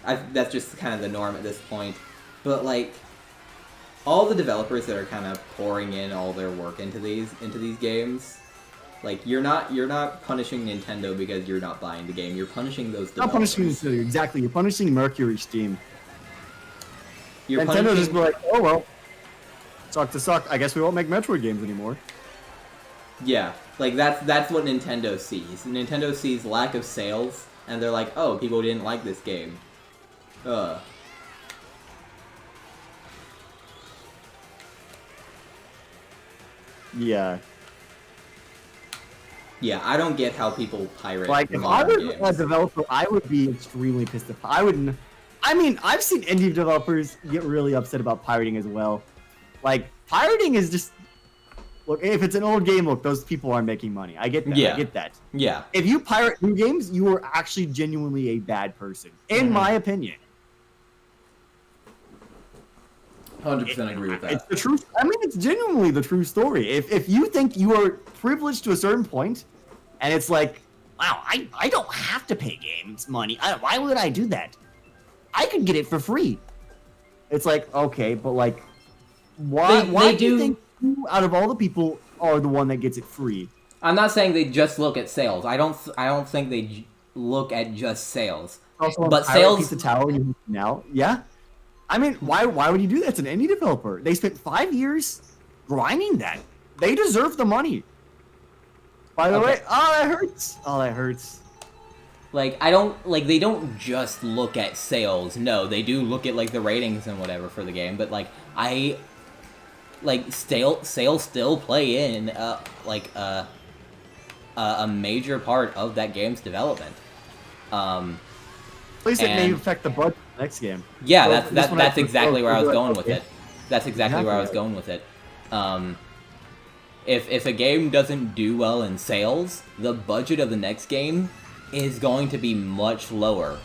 That's just kind of the norm at this point. But like, all the developers that are kind of pouring in all their work into these games, like you're not punishing Nintendo because you're not buying the game. You're punishing those developers. Not punishing Nintendo, exactly. You're punishing Mercury Steam. You're Nintendo just be like, oh well, suck to suck. I guess we won't make Metroid games anymore. Yeah, like that's what Nintendo sees. Nintendo sees lack of sales, and they're like, oh, people didn't like this game. Yeah. Yeah, I don't get how people pirate. Like, if I was a developer, I would be extremely pissed off. I wouldn't. I mean, I've seen indie developers get really upset about pirating as well. Like, pirating is just. Look, if it's an old game, look, those people aren't making money. I get that. Yeah. I get that. Yeah. If you pirate new games, you are actually genuinely a bad person, in my opinion. 100% agree with that. It's the truth. I mean, it's genuinely the true story. If you think you are privileged to a certain point, and it's like, wow, I don't have to pay games money. Why would I do that? I could get it for free. It's like, okay, but like, why do you think you, out of all the people, are the one that gets it free? I'm not saying they just look at sales. I don't think they look at just sales. Also, but sales. Pizza Tower now, yeah. I mean, why would you do that? It's an indie developer. They spent 5 years grinding that. They deserve the money. By the way, that hurts. Oh, that hurts. Like, they don't just look at sales. No, they do look at, like, the ratings and whatever for the game. But, like, sales still play in, a major part of that game's development. At least it may affect the budget of the next game. Yeah, So that's exactly where I was going with it. That's exactly where I was right. going with it. If a game doesn't do well in sales, the budget of the next game is going to be much lower.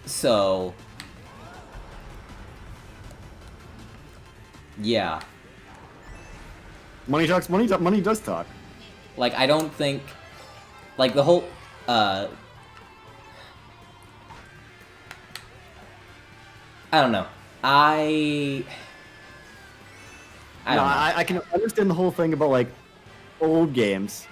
So, yeah. Money talks. Money does talk. Like, I don't think, like, the whole, I don't know. I don't know. I can understand the whole thing about like old games.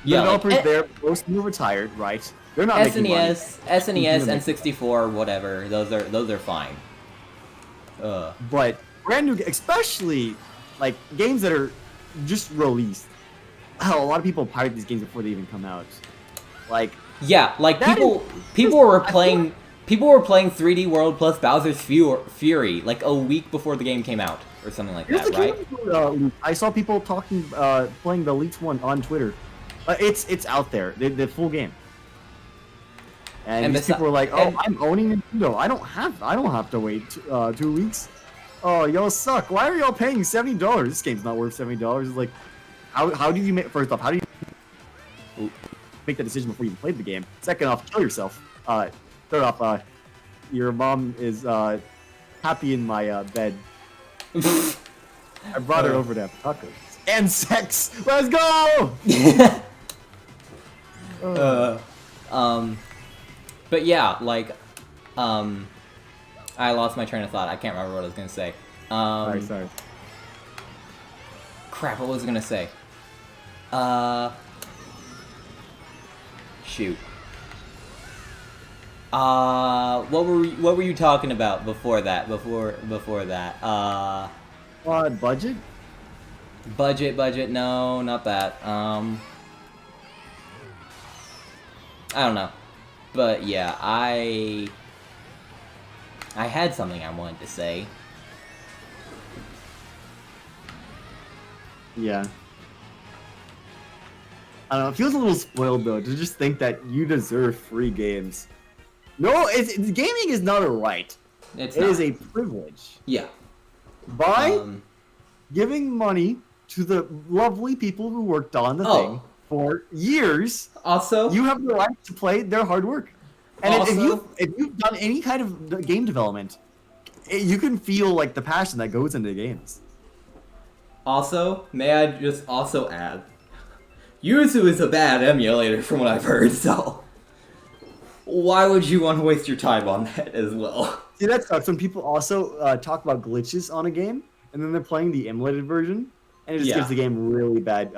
The Yeah, developers there, most of them are retired, right? They're not making money. SNES, N64, whatever. Those are fine. But brand new, especially like games that are just released. Hell, a lot of people pirate these games before they even come out. Like, yeah, like people were playing 3D World plus Bowser's Fury like a week before the game came out or something like that, right? I saw people talking, playing the leaked one on Twitter. It's out there, the full game. And these people were like, "Oh, I'm owning Nintendo. I don't have to wait 2 weeks. Oh, y'all suck. Why are y'all paying $70? This game's not worth $70." It's like, how did you make? First off, how do you make that decision before you played the game? Second off, kill yourself. Third off, your mom is happy in my bed. I brought her over to have tacos and sex. Let's go. But yeah, like, I lost my train of thought. I can't remember what I was gonna say. Sorry. Crap, what was I gonna say? Shoot. What were you talking about before that? Before that? Budget? Budget, no, not that. I don't know. But yeah, I had something I wanted to say. Yeah. I don't know, it feels a little spoiled though, to just think that you deserve free games. No, gaming is not a right. It is a privilege. Yeah. By giving money to the lovely people who worked on the thing for years, also, you have the right to play their hard work. And also, if you've done any kind of game development, you can feel like the passion that goes into games. Also, may I just also add, Yuzu is a bad emulator from what I've heard, so why would you want to waste your time on that as well? See, that sucks when people also talk about glitches on a game, and then they're playing the emulated version, and it just gives the game really bad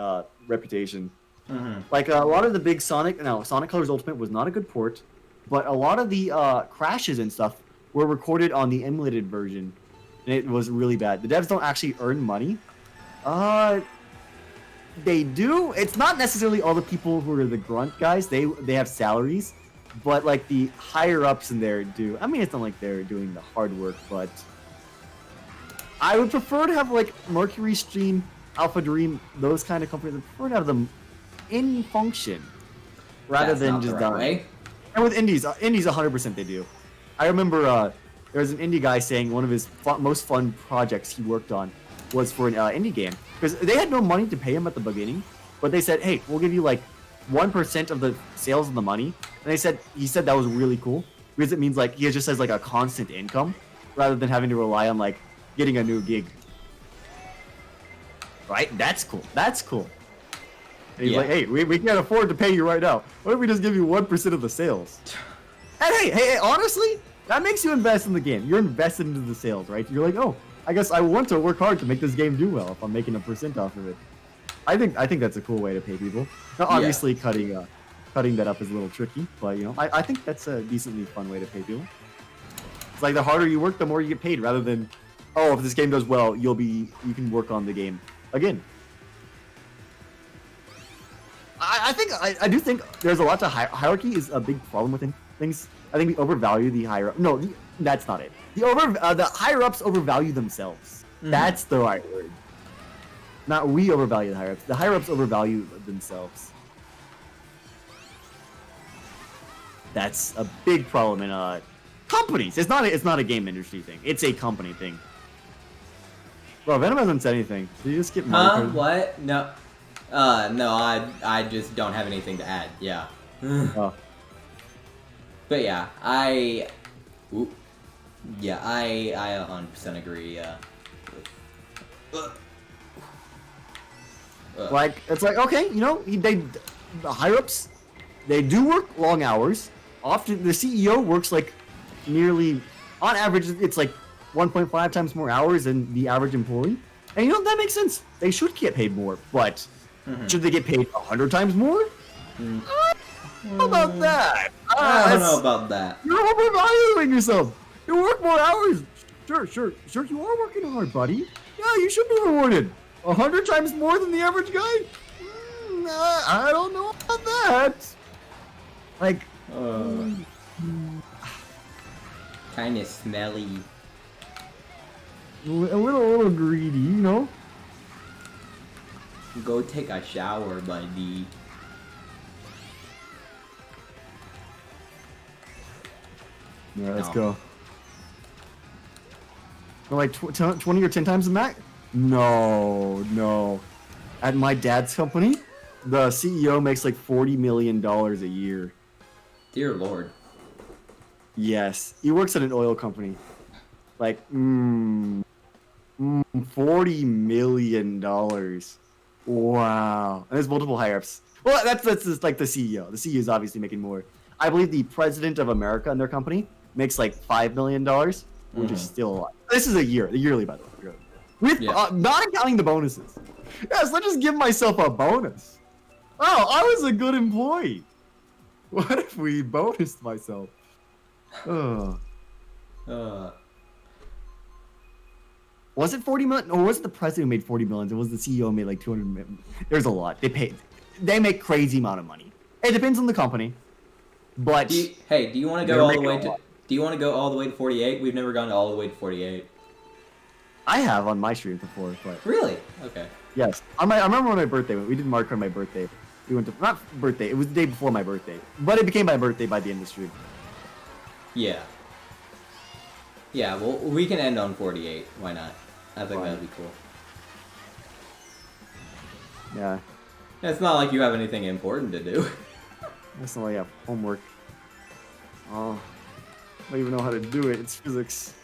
reputation. Mm-hmm. Like a lot of the big Sonic Colors Ultimate was not a good port, but a lot of the crashes and stuff were recorded on the emulated version, and it was really bad. The devs don't actually earn money. They do. It's not necessarily all the people who are the grunt guys. They have salaries, but like the higher ups in there do. I mean, it's not like they're doing the hard work, but I would prefer to have like Mercury Stream, Alpha Dream, those kind of companies. I prefer to have them in function rather than just dying. And with indies 100% they do. I remember there was an indie guy saying one of his most fun projects he worked on was for an indie game, because they had no money to pay him at the beginning, but they said, hey, we'll give you like 1% of the sales of the money. And he said that was really cool, because it means like he just has like a constant income rather than having to rely on like getting a new gig. Right? That's cool. And he's like, hey, we can't afford to pay you right now. What if we just give you 1% of the sales? And hey, honestly, that makes you invest in the game. You're invested into the sales, right? You're like, oh, I guess I want to work hard to make this game do well if I'm making 1% off of it. I think that's a cool way to pay people. Now, obviously, cutting that up is a little tricky, but you know, I think that's a decently fun way to pay people. It's like the harder you work, the more you get paid, rather than, oh, if this game does well, you can work on the game again. I do think there's a lot to hierarchy is a big problem with things. I think we overvalue the higher up. No, that's not it. The higher ups overvalue themselves. Mm-hmm. That's the right word. Not we overvalue the higher ups. The higher ups overvalue themselves. That's a big problem in companies. It's not a game industry thing. It's a company thing. Bro, Venom hasn't said anything. Did you just skip Mario Kart? What? No. No, I just don't have anything to add. Yeah. Oh. But yeah, I 100% agree. Like, it's like, okay, you know, the higher ups, they do work long hours. Often the CEO works like nearly, on average, it's like 1.5 times more hours than the average employee. And you know, that makes sense. They should get paid more, but should they get paid 100 times more? How about that? I don't know about that. You're overvaluing yourself. You work more hours. Sure, you are working hard, buddy. Yeah, you should be rewarded. 100 times more than the average guy? I don't know about that. Like, kind of smelly. A little greedy, you know? Go take a shower, buddy. All right, let's No. go. No, like 20 or 10 times the max? No. At my dad's company, the CEO makes like $40 million a year. Dear Lord. Yes, he works at an oil company. Like, $40 million. Wow. And there's multiple higher-ups. Well, that's just like the CEO. The CEO is obviously making more. I believe the president of America in their company makes like $5 million, which is still a lot. This is a year, the yearly, by the way. With not accounting the bonuses. Yes, let's just give myself a bonus. Oh, I was a good employee. What if we bonused myself? Oh. Was it 40 million? Or was it the president who made 40 million? It was the CEO who made like 200 million. There's a lot. They make crazy amount of money. It depends on the company. But do you want to go all the way to? Do you want to go all the way to 48? We've never gone all the way to 48. I have on my stream before, but really? Okay. Yes, I remember when my birthday went. We did Mario Kart on my birthday. We went to not birthday. It was the day before my birthday, but it became my birthday by the end of the stream. Yeah. Yeah. Well, we can end on 48. Why not? I think that'd be cool. Yeah. It's not like you have anything important to do. That's not like I have homework. Oh, I don't even know how to do it. It's physics.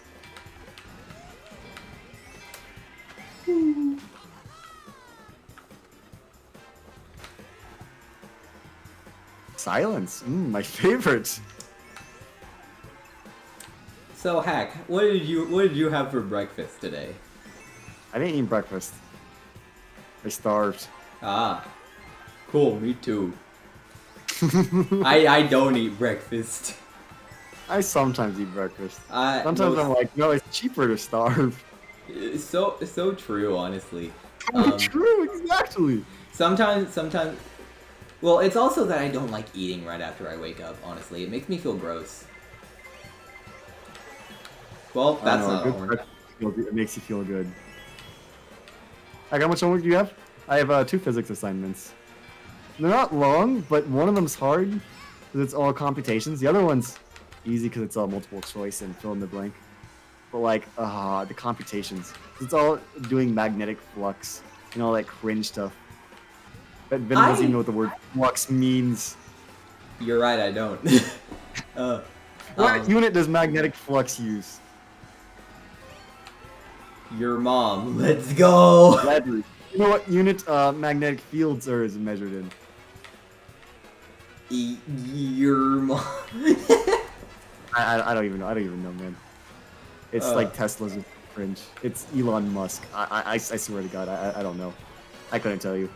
Silence. My favorite. So, Hack, what did you have for breakfast today? I didn't eat breakfast. I starved. Ah, cool. Me too. I don't eat breakfast. I sometimes eat breakfast. Sometimes most, I'm like, no, it's cheaper to starve. It's so true, honestly. True, exactly. Sometimes. Well, it's also that I don't like eating right after I wake up. Honestly, it makes me feel gross. Well, that's not all. It makes you feel good. Like, how much homework do you have? I have 2 physics assignments. They're not long, but one of them's hard because it's all computations. The other one's easy because it's all multiple choice and fill in the blank. But like, the computations, it's all doing magnetic flux, you know, like cringe stuff. But Venom doesn't even know what the word flux means. You're right, I don't. What unit does magnetic flux use? Your mom. Let's go. Leverage. You know what unit magnetic fields are is measured in? Your mom. I don't even know. I don't even know, man. It's like Tesla's cringe. It's Elon Musk. I swear to God, I don't know. I couldn't tell you.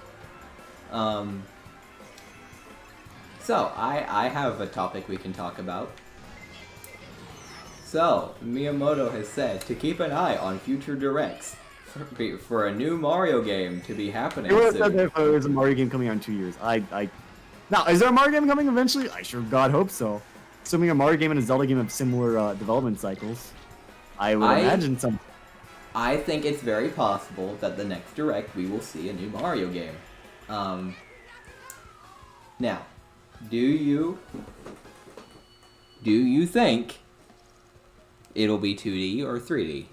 So I have a topic we can talk about. So Miyamoto has said to keep an eye on future directs for a new Mario game to be happening soon. There's a Mario game coming out in 2 years. Now, is there a Mario game coming eventually? I sure God hope so. Assuming a Mario game and a Zelda game have similar development cycles, I would imagine some. I think it's very possible that the next direct we will see a new Mario game. Now, do you think it'll be 2D or 3D?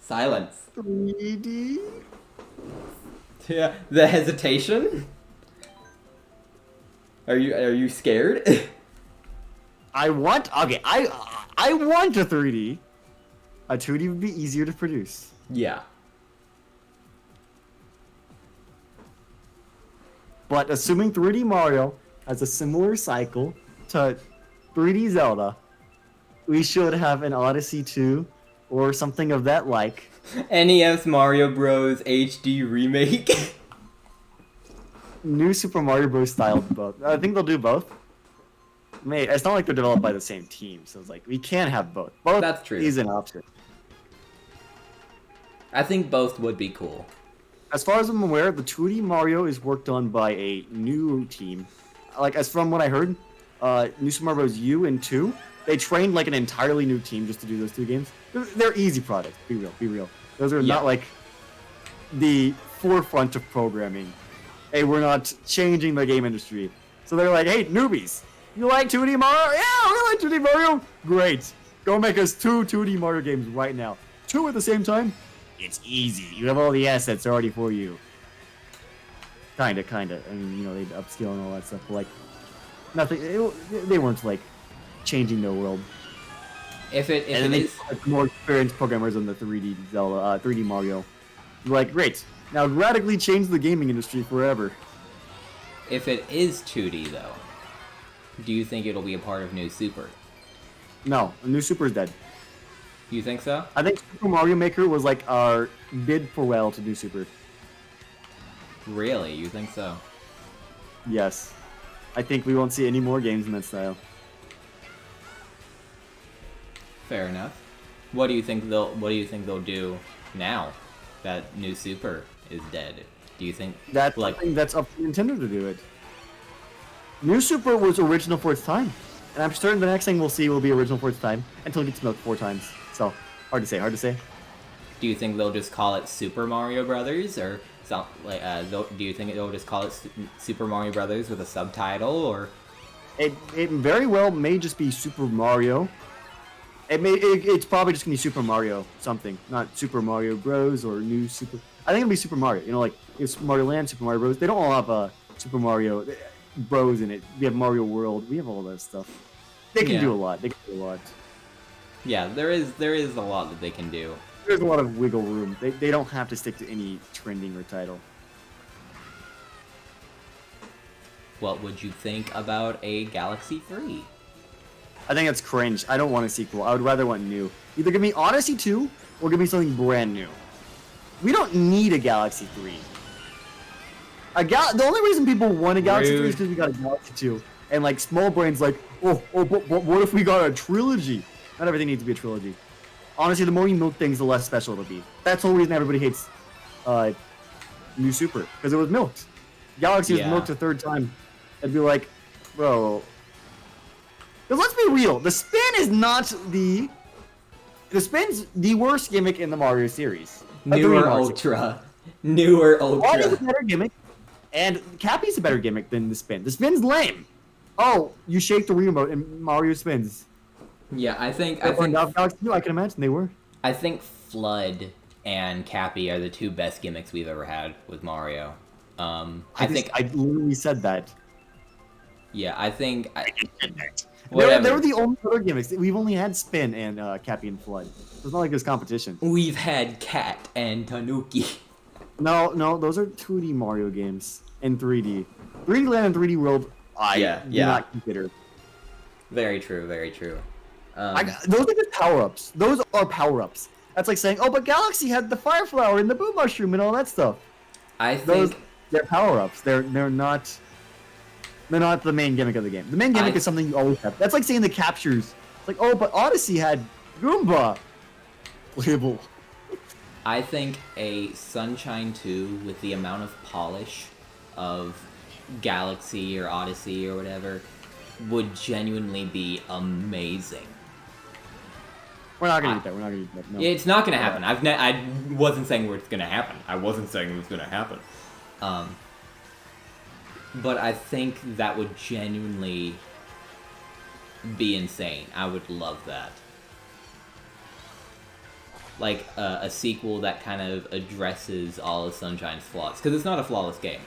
Silence. 3D? Yeah, the hesitation? Are you scared? I want a 3D. A 2D would be easier to produce. Yeah. But assuming 3D Mario has a similar cycle to 3D Zelda, we should have an Odyssey 2 or something of that like. NES Mario Bros. HD remake. New Super Mario Bros. Style both. I think they'll do both. Mate, it's not like they're developed by the same team, so it's like we can't have both. Both That's true. is an option. I think both would be cool. As far as I'm aware, the 2D Mario is worked on by a new team. Like, as from what I heard, New Super Mario Bros. U and 2, they trained like an entirely new team just to do those 2 games. They're easy products. Be real. Those are not like the forefront of programming. hey, we're not changing the game industry. So they're like, hey, newbies, you like 2D Mario? Yeah, we like 2D Mario. Great. Go make us 2 2D Mario games right now. 2 at the same time? It's easy. You have all the assets already for you. Kinda. I mean, you know, they'd upscale and all that stuff. But, like, nothing. They weren't, like, changing the world. If it They is like, more experienced programmers on the 3D Zelda, 3D Mario. Like, great. Now radically change the gaming industry forever. if it is 2D though, do you think it'll be a part of New Super? No, New Super is dead. You think so? I think Super Mario Maker was like our bid farewell to New Super. Really? You think so? Yes. I think we won't see any more games in that style. Fair enough. What do you think they'll do now that New Super is dead? Do you think That's like something that's up to Nintendo to do it. New Super was original for its time. And I'm certain the next thing we'll see will be original for its time until it gets milked 4 times. So, hard to say. do you think they'll just call it Super Mario Brothers, or do you think they'll just call it Super Mario Brothers with a subtitle, or It very well may just be Super Mario. It's probably just gonna be Super Mario something, not Super Mario Bros. Or New Super. I think it'll be Super Mario. You know, like it's Super Mario Land, Super Mario Bros. They don't all have Super Mario Bros in it. We have Mario World. We have all that stuff. They can do a lot. yeah, there is a lot that they can do. There's a lot of wiggle room. They don't have to stick to any trending or title. What would you think about a Galaxy 3? I think that's cringe. I don't want a sequel. I would rather want new. Either give me Odyssey 2 or give me something brand new. We don't need a Galaxy 3. The only reason people want a Galaxy 3 is because we got a Galaxy 2. And like small brains like, but what if we got a trilogy? Not everything needs to be a trilogy. Honestly, the more you milk things, the less special it'll be. That's the whole reason everybody hates New Super, because it was milked. Galaxy was milked a 3rd time. I'd be like, bro. Because let's be real, the spin is not the spin's the worst gimmick in the Mario series. Newer Ultra. Newer Wadding's a Ultra. better gimmick, and Cappy's a better gimmick than the spin. The spin's lame. Oh, you shake the remote and Mario spins. Yeah, I think Galaxy 2, I can imagine they were. I think Flood and Cappy are the 2 best gimmicks we've ever had with Mario. I literally said that. Yeah, I think. They were the only other gimmicks. We've only had Spin and Cappy and Flood. It's not like there's competition. We've had Cat and Tanuki. No, those are 2D Mario games in 3D. 3D Land and 3D World, do not consider. Very true. Those are just power-ups. Those are power-ups. That's like saying, oh, but Galaxy had the Fire Flower and the Boo Mushroom and all that stuff. I think they're power-ups. They're not the main gimmick of the game. The main gimmick is something you always have. That's like saying the captures. It's like, oh, but Odyssey had Goomba. Playable. I think a Sunshine 2 with the amount of polish of Galaxy or Odyssey or whatever would genuinely be amazing. We're not gonna get that. No. It's not gonna happen. I wasn't saying it's gonna happen. I wasn't saying it was gonna happen. But I think that would genuinely be insane. I would love that. Like a sequel that kind of addresses all of Sunshine's flaws, because it's not a flawless game.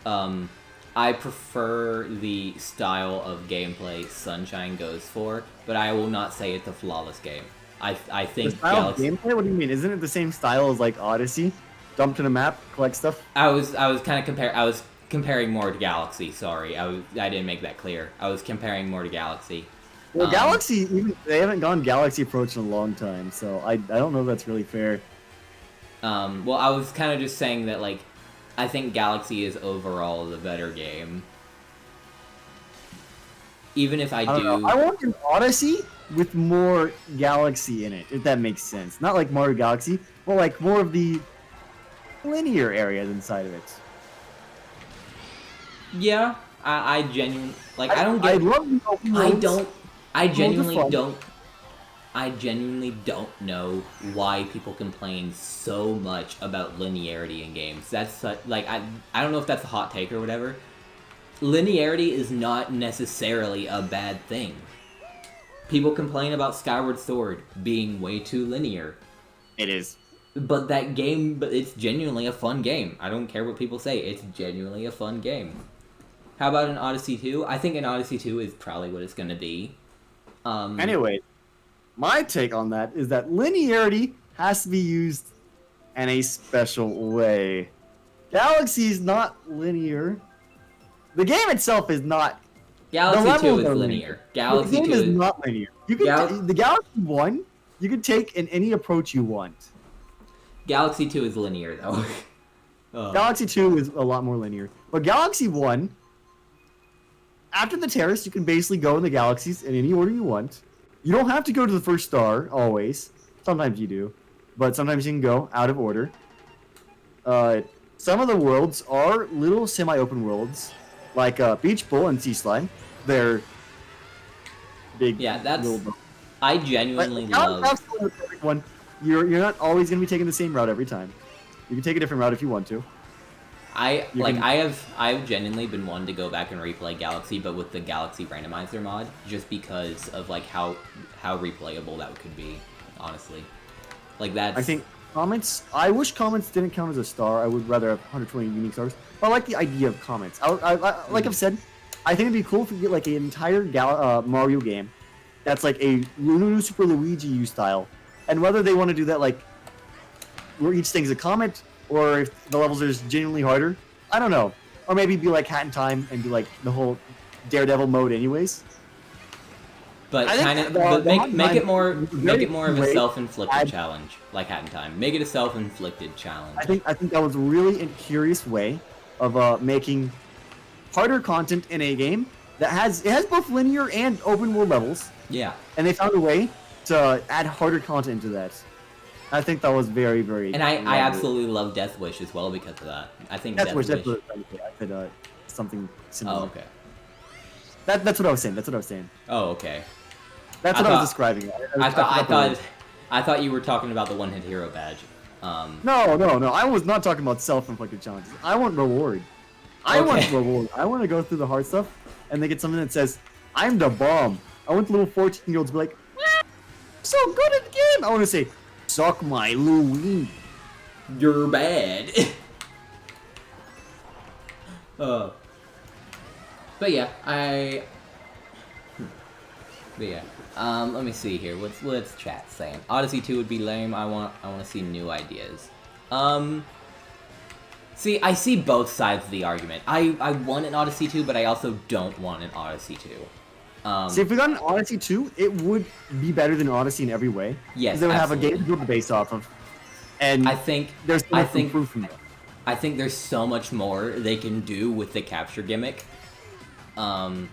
I prefer the style of gameplay Sunshine goes for, but I will not say it's a flawless game. I think the style of gameplay. What do you mean? Isn't it the same style as like Odyssey? Dump to the map, collect stuff. I was kind of comparing more to Galaxy. Sorry, I didn't make that clear. I was comparing more to Galaxy. Well, Galaxy, they haven't gone Galaxy approach in a long time, so I don't know if that's really fair. Well, I was kind of just saying that, like, I think Galaxy is overall the better game. Even if I want an Odyssey with more Galaxy in it, if that makes sense. Not like Mario Galaxy, but like more of the linear areas inside of it. Yeah, I genuinely like. I genuinely I genuinely don't know why people complain so much about linearity in games. That's such, like, I don't know if that's a hot take or whatever. Linearity is not necessarily a bad thing. People complain about Skyward Sword being way too linear. It is. But that game, but it's genuinely a fun game. I don't care what people say, it's genuinely a fun game. How about an Odyssey 2? I think an Odyssey 2 is probably what it's gonna be. Anyway, my take on that is that linearity has to be used in a special way. Galaxy is not linear. The game itself is not. Galaxy 2 is linear. Galaxy 2 is not linear. You can the Galaxy 1, you can take in any approach you want. Galaxy 2 is linear though. Galaxy 2 is a lot more linear. But Galaxy 1, after the terrace, you can basically go in the galaxies in any order you want. You don't have to go to the first star, always. Sometimes you do. But sometimes you can go out of order. Some of the worlds are little semi-open worlds, like Beach Bowl and Sea Slide. They're big. Yeah, that's... Little... I genuinely love... That's the perfect one. You're not always going to be taking the same route every time. You can take a different route if you want to. I've genuinely been wanting to go back and replay Galaxy, but with the Galaxy Randomizer mod, just because of like how replayable that could be, honestly. Like that's... I think comments. I wish comments didn't count as a star. I would rather have 120 unique stars. But I like the idea of comments. Like I've said, I think it'd be cool if we get like an entire Mario game that's like a Super Luigi U style, and whether they want to do that like where each thing's a comment, or if the levels are just genuinely harder, I don't know. Or maybe be like Hat in Time and do like the whole Daredevil mode, anyways. But make it more of a self-inflicted challenge, like Hat in Time. Make it a self-inflicted challenge. I think that was a really curious way of making harder content in a game that has both linear and open world levels. Yeah. And they found a way to add harder content to that. I think that was very, very. And I absolutely love Death Wish as well because of that. I think Death Wish. I said something similar. Oh, okay. That's what I was saying. Oh, okay. That's what I was describing. I thought you were talking about the one-hit hero badge. No. I was not talking about self-inflicted challenges. I want reward. I want to go through the hard stuff, and they get something that says, "I'm the bomb." I want the little 14-year-olds to be like, "I'm so good at the game." I want to say, "Suck my Louie." You're bad. But yeah, let me see here. What's chat saying? Odyssey 2 would be lame. I want to see new ideas. See, I see both sides of the argument. I want an Odyssey 2, but I also don't want an Odyssey 2. See, if we got an Odyssey 2, it would be better than Odyssey in every way. Yes, they would have a game to build the base off of. And I think there's proof from that. I think there's so much more they can do with the capture gimmick. I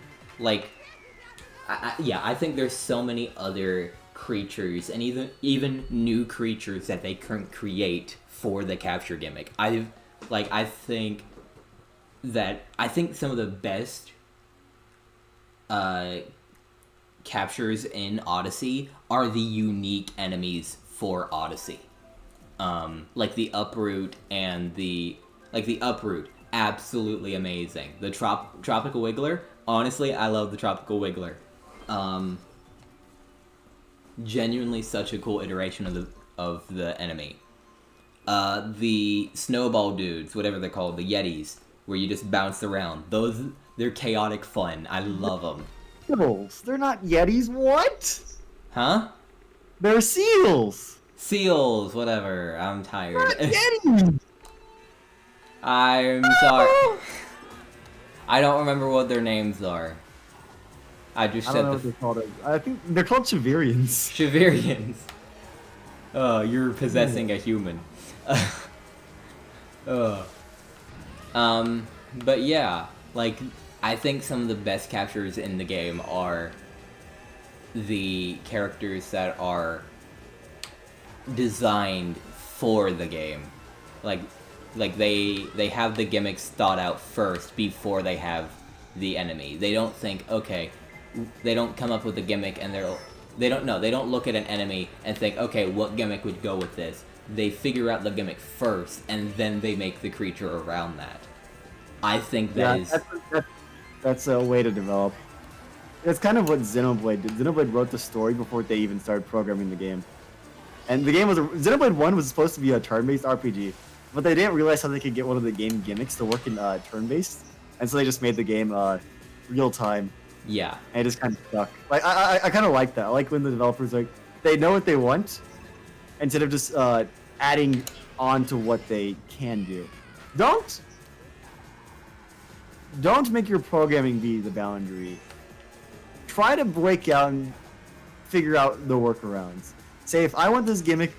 think there's so many other creatures and even new creatures that they can create for the capture gimmick. I think some of the best captures in Odyssey are the unique enemies for Odyssey. Like the Uproot and the Uproot, absolutely amazing. The Tropical Wiggler, honestly, I love the Tropical Wiggler. Genuinely such a cool iteration of the enemy. The snowball dudes, whatever they're called, the Yetis, where you just bounce around. They're chaotic fun. I love them. Seals. They're not Yetis. What? Huh? They're seals. Seals, whatever. I'm tired. They're Yetis. I'm sorry. I don't remember what their names are. I don't know what they're called. I think they're called Shavirians. Shavirians. Oh, you're possessing a human. But yeah, like, I think some of the best captures in the game are the characters that are designed for the game. Like they have the gimmicks thought out first before they have the enemy. They don't think, okay, they don't come up with a gimmick and They don't know. They don't look at an enemy and think, okay, what gimmick would go with this? They figure out the gimmick first, and then they make the creature around that. I think that's a way to develop. That's kind of what Xenoblade did. Xenoblade wrote the story before they even started programming the game. And the game was Xenoblade 1 was supposed to be a turn-based RPG, but they didn't realize how they could get one of the game gimmicks to work in turn-based, and so they just made the game real-time. Yeah. And it just kind of stuck. Like I kind of like that. I like when the developers they know what they want, instead of just adding on to what they can do. Don't make your programming be the boundary. Try to break out and figure out the workarounds. Say, if I want this gimmick,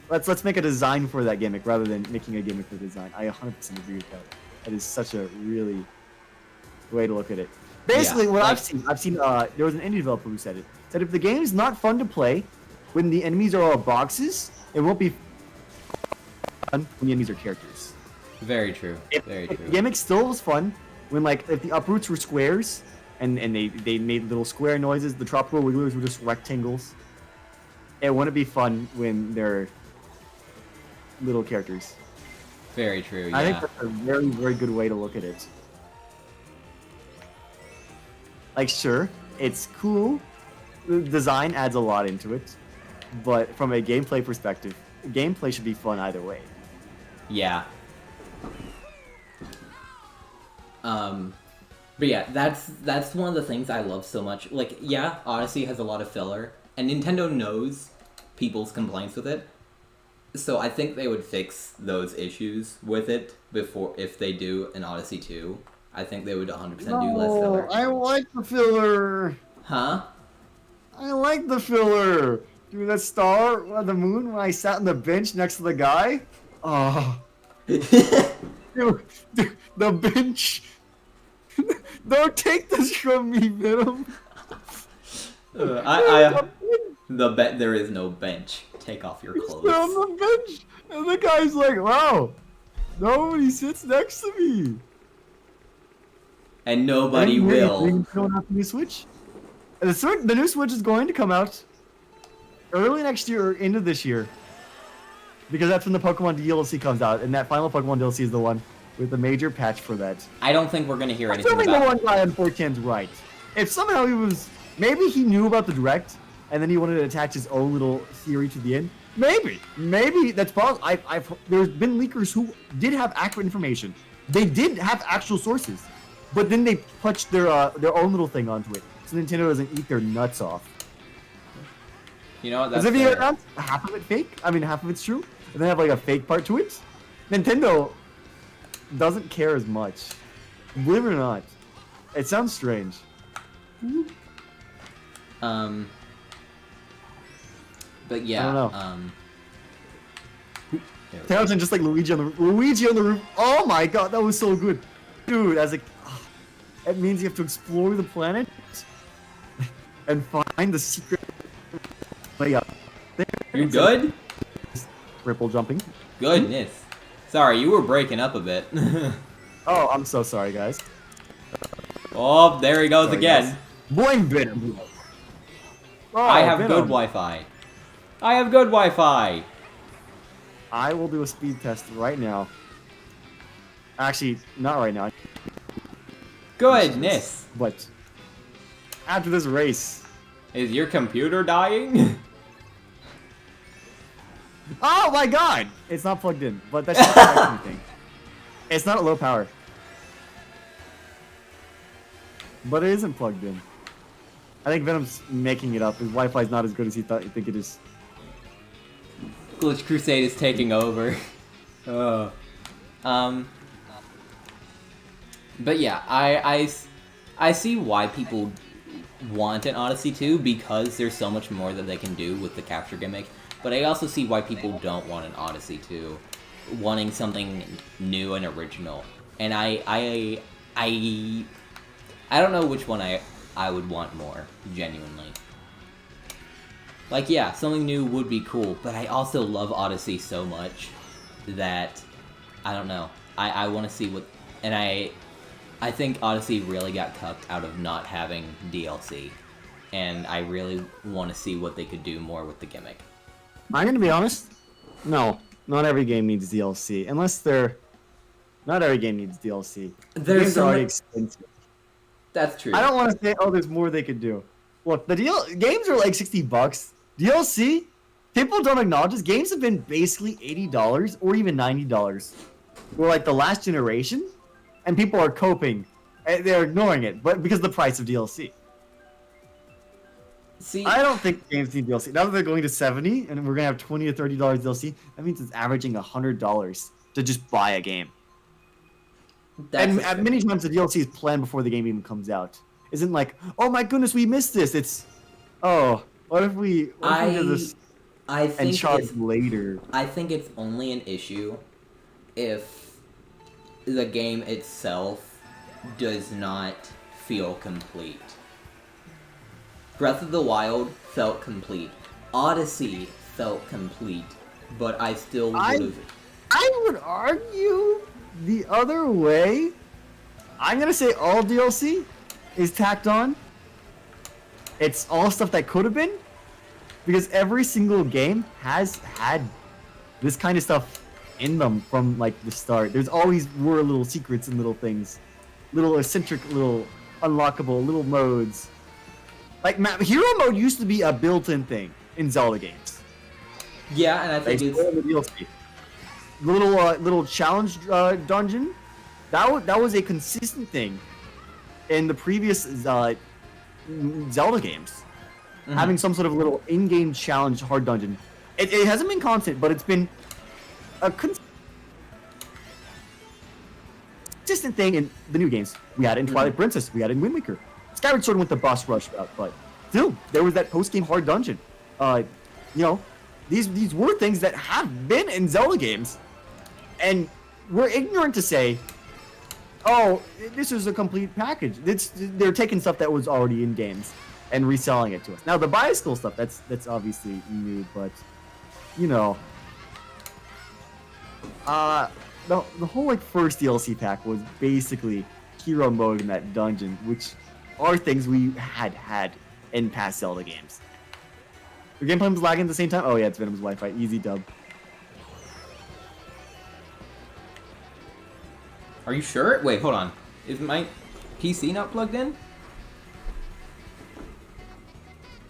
let's make a design for that gimmick rather than making a gimmick for design. I 100% agree with that. That is such a really way to look at it. Basically, what I've seen, there was an indie developer who said it. Said if the game is not fun to play when the enemies are all boxes, it won't be fun when the enemies are characters. Very true. Very true. The gimmick still was fun when, like, if the uproots were squares and they made little square noises, the tropical wigglers were just rectangles. It wouldn't be fun when they're little characters. Very true, yeah. I think that's a very, very good way to look at it. Like, sure, it's cool. The design adds a lot into it. But from a gameplay perspective, gameplay should be fun either way. Yeah. But yeah, that's one of the things I love so much. Like, yeah, Odyssey has a lot of filler, and Nintendo knows people's complaints with it. So I think they would fix those issues with it before, if they do an Odyssey 2. I think they would 100% do less filler. I like the filler. Huh? I like the filler. Dude, that star on the moon when I sat on the bench next to the guy. Oh. Dude, the bench. Don't take this from me, Venom. There is no bench. Take off your clothes. He's on the bench, and the guy's like, "Wow, nobody sits next to me." And nobody will. Going out the new Switch. The new Switch is going to come out early next year or into this year, because that's when the Pokemon DLC comes out, and that final Pokemon DLC is the one with the major patch for that. I don't think we're gonna hear anything about it. Assuming the one guy on 4chan's right. If somehow maybe he knew about the Direct, and then he wanted to attach his own little theory to the end. Maybe that's possible. There's been leakers who did have accurate information. They did have actual sources, but then they punched their own little thing onto it, so Nintendo doesn't eat their nuts off. You know what? That's fair. Half of it fake. I mean, half of it's true, and they have like a fake part to it. Nintendo doesn't care as much. Believe it or not, it sounds strange. But yeah, I don't know. Townsend just like Luigi on the roof. Oh my god, that was so good, dude. It means you have to explore the planet and find the secret way up. You good? Ripple jumping. Goodness. Sorry, you were breaking up a bit. Oh, I'm so sorry, guys. Oh, there he goes again. Boing Venom. Oh, I have good Wi-Fi. I have good Wi-Fi. I will do a speed test right now. Actually, not right now. Goodness. But after this race. Is your computer dying? Oh my god! It's not plugged in, but that's not anything. It's not at low power. But it isn't plugged in. I think Venom's making it up. His Wi-Fi is not as good as he thought. You think it is. HackedCrusade is taking over. But yeah, I see why people want an Odyssey 2, because there's so much more that they can do with the capture gimmick. But I also see why people don't want an Odyssey 2, wanting something new and original. And I don't know which one I would want more, genuinely. Like, yeah, something new would be cool, but I also love Odyssey so much that, I don't know, I want to see what, and I think Odyssey really got cucked out of not having DLC. and I really want to see what they could do more with the gimmick. I'm gonna be honest. No, not every game needs DLC, unless they're. Not every game needs DLC. Games are already expensive. That's true. I don't want to say, oh, there's more they could do. Look, games are like $60. DLC, people don't acknowledge this. Games have been basically $80 or even $90 for like the last generation, and people are coping. They're ignoring it, but because of the price of DLC. See, I don't think games need DLC. Now that they're going to 70 and we're gonna have $20 or $30 DLC, that means it's averaging $100 to just buy a game. And many times the DLC is planned before the game even comes out. Isn't like, oh my goodness, we missed this. It's, oh, what if we do this and charge later? I think it's only an issue if the game itself does not feel complete. Breath of the Wild felt complete. Odyssey felt complete, but I still would have. I would argue the other way. I'm gonna say all DLC is tacked on. It's all stuff that could have been, because every single game has had this kind of stuff in them from like the start. There's always were little secrets and little things, little eccentric, little unlockable, little modes. Like hero mode used to be a built-in thing in Zelda games. Yeah, and I think it's the DLC. Little challenge dungeon. That was a consistent thing in the previous Zelda games. Mm-hmm. Having some sort of little in-game challenge hard dungeon. It hasn't been constant, but it's been a consistent thing in the new games. We had it in Twilight Princess. We had it in Wind Waker. Skyward Sword went the boss rush route, but still, there was that post-game hard dungeon. You know, these were things that have been in Zelda games, and we're ignorant to say, oh, this is a complete package. They're taking stuff that was already in games and reselling it to us. Now, the bicycle stuff, that's obviously new, but, you know, the whole, like, first DLC pack was basically hero mode in that dungeon, which are things we had in past Zelda games. The gameplay was lagging at the same time? Oh yeah, it's Venom's Wi-Fi. Easy dub. Are you sure? Wait, hold on. Is my PC not plugged in?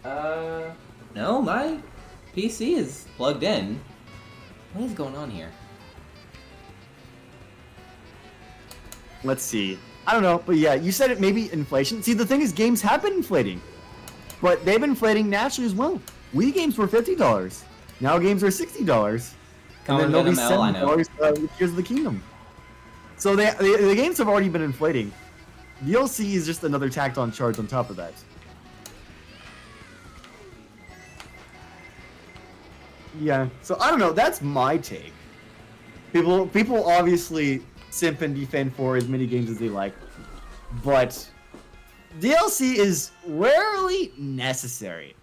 No, my PC is plugged in. What is going on here? Let's see. I don't know, but yeah, you said it may be inflation. See, the thing is, games have been inflating, but they've been inflating naturally as well. Wii games were $50. Now games are $60. And then they'll be $7 with Tears of the Kingdom. So the games have already been inflating. DLC is just another tacked on charge on top of that. Yeah, so I don't know, that's my take. People obviously simp and defend for as many games as they like, but DLC is rarely necessary.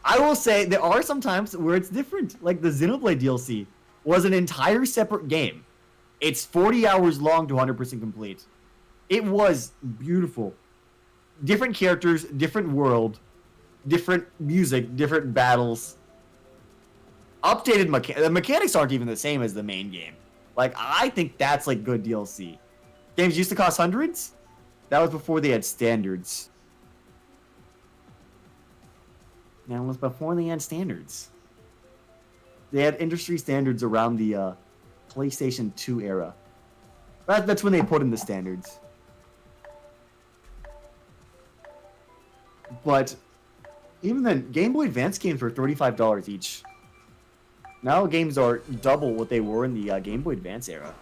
I will say there are some times where it's different, like the Xenoblade DLC was an entire separate game. It's 40 hours long to 100% complete. It was beautiful. Different characters, different world, different music, different battles. Updated the mechanics aren't even the same as the main game. Like, I think that's like good DLC. Games used to cost hundreds. That was before they had standards. Now it was before they had standards. They had industry standards around the PlayStation 2 era. That's when they put in the standards. But even then, Game Boy Advance games were $35 each. Now games are double what they were in the Game Boy Advance era.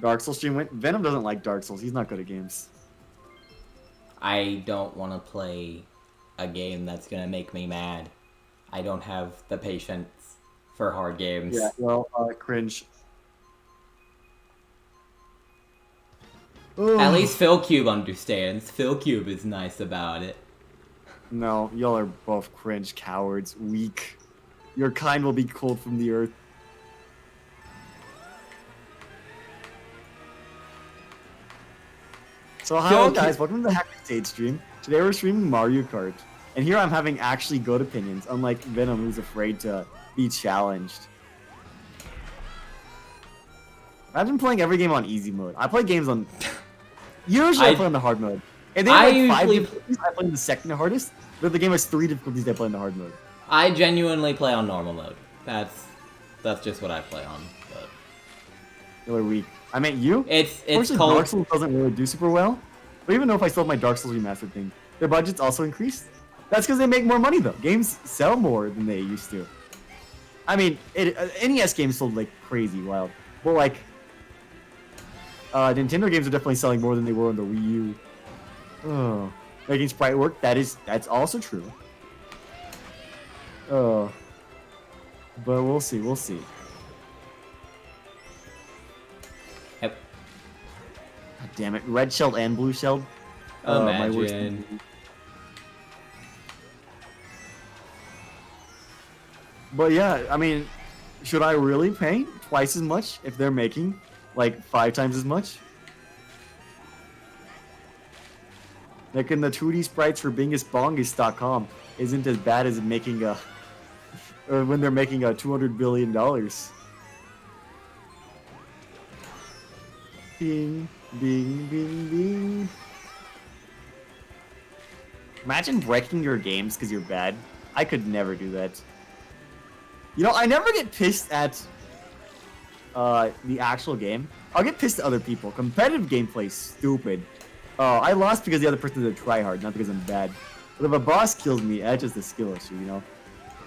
Dark Souls stream went. Venom doesn't like Dark Souls. He's not good at games. I don't want to play a game that's going to make me mad. I don't have the patience for hard games. Yeah, well, cringe. At least PhilCube understands. PhilCube is nice about it. No, y'all are both cringe cowards. Weak. Your kind will be cold from the earth. So hello guys, welcome to the HackedCrusade stream. Today we're streaming Mario Kart. And here I'm having actually good opinions, unlike Venom who's afraid to be challenged. Imagine playing every game on easy mode. I play games on... Usually I play on the hard mode. And they have like 5 difficulties, I play on the second hardest. But if the game has 3 difficulties, I play on the hard mode. I genuinely play on normal mode. That's just what I play on. But... Really weak. I meant you? It's called... Dark Souls doesn't really do super well. But even though if I still have my Dark Souls remastered thing, their budget's also increased. That's because they make more money though. Games sell more than they used to. I mean, NES games sold like crazy wild. But like, Nintendo games are definitely selling more than they were on the Wii U. Oh, making sprite work, that's also true. Oh, but we'll see, Yep. God damn it, red shelled and blue shelled. Imagine. But yeah, I mean, should I really pay twice as much if they're making like 5 times as much? Making the 2D sprites for bingusbongus.com isn't as bad as making a, or when they're making a $200 billion. Bing, bing, bing, bing. Imagine breaking your games because you're bad. I could never do that. You know, I never get pissed at the actual game. I'll get pissed at other people. Competitive gameplay's stupid. I lost because the other person did a tryhard, not because I'm bad. But if a boss kills me, that's just a skill issue, you know?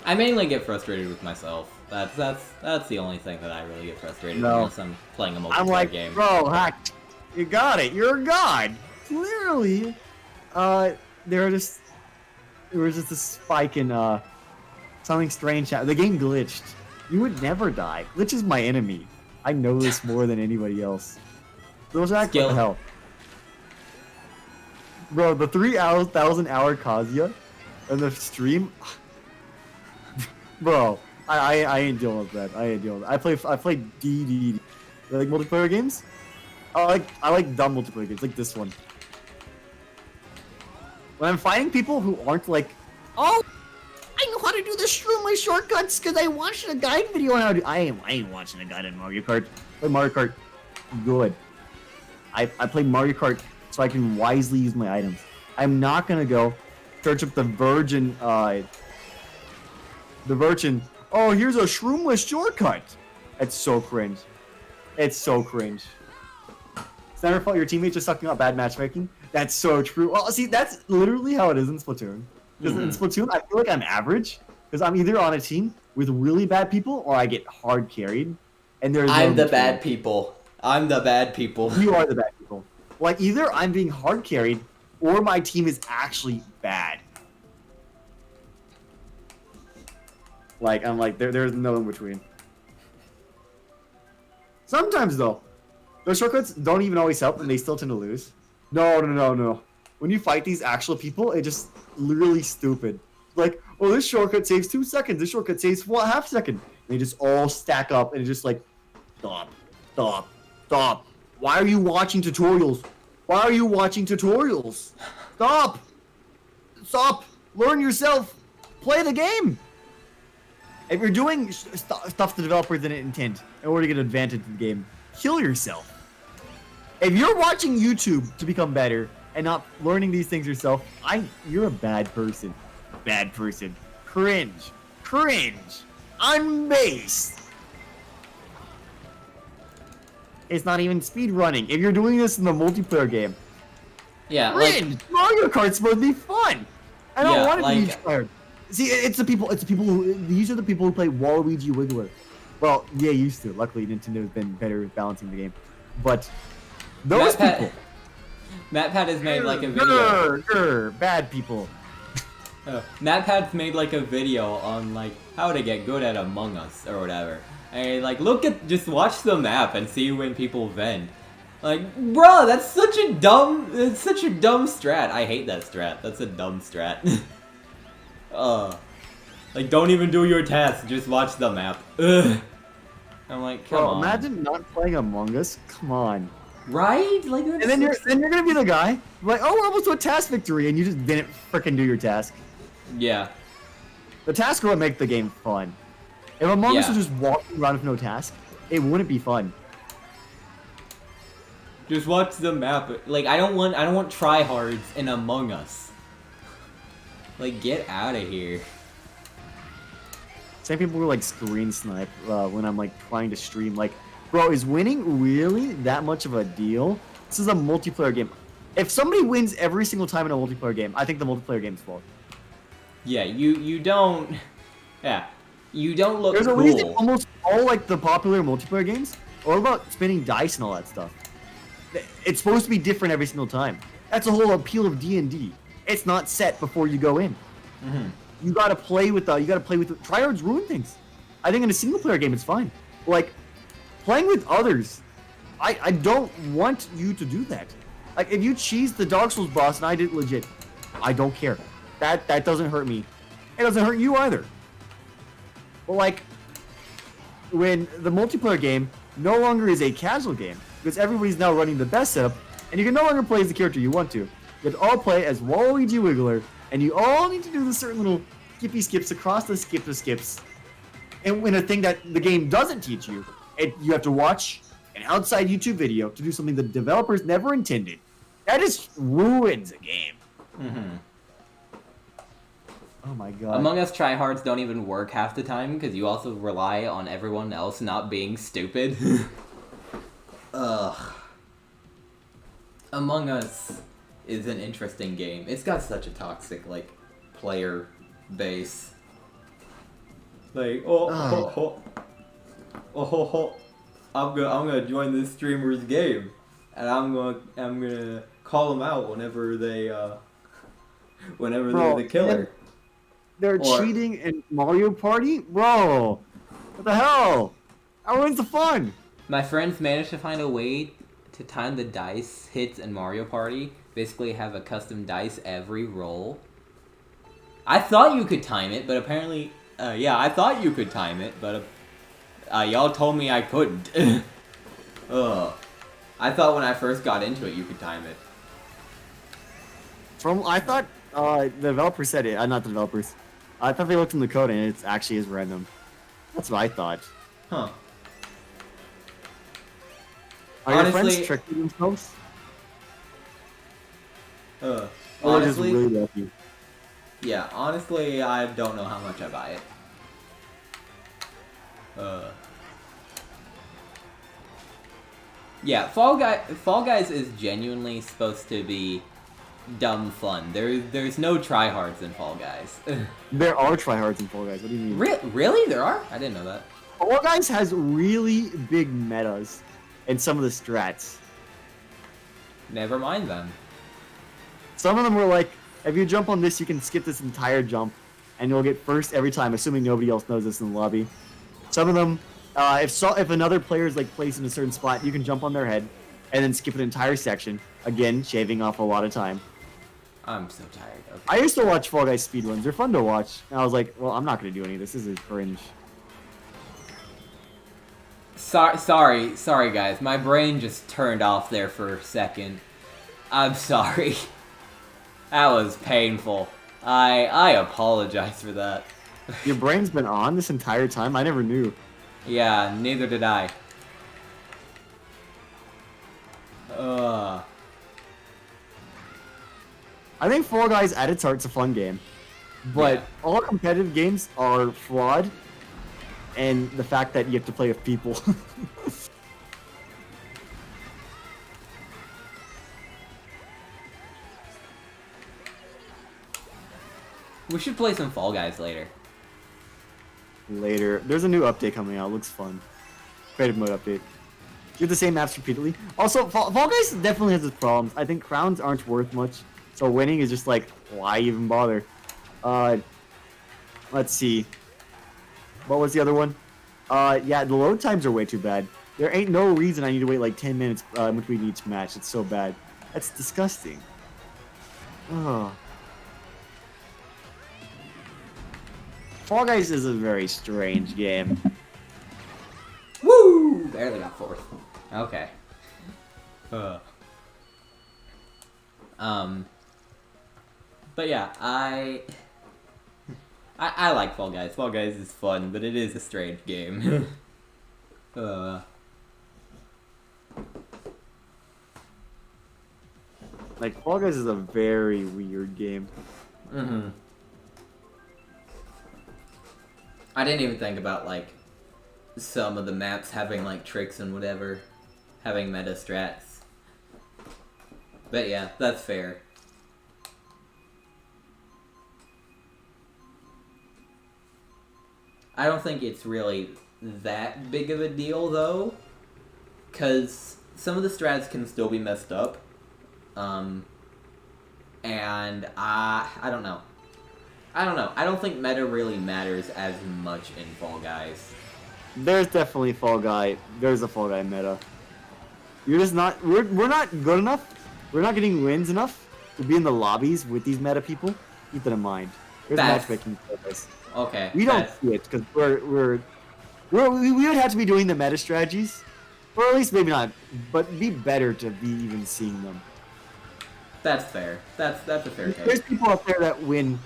I mainly get frustrated with myself. That's the only thing that I really get frustrated with unless I'm playing a multiplayer game. I'm like, bro, Hack, you got it. You're a god. Clearly, there was just a spike in something strange. The game glitched. You would never die. Glitch is my enemy. I know this more than anybody else. Those act what the hell. Bro, the 3,000-hour Kazuya and the stream. Bro, I ain't dealing with that. I play DD. You like multiplayer games? I like dumb multiplayer games, like this one. When I'm fighting people who aren't like, oh, I know how to do the Shroomless shortcuts because I watched a guide video on how to do. I ain't watching a guide on Mario Kart. Play Mario Kart good. I play Mario Kart so I can wisely use my items. I'm not gonna go search up the Virgin. Oh, here's a Shroomless shortcut. It's so cringe. It's so cringe. It's never felt your teammates just sucking up bad matchmaking. That's so true. Well, see, that's literally how it is in Splatoon. Because in Splatoon, I feel like I'm average. Because I'm either on a team with really bad people or I get hard carried. And I'm the bad people. I'm the bad people. You are the bad people. Like, either I'm being hard carried or my team is actually bad. Like, I'm like, there's no in between. Sometimes, though, those shortcuts don't even always help and they still tend to lose. No. When you fight these actual people, it just literally stupid. Like, oh, this shortcut saves 2 seconds. This shortcut saves half second. And they just all stack up and it's just like, stop. Why are you watching tutorials? Stop. Learn yourself. Play the game. If you're doing stuff the developer didn't intend in order to get advantage in the game, kill yourself. If you're watching YouTube to become better and not learning these things yourself, you're a bad person. Cringe. Unbased. It's not even speed running. If you're doing this in the multiplayer game, cringe. Like, Mario Kart's supposed to be fun. I don't want it to be inspired. See, it's the people who, these are the people who play Waluigi Wiggler. Well, yeah, used to. Luckily, Nintendo's been better at balancing the game. But those people. MatPat has made like a video. Bad people. MatPat's made like a video on like how to get good at Among Us or whatever. And like, just watch the map and see when people vent. Like, bro, that's such a dumb strat. I hate that strat. That's a dumb strat. Like, don't even do your task. Just watch the map. Ugh. I'm like, come on. Imagine not playing Among Us. Come on. Right? Like, and then you're gonna be the guy like, oh, we're almost to a task victory, and you just didn't freaking do your task. Yeah. The task would make the game fun. If Among Us was just walking around with no task, it wouldn't be fun. Just watch the map. Like, I don't want tryhards in Among Us. Like, get out of here. Some people were like screen snipe when I'm like trying to stream. Like, bro, is winning really that much of a deal? This is a multiplayer game. If somebody wins every single time in a multiplayer game, I think the multiplayer game's fault. Yeah, you don't. Yeah, you don't look. There's a cool. reason almost all like the popular multiplayer games are about spinning dice and all that stuff. It's supposed to be different every single time. That's the whole appeal of D&D. It's not set before you go in. Mm-hmm. You gotta play with tryhards ruin things. I think in a single player game it's fine. Like playing with others, I don't want you to do that. Like if you cheese the Dark Souls boss and I did it legit, I don't care. That doesn't hurt me. It doesn't hurt you either. But like when the multiplayer game no longer is a casual game because everybody's now running the best setup and you can no longer play as the character you want to. You have to all play as Waluigi Wiggler. And you all need to do the certain little skippy skips across the skips. And when a thing that the game doesn't teach you, you have to watch an outside YouTube video to do something the developers never intended. That just ruins a game. Mm-hmm. Oh my god. Among Us tryhards don't even work half the time because you also rely on everyone else not being stupid. Ugh. Among Us is an interesting game. It's got such a toxic, like, player base. Like, I'm gonna join this streamer's game, and I'm gonna call them out whenever they're the killer. They're cheating in Mario Party? Bro, what the hell? That ruins the fun. My friends managed to find a way to time the dice hits in Mario Party. Basically have a custom dice every roll. I thought you could time it, but apparently, I thought you could time it, but y'all told me I couldn't. I thought when I first got into it, you could time it. I thought the developer said it. Not the developers. I thought they looked in the code and it actually is random. That's what I thought. Huh. Are your friends tricking themselves? Honestly, really lucky. Yeah, honestly, I don't know how much I buy it. Yeah, Fall Guys is genuinely supposed to be dumb fun. There's no tryhards in Fall Guys. There are tryhards in Fall Guys. What do you mean? Really? There are? I didn't know that. Fall Guys has really big metas in some of the strats. Never mind then. Some of them were like, if you jump on this, you can skip this entire jump, and you'll get first every time, assuming nobody else knows this in the lobby. Some of them, if another player is like placed in a certain spot, you can jump on their head, and then skip an entire section. Again, shaving off a lot of time. I'm so tired. Okay. I used to watch Fall Guys speedruns. They're fun to watch. And I was like, well, I'm not going to do any of this. This is cringe. Sorry guys. My brain just turned off there for a second. I'm sorry. That was painful. I apologize for that. Your brain's been on this entire time? I never knew. Yeah, neither did I. I think Fall Guys at its heart's a fun game. But yeah. All competitive games are flawed. And the fact that you have to play with people. We should play some Fall Guys later. Later. There's a new update coming out. Looks fun. Creative mode update. Do the same maps repeatedly. Also, Fall Guys definitely has its problems. I think crowns aren't worth much. So winning is just like, why even bother? Let's see. What was the other one? Yeah, the load times are way too bad. There ain't no reason I need to wait like 10 minutes between each match. It's so bad. That's disgusting. Oh. Fall Guys is a very strange game. Woo! Barely got fourth. Okay. But yeah, I like Fall Guys. Fall Guys is fun, but it is a strange game. Like, Fall Guys is a very weird game. I didn't even think about, like, some of the maps having, like, tricks and whatever. Having meta strats. But yeah, that's fair. I don't think it's really that big of a deal, though. Because some of the strats can still be messed up. And I don't know. I don't think meta really matters as much in Fall Guys. There's definitely there's a Fall Guy meta. You're just not, we're not good enough. We're not getting wins enough to be in the lobbies with these meta people. Keep that in mind. There's matchmaking purpose. Okay. We don't see it because we would have to be doing the meta strategies, or at least maybe not, but be better to be even seeing them. That's fair. That's a fair take. There's people out there that win.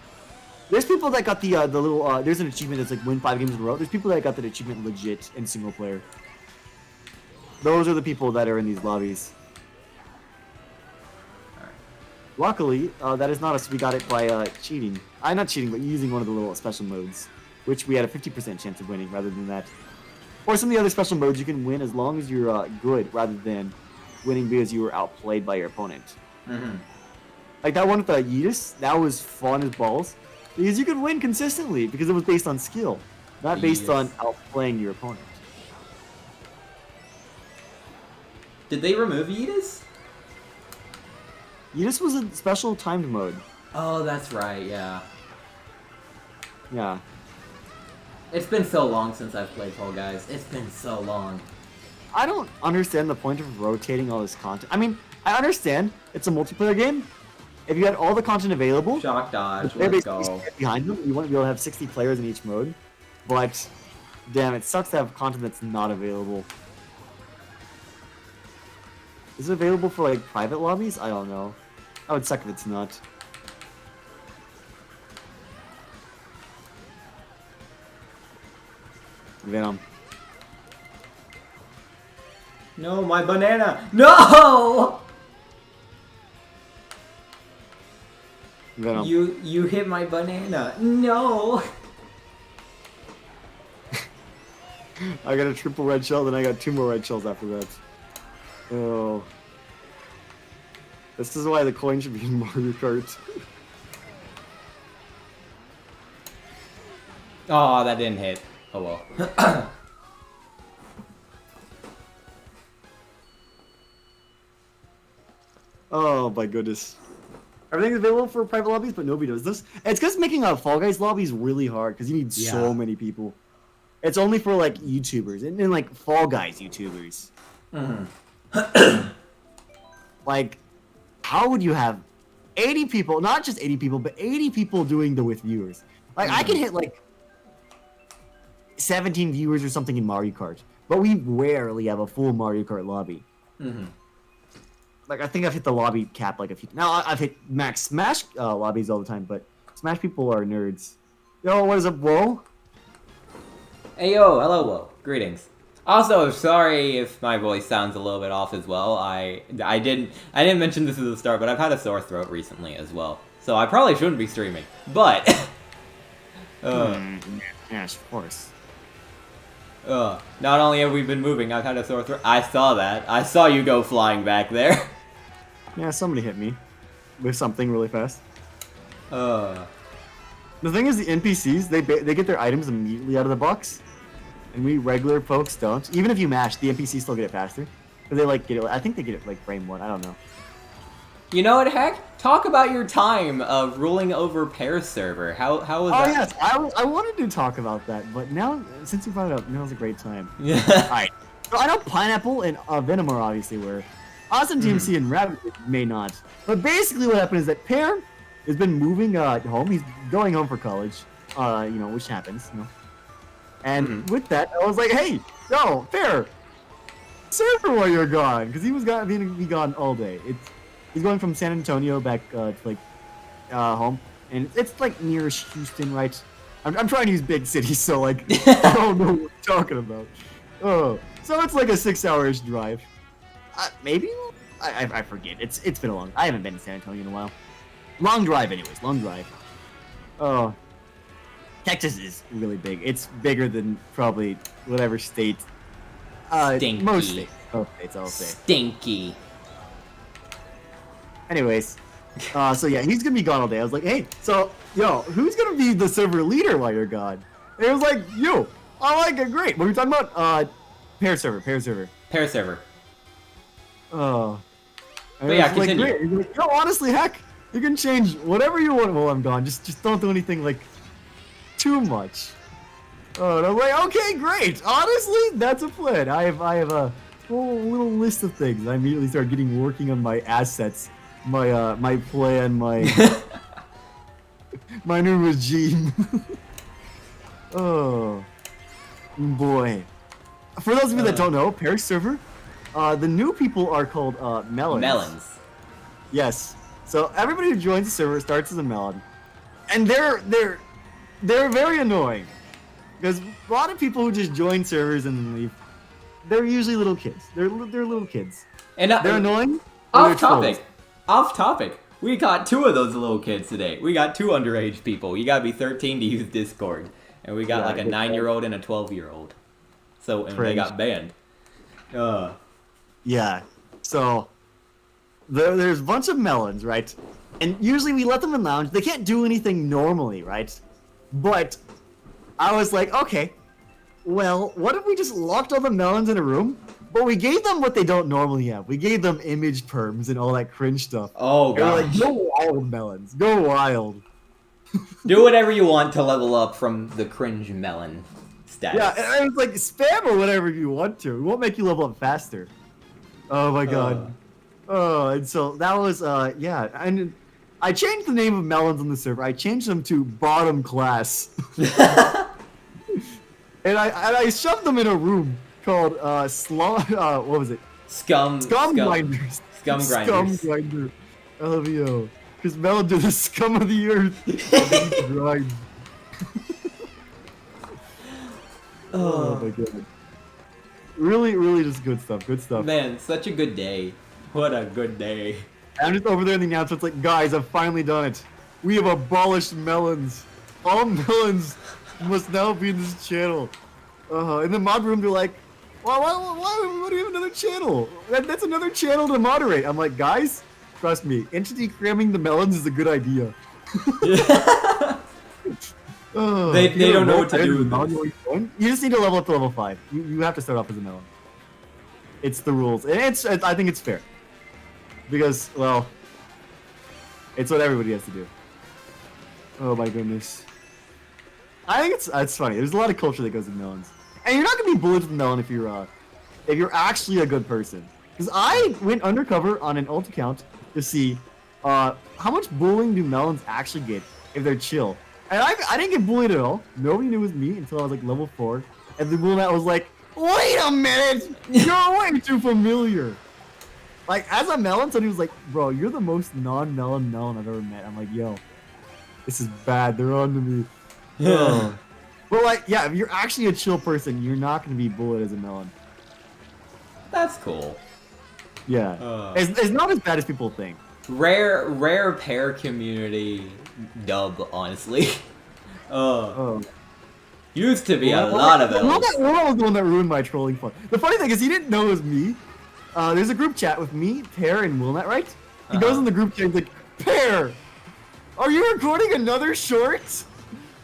There's people that got the little there's an achievement that's like win 5 games in a row. There's people that got that achievement legit in single player. Those are the people that are in these lobbies. Alright. Luckily, that is not us. We got it by cheating. Not cheating, but using one of the little special modes, which we had a 50% chance of winning rather than that. Or some of the other special modes you can win as long as you're good, rather than winning because you were outplayed by your opponent. Like that one with the Yeetus, that was fun as balls. Because you could win consistently because it was based on skill, not based on outplaying your opponent. Did they remove Yeetus? Yeetus was a special timed mode. Oh, that's right, yeah. Yeah. It's been so long since I've played Fall Guys. It's been so long. I don't understand the point of rotating all this content. I mean, I understand it's a multiplayer game. If you had all the content available, Shock dodge, let's go. Behind them, you wouldn't be able to have 60 players in each mode. But, damn, it sucks to have content that's not available. Is it available for, like, private lobbies? I don't know. I would suck if it's not. Venom. No, my banana! No! Venom. You hit my banana. No! I got a triple red shell, then I got 2 more red shells after that. Oh. This is why the coin should be in Mario Kart. Oh, that didn't hit. Oh well. Oh my goodness. Everything's available for private lobbies, but nobody does this. It's because making a Fall Guys lobby is really hard, because you need so many people. It's only for, like, YouTubers, and like, Fall Guys YouTubers. Like, how would you have 80 people, not just 80 people, but 80 people doing the with viewers? Like, I can hit, like, 17 viewers or something in Mario Kart, but we rarely have a full Mario Kart lobby. Like, I think I've hit the lobby cap like a few. Now I've hit max Smash lobbies all the time, but Smash people are nerds. Yo, what is up, Whoa? Hey yo, hello, Whoa. Greetings. Also, sorry if my voice sounds a little bit off as well. I didn't mention this at the start, but I've had a sore throat recently as well, so I probably shouldn't be streaming. But yes, of course. Not only have we been moving, I've had a sore throat. I saw that. I saw you go flying back there. Yeah, somebody hit me with something really fast. Uh. The thing is, the NPCs, they get their items immediately out of the box, and we regular folks don't. Even if you mash, the NPCs still get it faster. But they like get it. I think they get it like frame 1. I don't know. You know what, Heck? Talk about your time ruling over Pear server. How was that? Oh yes, I wanted to talk about that, but now since you brought it up, now's a great time. Yeah. All right. So I know Pineapple and Venom are obviously where Awesome TMC and Rabbit may not. But basically, what happened is that Pear has been moving home. He's going home for college. You know, which happens. You know. And with that, I was like, hey, yo, Pear, server while you're gone, because he was going to be gone all day. He's going from San Antonio back to like home, and it's like near Houston, right? I'm trying to use big cities, so like I don't know what we're talking about. Oh, so it's like a 6-hour-ish drive. Maybe I forget. It's been a long. I haven't been to San Antonio in a while. Long drive, anyways. Long drive. Oh, Texas is really big. It's bigger than probably whatever state. Stinky. Most states. Most states, I'll say. Stinky. Anyways, so yeah, he's gonna be gone all day. I was like, hey, so yo, who's gonna be the server leader while you're gone? And it was like, you. I like it. Great. What are we talking about? Pair server. Pair server. Oh. But yeah, continue. Like, great. Like, yo, honestly, heck, you can change whatever you want while I'm gone. Just don't do anything like too much. Oh, and I'm like, okay, great. Honestly, that's a plan. I have a whole little list of things. I immediately start working on my assets, my plan, my my new regime. Oh boy. For those of you that don't know, Paris server, the new people are called melons. Melons. Yes. So everybody who joins the server starts as a melon, and they're very annoying because a lot of people who just join servers and then leave, they're usually little kids. They're little kids. And they're annoying. Off topic. Off topic. We got 2 of those little kids today. We got 2 underage people. You gotta be 13 to use Discord, and we got like a 9-year-old and a 12-year-old. So and they got banned. Yeah. So there's a bunch of melons, right? And usually we let them in lounge. They can't do anything normally, right? But I was like, okay, well, what if we just locked all the melons in a room? But we gave them what they don't normally have. We gave them image perms and all that cringe stuff. Oh, gosh. Like, go wild, melons. Go wild. Do whatever you want to level up from the cringe melon status. Yeah, and it's like spam or whatever you want to. It won't make you level up faster. Oh my god. Oh, and so that was yeah, and I changed the name of melons on the server. I changed them to bottom class. and I shoved them in a room called what was it? Scum grinders. Scum grinders. Scum grinder. LVO. Because melons are the scum of the earth. Grind. Oh my god. Really just good stuff. Man, such a good day. What a good day. I'm just over there in the announcement, like, guys, I've finally done it. We have abolished melons. All melons must now be in this channel. In the mod room, they're like, why do you have another channel? That's another channel to moderate. I'm like, guys, trust me, entity cramming the melons is a good idea. They don't know what to do with this. You just need to level up to level 5. You have to start off as a melon. It's the rules. And I think it's fair. Because, well, it's what everybody has to do. Oh my goodness. I think it's funny. There's a lot of culture that goes with melons. And you're not gonna be bullied with a melon if you're actually a good person. Because I went undercover on an alt account to see how much bullying do melons actually get if they're chill. And I didn't get bullied at all. Nobody knew it was me until I was like level 4. And the bullet was like, wait a minute! You're way too familiar! Like, as a melon, somebody was like, bro, you're the most non-melon melon I've ever met. I'm like, yo, this is bad. They're on to me. Oh. But like, yeah, if you're actually a chill person, you're not going to be bullied as a melon. That's cool. Yeah. It's not as bad as people think. Rare pair community dub, honestly. Used to be a lot of elves. Will was the one that ruined my trolling fun. The funny thing is, he didn't know it was me. There's a group chat with me, Pear, and Willnet, right? He goes in the group chat and he's like, Pear, are you recording another short?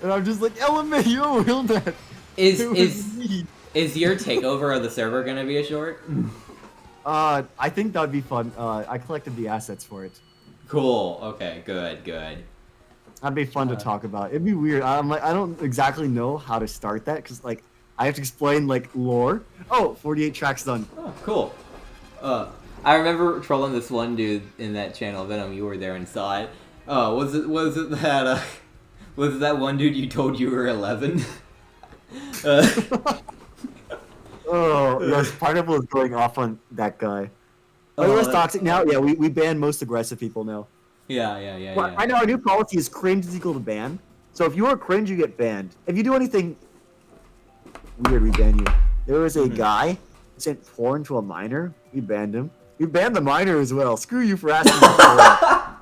And I'm just like, LMAO, Willnet. Is your takeover of the server gonna be a short? I think that would be fun. I collected the assets for it. Cool. Okay. Good. That'd be fun to talk about. It'd be weird. I'm like, I don't exactly know how to start that because like I have to explain like lore. Oh, 48 tracks done. Oh, cool. I remember trolling this one dude in that channel, Venom. You were there and saw it. Was it that one dude you told you were 11? Oh, yes, Pineapple is going off on that guy. Oh, Oh, less toxic now? Yeah, we ban most aggressive people now. yeah. I know our new policy is cringe is equal to ban. So if you are cringe, you get banned. If you do anything weird, we ban you. There was a guy who sent porn to a minor. We banned him. We banned the minor as well. Screw you for asking for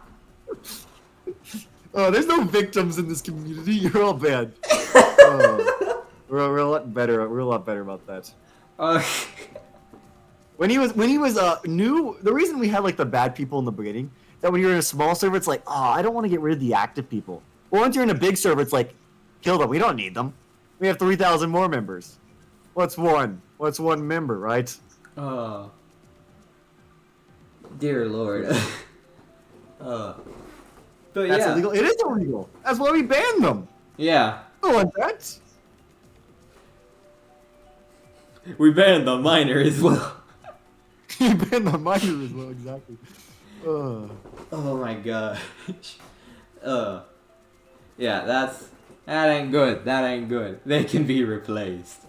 Oh, there's no victims in this community. You're all banned. Oh, we're a lot better. We're a lot better about that. When he was new, the reason we had like the bad people in the beginning, that when you're in a small server, it's like, oh, I don't want to get rid of the active people. But once you're in a big server, it's like, kill them. We don't need them. We have 3,000 more members. What's one? What's one member, right? Oh, dear Lord. But That's yeah, illegal. It is illegal. That's why we banned them. yeah. I don't want that. We banned the minor as well. You banned the minor as well, exactly. Oh my gosh. Yeah, that ain't good. That ain't good. They can be replaced.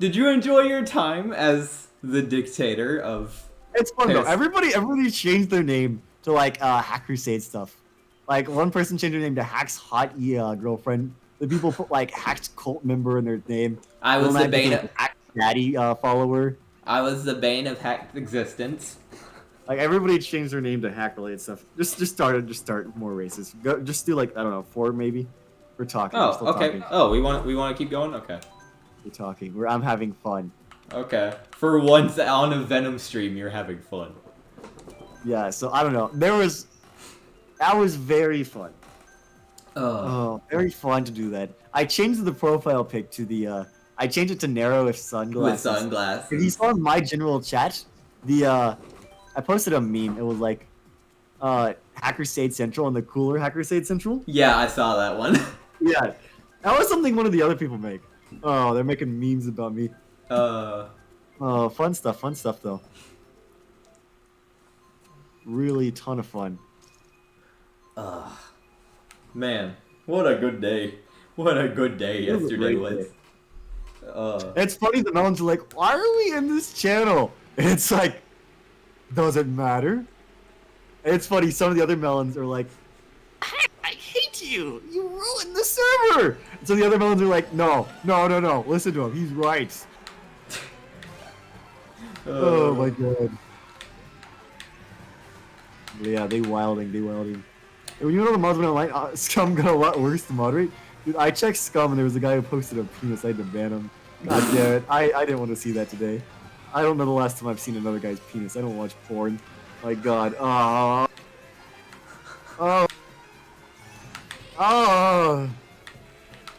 Did you enjoy your time as the dictator of? It's fun though. Everybody changed their name to like HackedCrusade stuff. Like one person changed their name to Hack's hot girlfriend. The people put like Hack's cult member in their name. I was the bane of Hack's daddy follower. I was the bane of Hack's existence. Like everybody changed their name to hack related stuff. Just start more races. Go, just do like I don't know 4 maybe. We're talking. Oh, we're still okay. Talking. Oh, we want to keep going. Okay. We're talking. I'm having fun. Okay. For once on a Venom stream, you're having fun. Yeah. So I don't know. That was very fun. Oh, very fun to do that. I changed the profile pic to the. I changed it to narrow with sunglasses. With sunglasses. If you saw in my general chat, I posted a meme. It was like, HackedCrusade Central and the cooler HackedCrusade Central. Yeah, I saw that one. Yeah, that was something one of the other people make. Oh, they're making memes about me. Oh, fun stuff though. Really ton of fun. Man, what a good day. What a good day yesterday was. It's funny, the melons are like, why are we in this channel? And it's like, doesn't matter. And it's funny, some of the other melons are like, I hate you! You ruined the server! And so the other melons are like, no, listen to him, he's right. Oh my god. But yeah, they wilding. And when you know the mods went online, Scum got a lot worse to moderate. Dude, I checked Scum and there was a guy who posted a penis, I had to ban him. God damn it, I didn't want to see that today. I don't know the last time I've seen another guy's penis. I don't watch porn. My god.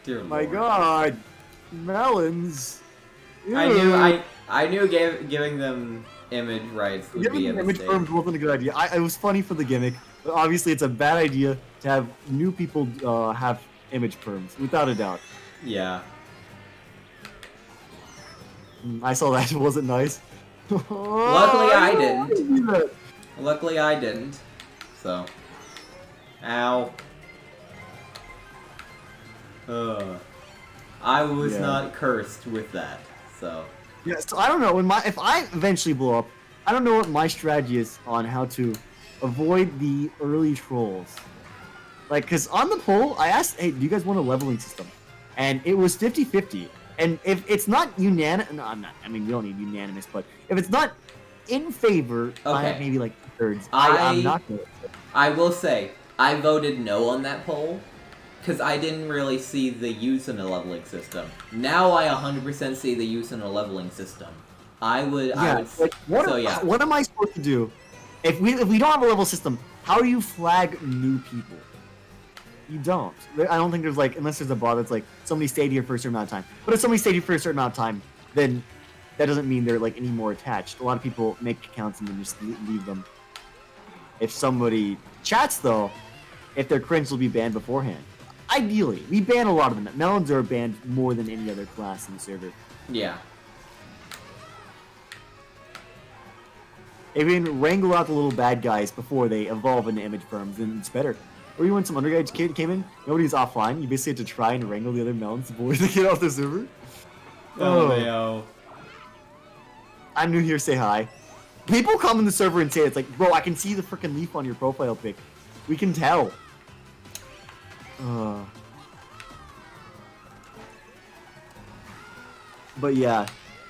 Dear my Lord. god. Melons. Ew. I knew giving them image rights would be a image mistake. firms wasn't a good idea. It was funny for the gimmick, but obviously it's a bad idea to have new people have image perms, without a doubt. Yeah. I saw that. It wasn't nice. Luckily I didn't. Luckily I didn't. So. Ow. I was not cursed with that. So. Yeah, so I don't know. If I eventually blow up, I don't know what my strategy is on how to avoid the early trolls. Like, because on the poll, I asked, hey, do you guys want a leveling system? And it was 50-50. And if it's not unanimous, no, I'm not. I mean, you don't need unanimous, but if it's not in favor, I have maybe like 2/3. I'm not going to. I will say, I voted no on that poll, because I didn't really see the use in a leveling system. Now I 100% see the use in a leveling system. I would. Like, what am I supposed to do? If we don't have a level system, how do you flag new people? You don't. I don't think there's like, unless there's a bot that's like, somebody stayed here for a certain amount of time. But if somebody stayed here for a certain amount of time, then that doesn't mean they're like any more attached. A lot of people make accounts and then just leave them. If somebody chats though, if they're cringe, they'll be banned beforehand. Ideally, we ban a lot of them. Melons are banned more than any other class in the server. Yeah. If we can wrangle out the little bad guys before they evolve into image firms, then it's better. Or even when some underguys came in, nobody's offline, you basically have to try and wrangle the other melons before they get off the server. Oh, I'm new here. Say hi. People come in the server and say it's like, bro, I can see the freaking leaf on your profile pic. We can tell. But yeah,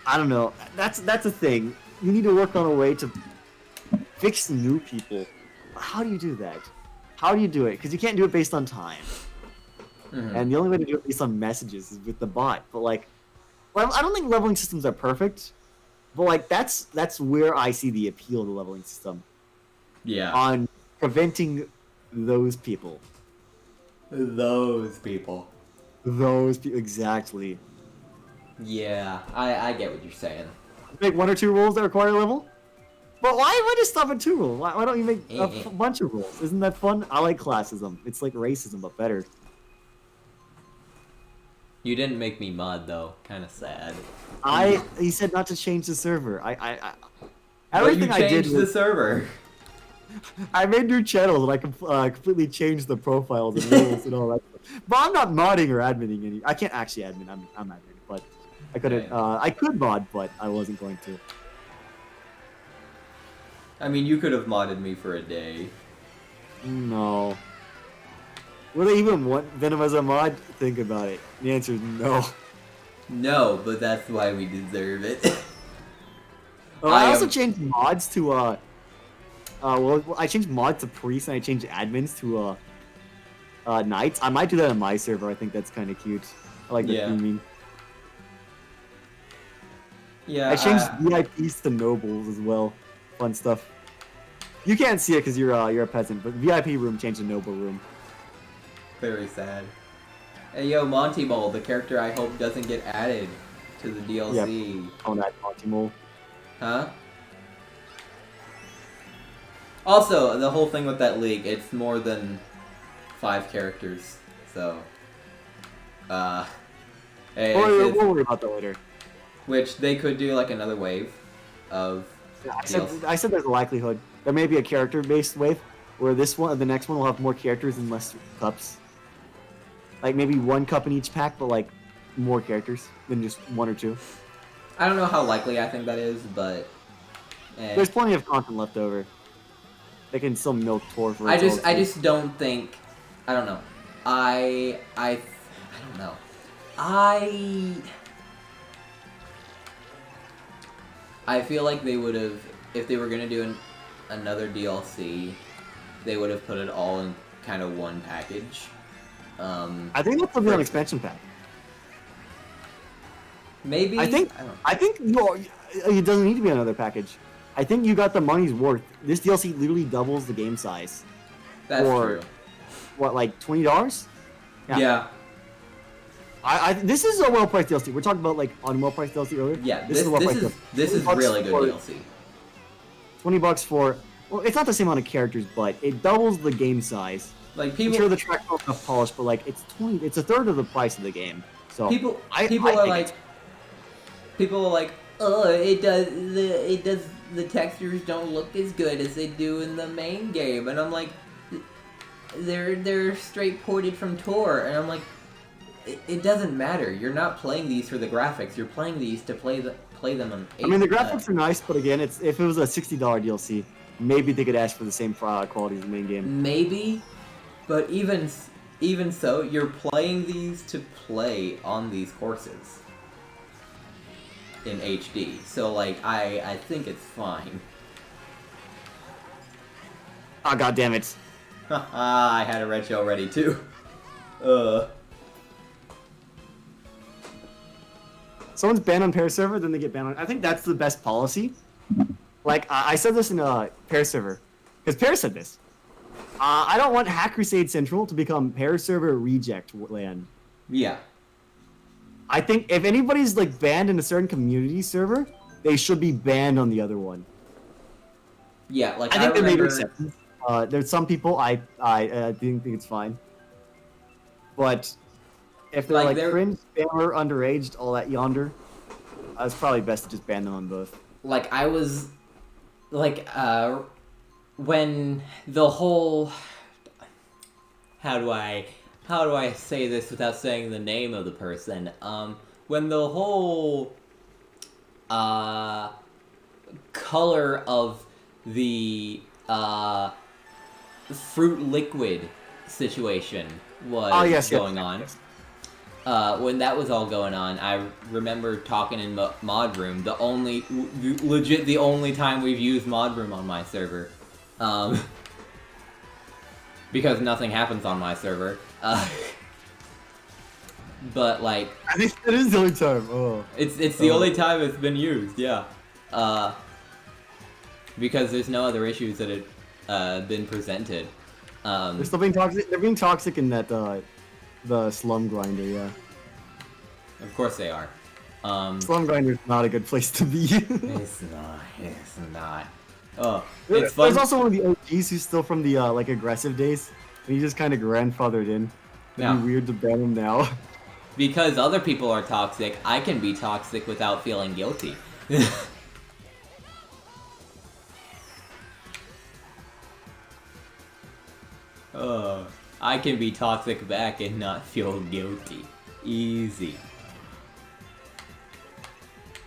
I don't know. That's a thing. You need to work on a way to fix new people. How do you do that? How do you do it? Because you can't do it based on time. And the only way to do it based on messages is with the bot. But like, well, I don't think leveling systems are perfect. But like, that's where I see the appeal of the leveling system. Yeah. On preventing those people. Those people. Exactly. Yeah, I get what you're saying. Make 1 or 2 rules that require a level? But why just stop at 2 rules? Why don't you make a bunch of rules? Isn't that fun? I like classism. It's like racism, but better. You didn't make me mod though. Kind of sad. He said not to change the server. Everything I did was the server. I made new channels and I completely changed the profiles and rules and all that stuff. But I'm not modding or adminning any. I can't actually admin. I'm admin, but I couldn't. I could mod, but I wasn't going to. I mean, you could have modded me for a day. No. Would I even want Venom as a mod? Think about it. The answer is no. No, but that's why we deserve it. I also changed mods to well, I changed mods to priests and I changed admins to knights. I might do that on my server. I think that's kind of cute. I like the theming. Yeah. I changed VIPs to nobles as well. Fun stuff. You can't see it because you're a peasant, but VIP room changed to noble room. Very sad. Hey yo, Monty Mole, the character I hope doesn't get added to the DLC. Yep. Oh, that Monty Mole. Huh? Also, the whole thing with that league, it's more than 5 characters, so... Hey, we'll worry about that later. Which, they could do like another wave of... Yeah, I said there's a likelihood. There may be a character-based wave, where the next one will have more characters and less cups. Like, maybe 1 cup in each pack, but like, more characters than just 1 or 2. I don't know how likely I think that is, but... There's plenty of content left over. They can still milk Tor for I just don't think... I don't know. I don't know. I feel like they would have... If they were going to do another DLC, they would have put it all in kind of one package. I think that's an expansion pack. Maybe? I think it doesn't need to be another package. I think you got the money's worth. This DLC literally doubles the game size. That's true. What, like $20? Yeah. This is a well-priced DLC. We're talking about like on well-priced DLC earlier. Yeah, this is a well-priced DLC. This is really good DLC. $20 for, well, it's not the same amount of characters, but it doubles the game size. Like people, I'm sure the track's not enough polished, but like it's a third of the price of the game. So people are like, oh, the textures don't look as good as they do in the main game, and I'm like, they're straight ported from Tor, and I'm like, it doesn't matter. You're not playing these for the graphics. You're playing these to play them on. I mean, the graphics are nice, but again, if it was a $60 DLC, maybe they could ask for the same quality as the main game. Maybe, but even so, you're playing these to play on these courses in HD. So like, I think it's fine. Ah, god damn it! I had a red shell ready too. Someone's banned on pair server, then they get banned on. I think that's the best policy. Like I said this in a pair server, because pair said this. I don't want HackedCrusade Central to become pair server reject land. Yeah. I think if anybody's like banned in a certain community server, they should be banned on the other one. Yeah, like I think they made exceptions. There's some people I think it's fine, but if they're like cringe, spammer, underaged, all that yonder, it's probably best to just ban them on both. Like I was, like when the whole, how do I say this without saying the name of the person? When the whole color of the fruit liquid situation was going on. When that was all going on, I remember talking in mod room. The only time we've used mod room on my server, because nothing happens on my server. But like, I think it is the only time. Oh, it's the only time it's been used. Yeah, because there's no other issues that had been presented. They're still being toxic. They're being toxic in that the slum grinder. Yeah. Of course they are. Slum grinder is not a good place to be. It's not. It's not. Oh, it's fun. There's also one of the OGs who's still from the like aggressive days, and he just kind of grandfathered in. It'd be weird to ban him now. Because other people are toxic, I can be toxic without feeling guilty. I can be toxic back and not feel guilty. Easy.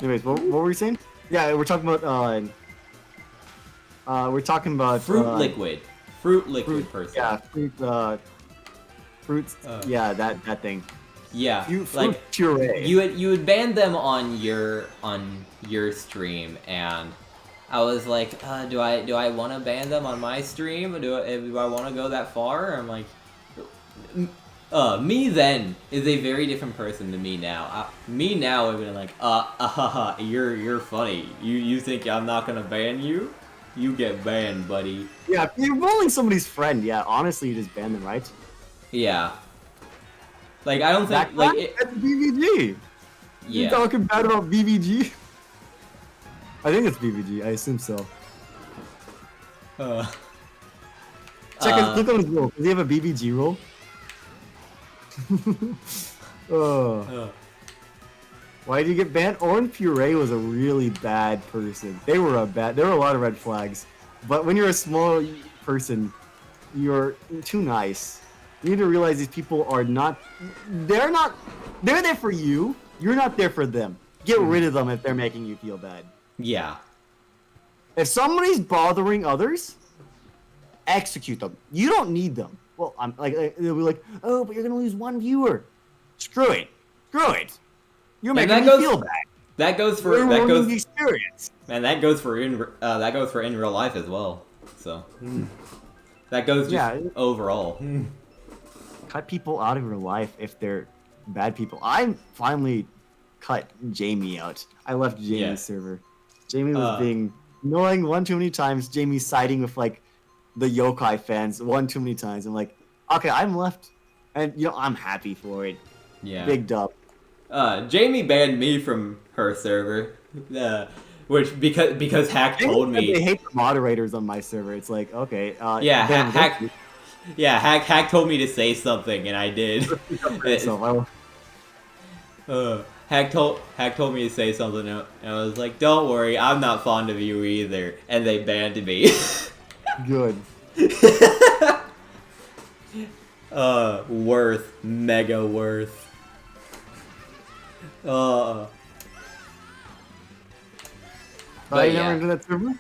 Anyways, what were we saying? Yeah, we're talking about fruit liquid. Fruit liquid person. Yeah, fruits. Yeah, that thing. Yeah, fruit puree. You would ban them on your stream, and I was like, do I want to ban them on my stream? Do I want to go that far? I'm like, me then is a very different person than me now. Me now would be like, you're funny. You think I'm not gonna ban you? You get banned, buddy. Yeah, if you're bullying somebody's friend, yeah, honestly, you just ban them, right? Yeah. Like, I don't think, like... That's BBG! Yeah. You're talking bad about BBG? I think it's BBG, I assume so. Check it, click on his role. Does he have a BBG role? Why did you get banned? Orange Puree was a really bad person. There were a lot of red flags. But when you're a small person, you're too nice. You need to realize these people are not... They're there for you. You're not there for them. Get rid of them if they're making you feel bad. Yeah. If somebody's bothering others, execute them. You don't need them. Well, I'm like they'll be like, oh, but you're gonna lose one viewer. Screw it. You're making me feel bad. That goes for the experience. And that goes for in real life as well. So that goes just overall. Cut people out of your life if they're bad people. I finally cut Jamie out. I left Jamie's server. Jamie was being annoying one too many times. Jamie's siding with like the yokai fans one too many times. I'm like, okay, I'm left, and I'm happy for it. Yeah. Big dub. Jamie banned me from her server, which because Hack told me they hate the moderators on my server. It's like, okay, Hack told me to say something, and I did. Hack told me to say something, and I was like, "Don't worry, I'm not fond of you either." And they banned me. Good. Mega worth. You never into that server?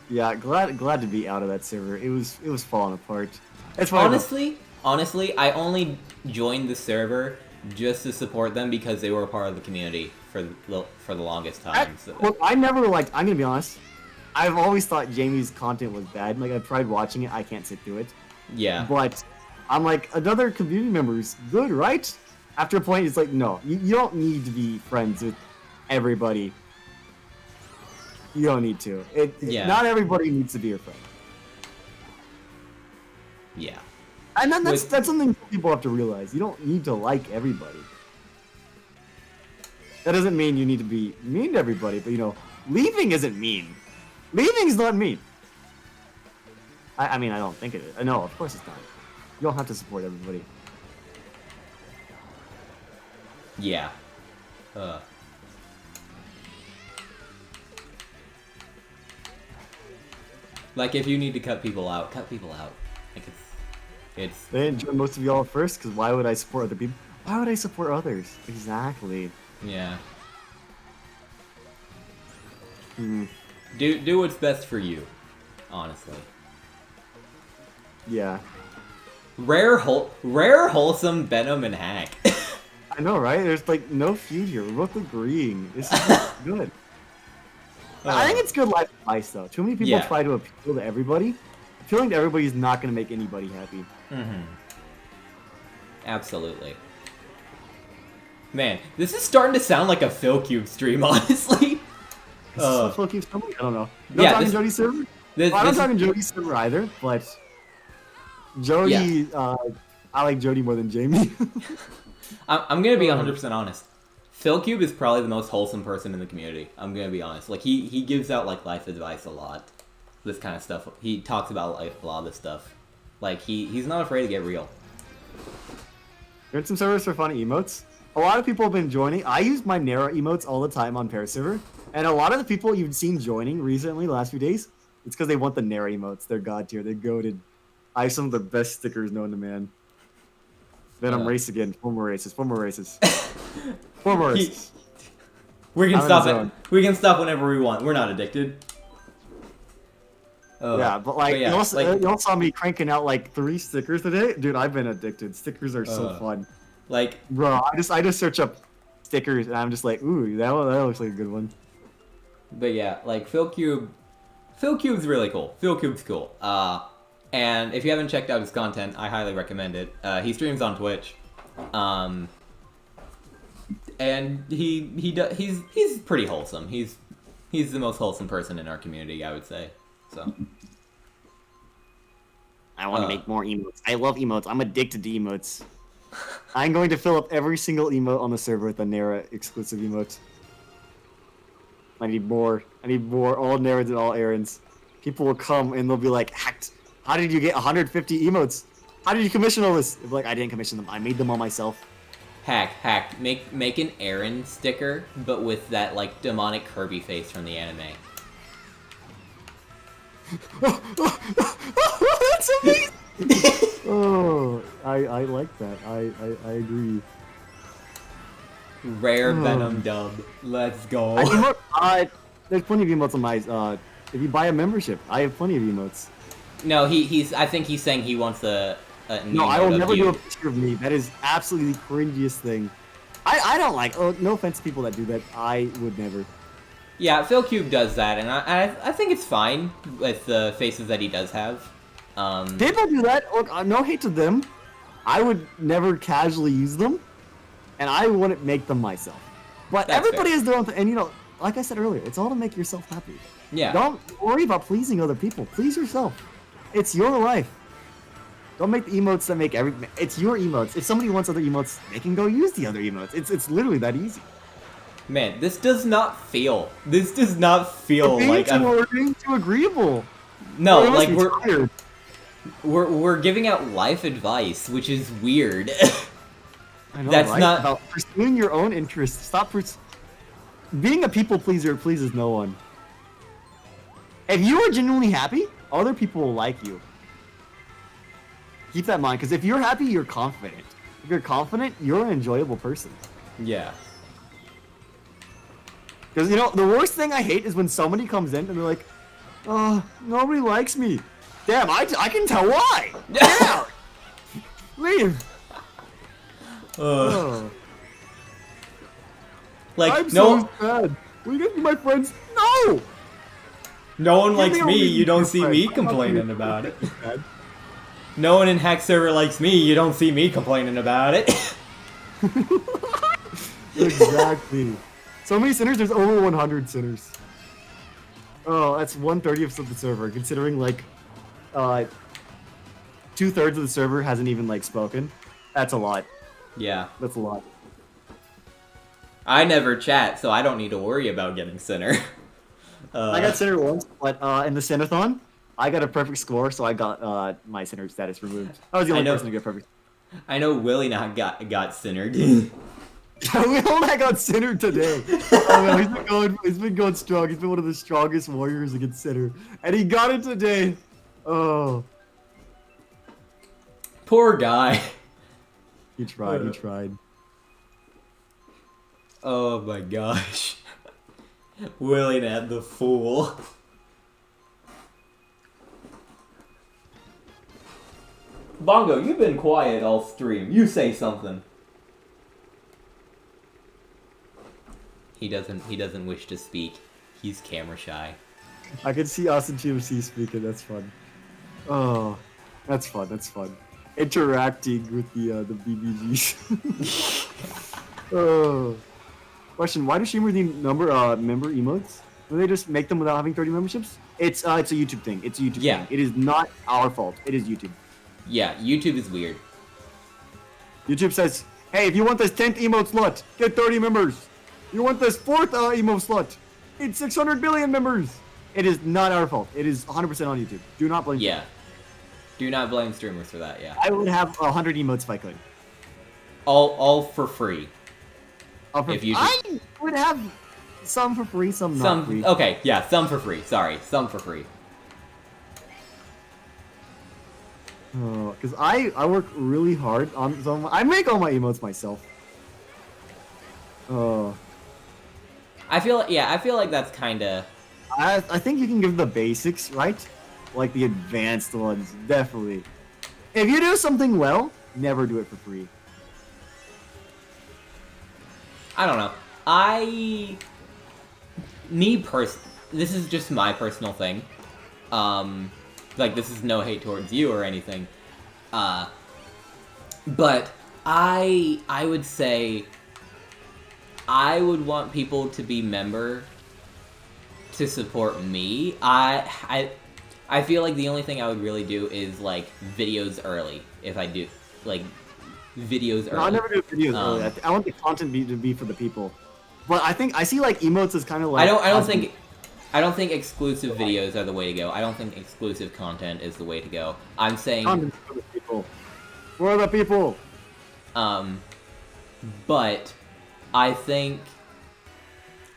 Yeah, glad to be out of that server. It was falling apart. It's honestly, I only joined the server just to support them because they were a part of the community for the longest time. Well, I never liked. I'm gonna be honest. I've always thought Jamie's content was bad. Like, I've tried watching it, I can't sit through it. Yeah. But I'm like, another community member is good, right? After a point, it's like, no, you don't need to be friends with everybody. You don't need to. Not everybody needs to be your friend. Yeah. And then that's something people have to realize. You don't need to like everybody. That doesn't mean you need to be mean to everybody, but leaving isn't mean. Leaving's not mean. I mean, I don't think it is. No, of course it's not. You don't have to support everybody. Yeah. Like, if you need to cut people out, cut people out. Like, it's... They enjoy most of y'all first, because why would I support other people? Why would I support others? Exactly. Yeah. Do what's best for you, honestly. Yeah. Rare wholesome Venom and Hack. I know, right? There's like no feud here. We're both agreeing. This is good. I think it's good life advice though. Too many people try to appeal to everybody. Appealing to everybody is not going to make anybody happy. Mm-hmm. Absolutely. Man, this is starting to sound like a PhilCube stream, honestly. Is this a PhilCube server? I don't know. You're Yeah, talking Jody's server? I'm not talking Jody's server either, but Jody, I like Jody more than Jamie. I'm gonna be 100% honest. PhilCube is probably the most wholesome person in the community. I'm gonna be honest. Like he gives out like life advice a lot. This kind of stuff. He talks about life, a lot of this stuff. Like he's not afraid to get real. You're in some servers for funny emotes. A lot of people have been joining. I use my Nara emotes all the time on Pair server, and a lot of the people you've seen joining recently, the last few days, it's because they want the Nara emotes. They're god tier. They're goated. I have some of the best stickers known to man. Venom race again. Four more races. Four more races. Four more races. We can stop it. We can stop whenever we want. We're not addicted. Yeah, but like, you all saw me cranking out like 3 stickers today. Dude, I've been addicted. Stickers are so fun. Like, bro, I just search up stickers and I'm just like, ooh, that looks like a good one. But yeah, like PhilCube's really cool. PhilCube's cool. And if you haven't checked out his content, I highly recommend it. He streams on Twitch. And he's pretty wholesome. He's the most wholesome person in our community, I would say. So I want to make more emotes. I love emotes. I'm addicted to emotes. I'm going to fill up every single emote on the server with a Nara exclusive emote. I need more. I need more. All Naras and all Aarons. People will come and they'll be like, hacked. How did you get 150 emotes? How did you commission all this? Like, I didn't commission them. I made them all myself. Hack. Make an Aaron sticker, but with that like demonic Kirby face from the anime. That's amazing! Oh, I like that. I agree. Rare Venom dub. Let's go. There's plenty of emotes on my. If you buy a membership, I have plenty of emotes. No, he's. I think he's saying he wants a no, I will never do a picture of me. That is absolutely the cringiest thing. I don't like. Oh, no offense to people that do that. I would never. Yeah, PhilCube does that, and I think it's fine with the faces that he does have. People do that. Look, no hate to them. I would never casually use them, and I wouldn't make them myself. But That's everybody fair. has their own thing, and you know, like I said earlier, it's all to make yourself happy. Yeah. Don't worry about pleasing other people. Please yourself. It's your life. Don't make the emotes that make it's your emotes. If somebody wants other emotes, they can go use the other emotes. It's literally that easy. Man, this does not feel like we're being too agreeable. No, like we're giving out life advice, which is weird. I know, That's right? not about pursuing your own interests. Stop being a people pleaser pleases no one. If you are genuinely happy, other people will like you. Keep that in mind, because if you're happy, you're confident. If you're confident, you're an enjoyable person. Yeah. Because, you know, the worst thing I hate is when somebody comes in and they're like, oh, nobody likes me. Damn, I can tell why. Get out. Leave. Oh. Like, I'm so sad. Will you guys be my friends? No! No one likes me, you don't see me complaining about it. No one in Hack Server likes me, you don't see me complaining about it. Exactly. So many sinners, there's over 100 sinners. Oh, that's 1/30 of the server, considering like 2/3 of the server hasn't even like spoken. That's a lot. Yeah. That's a lot. I never chat, so I don't need to worry about getting sinner. I got sinner once, but in the Sinnathon, I got a perfect score, so I got my sinner status removed. I was the only person to get perfect. I know Willie not got sinnered. Will not got sinnered today. Oh man, he's been going strong. He's been one of the strongest warriors against sinner, and he got it today. Oh, poor guy. He tried. He tried. Oh my gosh. Willie Nat the fool. Bongo, you've been quiet all stream. You say something. He doesn't wish to speak. He's camera shy. I can see Austin TMC speaking. That's fun. Oh, that's fun. That's fun. Interacting with the BBGs. Oh. Question: why do streamers need member emotes? Do they just make them without having 30 memberships? It's a YouTube thing. It's a YouTube thing. It is not our fault. It is YouTube. Yeah, YouTube is weird. YouTube says, hey, if you want this 10th emote slot, get 30 members. You want this 4th emote slot, it's 600 billion members. It is not our fault. It is 100% on YouTube. Do not blame Yeah. Do not blame streamers for that, yeah. I would have 100 emotes if I could. All for free. I would have some for free, some not free. Okay, yeah, some for free. Sorry, some for free. Because I work really hard on some. I make all my emotes myself. I feel like that's kind of. I think you can give the basics, right? Like the advanced ones, definitely. If you do something well, never do it for free. I don't know. This is just my personal thing. Like, this is no hate towards you or anything. But I would say I would want people to be member to support me. I feel like the only thing I would really do is, like, videos early. If I do, like, videos early. No, I never do videos early. I want the content to be for the people. But I see, like, emotes as kind of like... I don't think exclusive videos are the way to go. I don't think exclusive content is the way to go. I'm saying... Content for the people. For the people! But I think...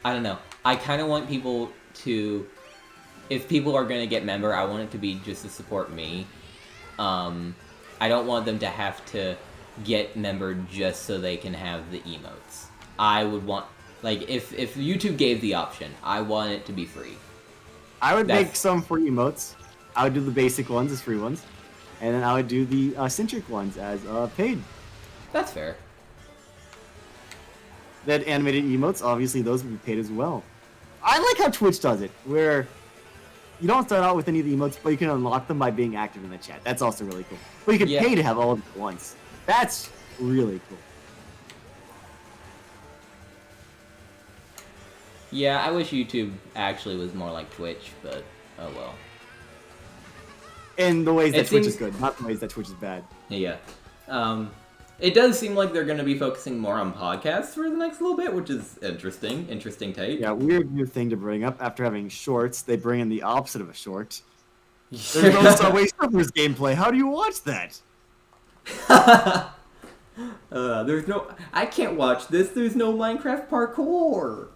I don't know. I kind of want people to... If people are going to get member, I want it to be just to support me. I don't want them to have to get member just so they can have the emotes. I would want... Like, if YouTube gave the option, I want it to be free. I would make some free emotes. I would do the basic ones as free ones. And then I would do the centric ones as paid. That's fair. Then animated emotes, obviously those would be paid as well. I like how Twitch does it, where you don't start out with any of the emotes, but you can unlock them by being active in the chat. That's also really cool. But you can pay to have all of them at once. That's really cool. Yeah, I wish YouTube actually was more like Twitch, but oh well. In the ways that Twitch is good, not the ways that Twitch is bad. Yeah. It does seem like they're going to be focusing more on podcasts for the next little bit, which is interesting. Interesting take. Yeah, weird new thing to bring up. After having shorts, they bring in the opposite of a short. There's no Subway Surfers gameplay. How do you watch that? There's no... I can't watch this. There's no Minecraft parkour.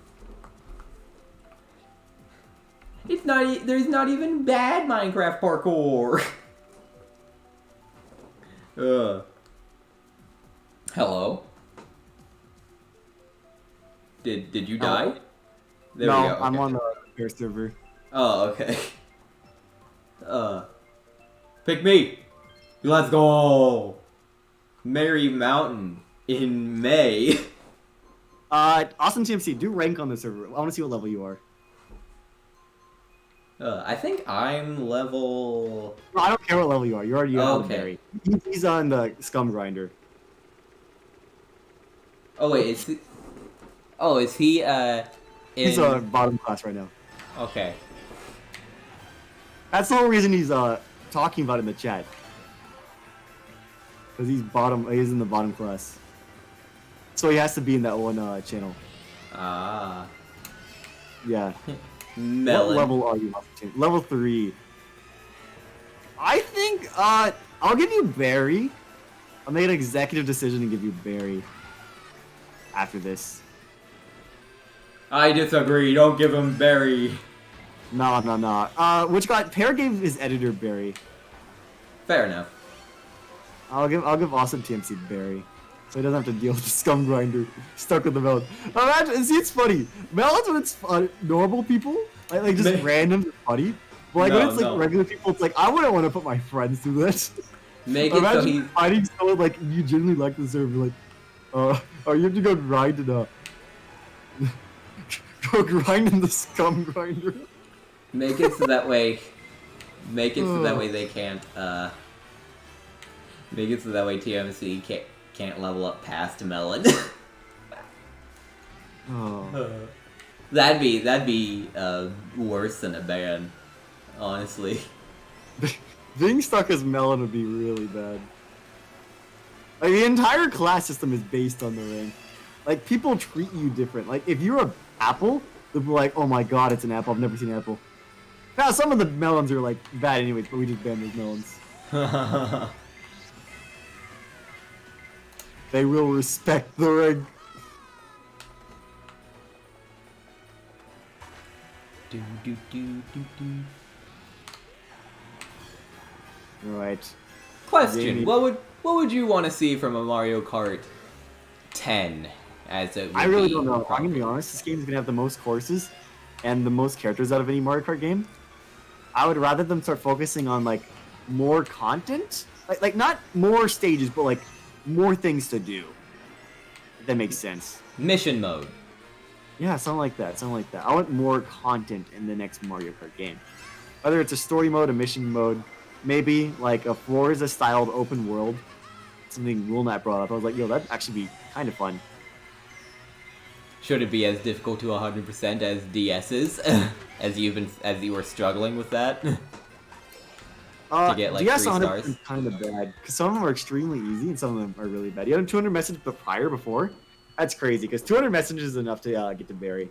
It's not... There's not even bad Minecraft parkour. Hello? Did you die? There no, we go. Okay. I'm on the air server. Oh, okay. Pick me! Let's go! Mary Mountain in May. Awesome TMC, do rank on the server. I want to see what level you are. I think I'm level... No, I don't care what level you are. You're already on Mary. He's on the Scum Grinder. Oh, wait, is he... Oh, is he, He's bottom class right now. Okay. That's the whole reason he's talking about it in the chat. Because he's in the bottom class. So he has to be in that one channel. Ah. Yeah. Melon. What level are you? Level 3. I think I'll give you Barry. I'll make an executive decision and give you Barry after this. I disagree. Don't give him Barry. No. Pear gave his editor Barry. Fair enough. I'll give Awesome TMC Barry, so he doesn't have to deal with the Scum Grinder stuck with the melon. Imagine, see, it's funny. Melons when it's normal people, like just random, it's funny. But like when it's like regular people, it's like I wouldn't want to put my friends through this. Make it so he's finding someone like you genuinely like the server, like, you have to go grind it up. Go grind in the scum grinder. Make it so that way. Make it so that way they can't. Make it so that way TMC can't level up past Melon. That'd be worse than a ban, honestly. Being stuck as Melon would be really bad. Like, the entire class system is based on the rank. Like, people treat you different. Like, if you're an apple, they'll be like, oh my god, it's an apple, I've never seen an apple. Now, some of the melons are, like, bad anyways, but we just ban those melons. They will respect the rank. Right. Question: What would you want to see from a Mario Kart 10? As it would I really be don't know. probably. I'm gonna be honest. This game is gonna have the most courses and the most characters out of any Mario Kart game. I would rather them start focusing on like more content, like not more stages, but like more things to do. If that makes sense. Mission mode. Yeah, something like that. Something like that. I want more content in the next Mario Kart game. Whether it's a story mode, a mission mode, maybe like a Forza-styled open world. Something Rulnat brought up. I was like, yo, that'd actually be kind of fun. Should it be as difficult to 100% as DS's? as you were struggling with that? To get like DS 3 100 stars? is kind of bad. Because some of them are extremely easy and some of them are really bad. You had 200 messages prior before? That's crazy, because 200 messages is enough to get to Berry.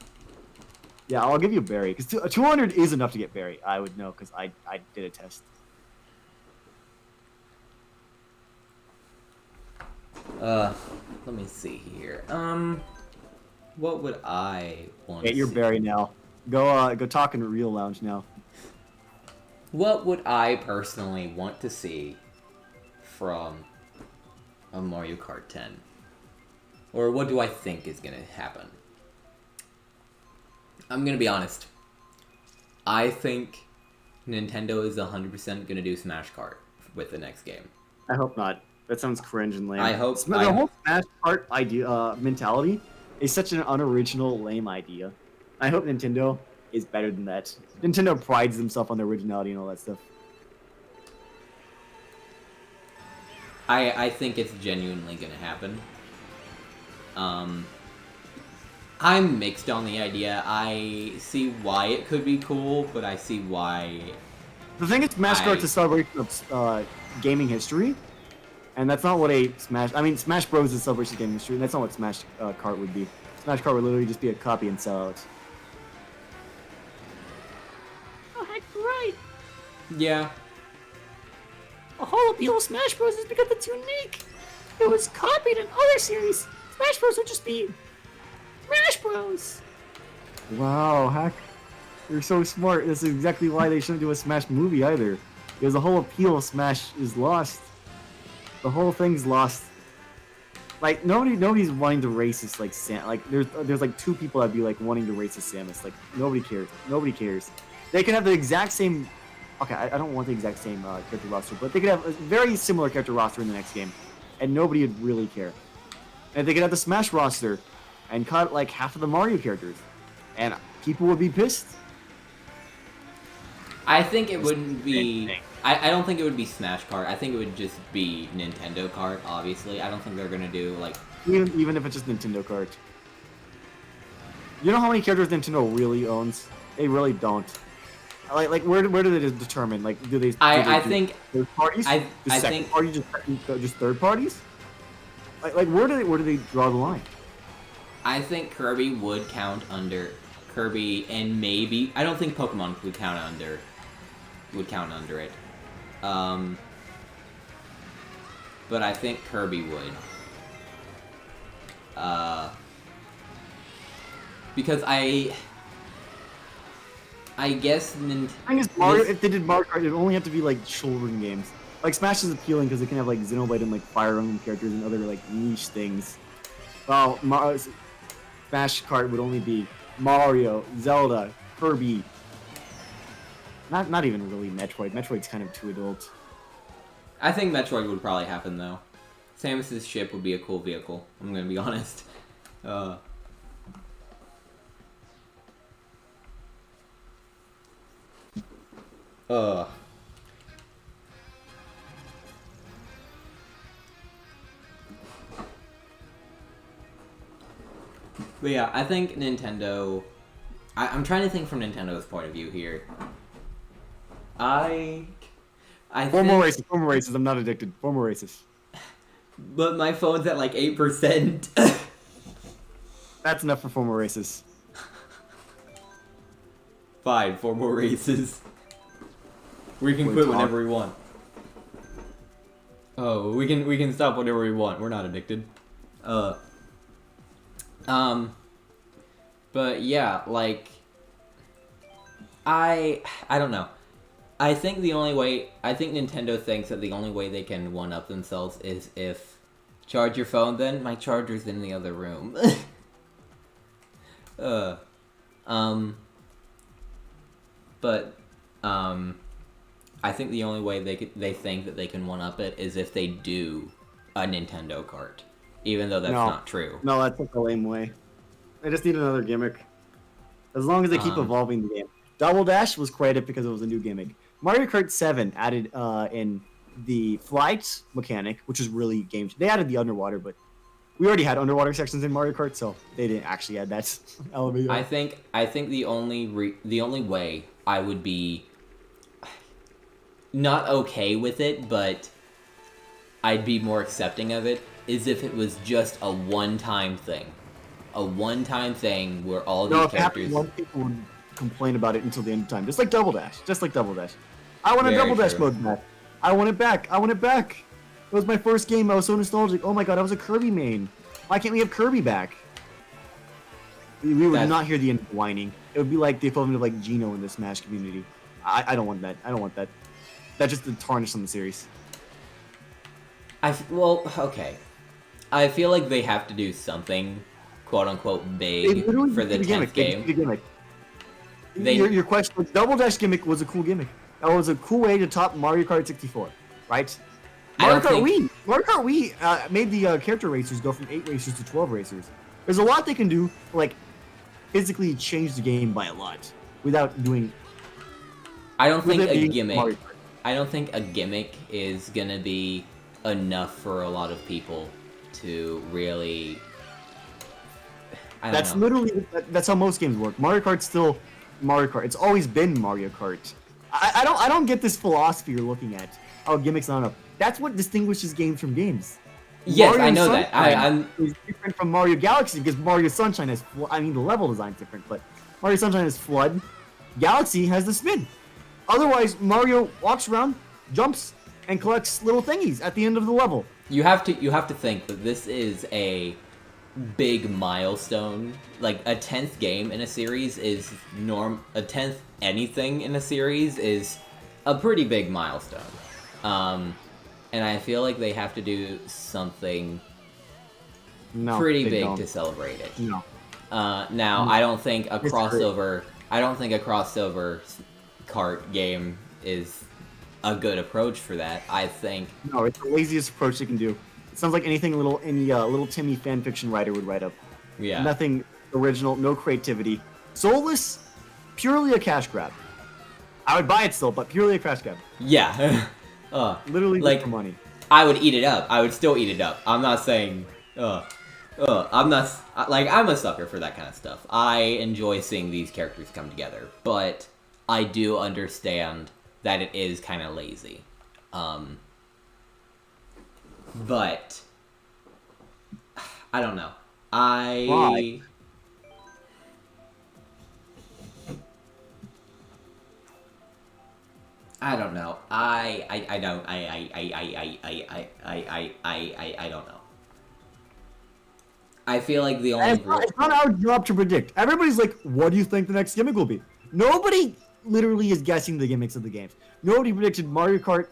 Yeah, I'll give you a Berry, because 200 is enough to get Berry. I would know, because I did a test. Let me see here. What would I want Get to your see? Berry now. Go talk in a real lounge now. What would I personally want to see from a Mario Kart 10? Or what do I think is gonna happen? I'm gonna be honest. I think Nintendo is 100% gonna do Smash Kart with the next game. I hope not. That sounds cringe and lame. I hope- The whole Smash Kart idea, mentality is such an unoriginal, lame idea. I hope Nintendo is better than that. Nintendo prides themselves on their originality and all that stuff. I think it's genuinely gonna happen. I'm mixed on the idea. I see why it could be cool, but I see why... The thing is, Smash Kart's a celebration of gaming history, and that's not what a Smash... I mean, Smash Bros. Is a celebration of gaming history, and that's not what Smash Kart would be. Smash Kart would literally just be a copy and sell out. Oh, heck, right! Yeah. The whole appeal of Smash Bros. Is because it's unique. It was copied in other series. Smash Bros. Would just be Smash Bros. Wow, Hack. You're so smart. This is exactly why they shouldn't do a Smash movie either. Because the whole appeal of Smash is lost. The whole thing's lost. Like nobody's wanting to race this like Sam. Like there's like 2 people that'd be like wanting to race as Samus. Like nobody cares. Nobody cares. They can have the exact same. Okay, I don't want the exact same character roster, but they could have a very similar character roster in the next game, and nobody would really care. And they could have the Smash roster, and cut like half of the Mario characters, and people would be pissed. I think it wouldn't be... I don't think it would be Smash Kart. I think it would just be Nintendo Kart, obviously. I don't think they're gonna do, like... Even if it's just Nintendo Kart. You know how many characters Nintendo really owns? They really don't. Like where do they determine? Like, do they? I think third parties. I second think party just third parties. Like where do they draw the line? I think Kirby would count under Kirby, and maybe I don't think Pokemon would count under it. But I think Kirby would. Because I guess I guess Mario. If they did Mario Kart, it'd only have to be like children games. Like Smash is appealing because it can have like Xenoblade and like Fire Emblem characters and other like niche things. Well, Smash Kart would only be Mario, Zelda, Kirby. Not even really Metroid. Metroid's kind of too adult. I think Metroid would probably happen though. Samus's ship would be a cool vehicle. I'm gonna be honest. But yeah, I think Nintendo... I'm trying to think from Nintendo's point of view here. I Four more races. I'm not addicted. 4 more races. But my phone's at like 8%. That's enough for 4 more races. Fine, 4 more races. We can quit whenever we want. Oh, we can stop whenever we want. We're not addicted. But yeah, like, I don't know. I think Nintendo thinks that the only way they can one-up themselves is if charge your phone, then my charger's in the other room. I think the only way they think that they can one-up it is if they do a Nintendo Kart. Even though that's not true. No, that's like a lame way. I just need another gimmick. As long as they keep evolving the game. Double Dash was created because it was a new gimmick. Mario Kart 7 added in the flight mechanic, which is really game. They added the underwater, but we already had underwater sections in Mario Kart, so they didn't actually add that element. I think the only way I would be not okay with it, but I'd be more accepting of it, is if it was just a one-time thing. A one-time thing where all these characters... One people would complain about it until the end of time. Just like Double Dash. I want a Double Dash mode back. I want it back. It was my first game. I was so nostalgic. Oh my god, I was a Kirby main. Why can't we have Kirby back? We would not hear the end of whining. It would be like the equivalent of like Gino in the Smash community. I don't want that. That's just the tarnish on the series. Okay. I feel like they have to do something, quote-unquote, big for the 10th game. Your question, Double Dash gimmick was a cool gimmick. That was a cool way to top Mario Kart 64, right? Mario Kart Wii made the character racers go from 8 racers to 12 racers. There's a lot they can do, like, physically change the game by a lot, without doing... I don't think a gimmick is gonna be enough for a lot of people to really... That's how most games work. Mario Kart's still Mario Kart. It's always been Mario Kart. I don't get this philosophy you're looking at. Oh, gimmicks not enough. That's what distinguishes games from games. Yes, Mario I know Sunshine that. I'm different from Mario Galaxy because Mario Sunshine has. The level design's different, but Mario Sunshine has flood. Galaxy has the spin. Otherwise, Mario walks around, jumps, and collects little thingies at the end of the level. You have to think that this is a big milestone. Like a 10th game in a series is a 10th anything in a series is a pretty big milestone. And I feel like they have to do something pretty big to celebrate it. No. Now I don't think a crossover kart game is a good approach for that. I think no, it's the laziest approach they can do. It sounds like anything little Timmy fanfiction writer would write up. Yeah. Nothing original, no creativity. Soulless, purely a cash grab. I would buy it still, but purely a cash grab. Yeah. Literally like, for money. I would eat it up. I would still eat it up. I'm not saying, I'm a sucker for that kind of stuff. I enjoy seeing these characters come together, but I do understand that it is kind of lazy. But I don't know. Why? I don't know. I don't know. I feel like the only it's not our job to predict. Everybody's like, what do you think the next gimmick will be? Nobody literally is guessing the gimmicks of the games. Nobody predicted Mario Kart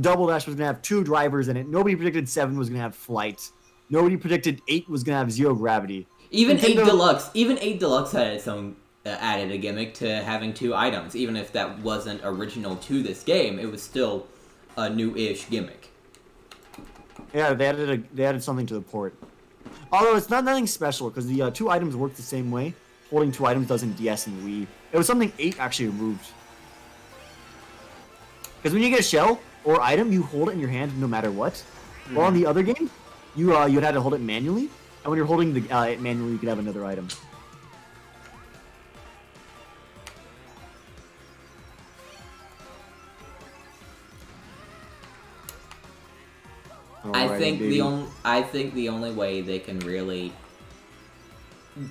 Double Dash was going to have 2 drivers in it. Nobody predicted 7 was going to have flight. Nobody predicted 8 was going to have 0 gravity. Even 8 Deluxe had its own added a gimmick to having 2 items. Even if that wasn't original to this game, it was still a new-ish gimmick. Yeah, they added something to the port. Although it's not nothing special because the 2 items work the same way. Holding 2 items does in DS and Wii. It was something 8 actually removed. Because when you get a shell or item, you hold it in your hand no matter what. Mm-hmm. While in the other game, you'd had to hold it manually, and when you're holding it manually, you could have another item. I think the only way they can really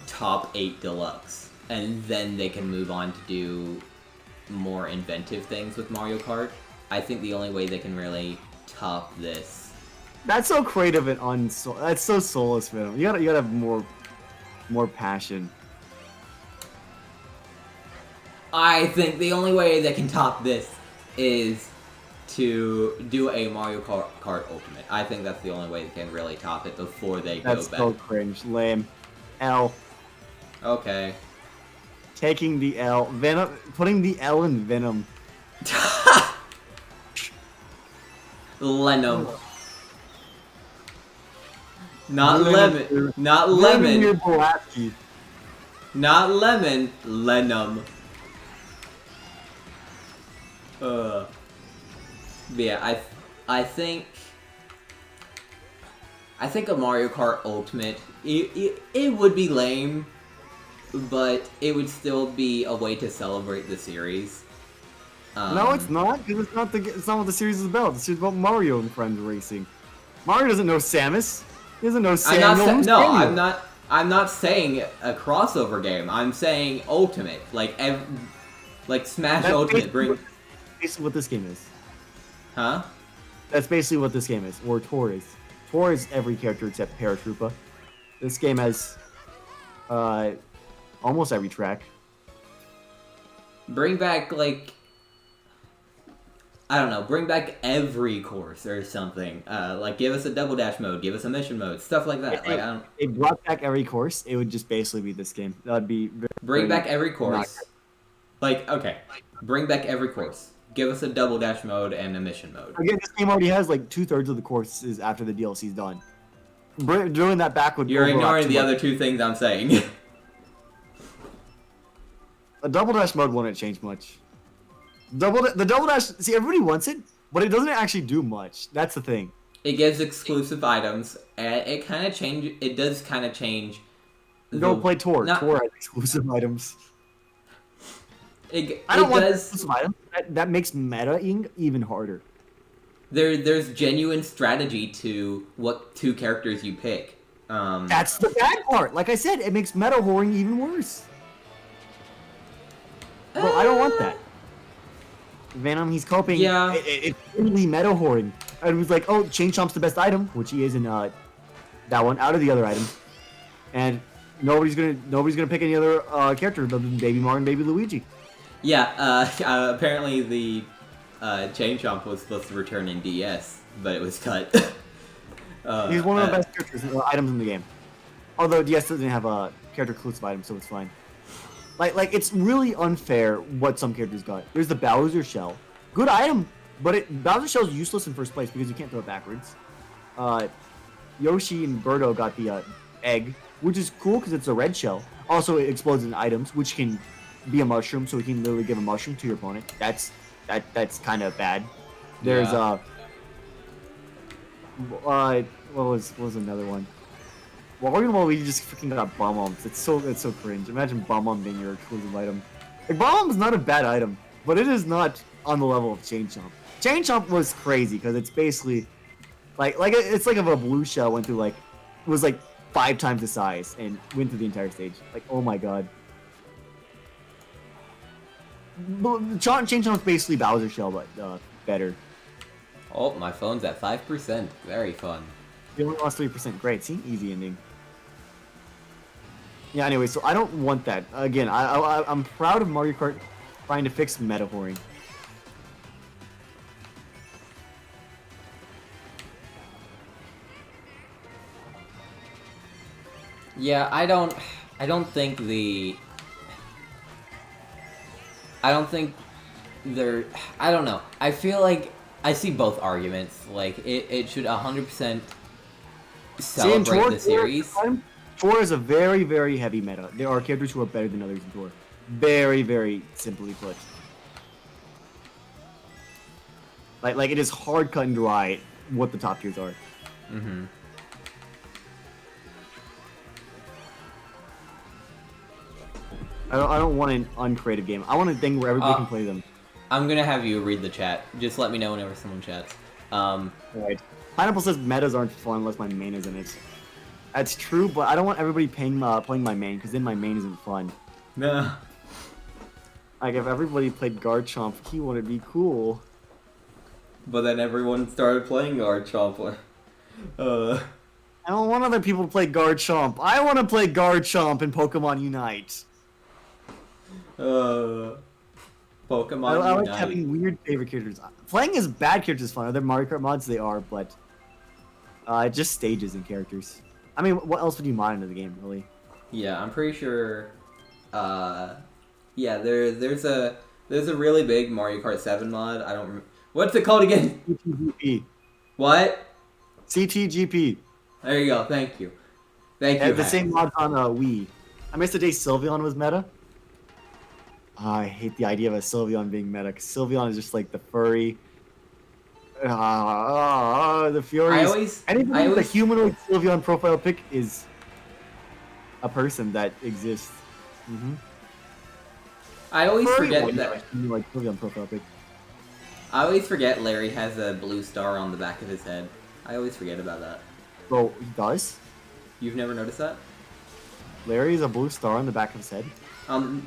top 8 Deluxe, and then they can move on to do more inventive things with Mario Kart. I think the only way they can really top this. That's so creative and that's so soulless, Venom. You gotta have more passion. I think the only way they can top this is to do a Mario Kart Ultimate. I think that's the only way they can really top it before they go back. That's so cringe. Lame. L. Okay. Taking the L. Venom. Putting the L in Venom. Lenum. Not lemon. Not lemon. Not lemon. Lenum. Yeah, I think a Mario Kart Ultimate, it would be lame, but it would still be a way to celebrate the series. No, it's not, because it's not what the series is about. The series is about Mario and friends racing. Mario doesn't know Samus. He doesn't know Samuel. I'm not saying a crossover game. I'm saying Ultimate, like Smash Ultimate. Basically what this game is. Huh? That's basically what this game is, or Tour is. Tour is every character except Paratroopa. This game has almost every track. Bring back, like, I don't know, bring back every course or something. Like, give us a double dash mode, give us a mission mode, stuff like that. Like, it brought back every course, it would just basically be this game. That would be bring back every course. Like, okay, bring back every course. Give us a double dash mode and a mission mode. Again, this game already has like 2/3 of the courses after the DLC's done. Doing that back would. You're ignoring the other 2 things I'm saying. A double dash mode wouldn't change much. The double dash. See, everybody wants it, but it doesn't actually do much. That's the thing. It gives exclusive items, and it kind of change. It does kind of change. Go play Tour. Tour has exclusive items. I don't want exclusive items. That makes metaing even harder. There's genuine strategy to what 2 characters you pick. That's the bad part. Like I said, it makes meta whoring even worse. Well, I don't want that. Venom, he's coping. Yeah. It's really meta whoring. And it was like, oh, Chain Chomp's the best item, which he is in that one out of the other items, and nobody's gonna pick any other character other than Baby Mario and Baby Luigi. Yeah, apparently the Chain Chomp was supposed to return in DS, but it was cut. He's one of the best characters items in the game. Although DS doesn't have a character exclusive item, so it's fine. Like it's really unfair what some characters got. There's the Bowser Shell, good item, but Bowser Shell is useless in first place because you can't throw it backwards. Yoshi and Birdo got the egg, which is cool because it's a red shell. Also, it explodes in items, which can be a mushroom, so you can literally give a mushroom to your opponent. That's kind of bad. There's what was another one? Waluigi just freaking got Bomb-Bombs. It's so cringe. Imagine Bomb-Bomb being your exclusive item. Like, Bomb-Bomb is not a bad item, but it is not on the level of Chain Chomp. Chain Chomp was crazy because it's basically it's like if a blue shell went through was 5 times the size and went through the entire stage. Like, oh my god. Chain Chomp's basically Bowser Shell, but better. Oh, my phone's at 5%. Very fun. You only lost 3%. Great. See? Easy ending. Yeah, anyway, so I don't want that. Again, I'm proud of Mario Kart trying to fix meta whoring. Yeah, I don't think I don't know. I feel like I see both arguments. Like, it should 100% celebrate the series. 4 is a very, very heavy meta. There are characters who are better than others in 4. Very, very simply put. Like it is hard cut and dry what the top tiers are. Mm-hmm. I don't want an uncreative game. I want a thing where everybody can play them. I'm gonna have you read the chat. Just let me know whenever someone chats. Right. Pineapple says metas aren't fun unless my main is in it. That's true, but I don't want everybody playing my main, because then my main isn't fun. Nah. Like, if everybody played Garchomp, he wouldn't be cool. But then everyone started playing Garchomp. I don't want other people to play Garchomp. I want to play Garchomp in Pokemon Unite. Pokemon I like Unite. having weird favorite characters. Playing as bad characters is fun. Are there Mario Kart mods? They are, but just stages and characters. I mean, what else would you mod into the game, really? Yeah, I'm pretty sure. Yeah, there's a really big Mario Kart 7 mod. I don't. What's it called again? CTGP. What? CTGP. There you go. Thank you. Thank you. The same mods on Wii. I missed the day Sylveon was meta. I hate the idea of a Sylveon being meta, because Sylveon is just like the furry. The Furies. Anything with a humanoid Sylveon profile pic is a person that exists. Mm-hmm. I always forget like Sylveon profile pic. I always forget Larry has a blue star on the back of his head. I always forget about that. Oh, he does? You've never noticed that? Larry is a blue star on the back of his head? On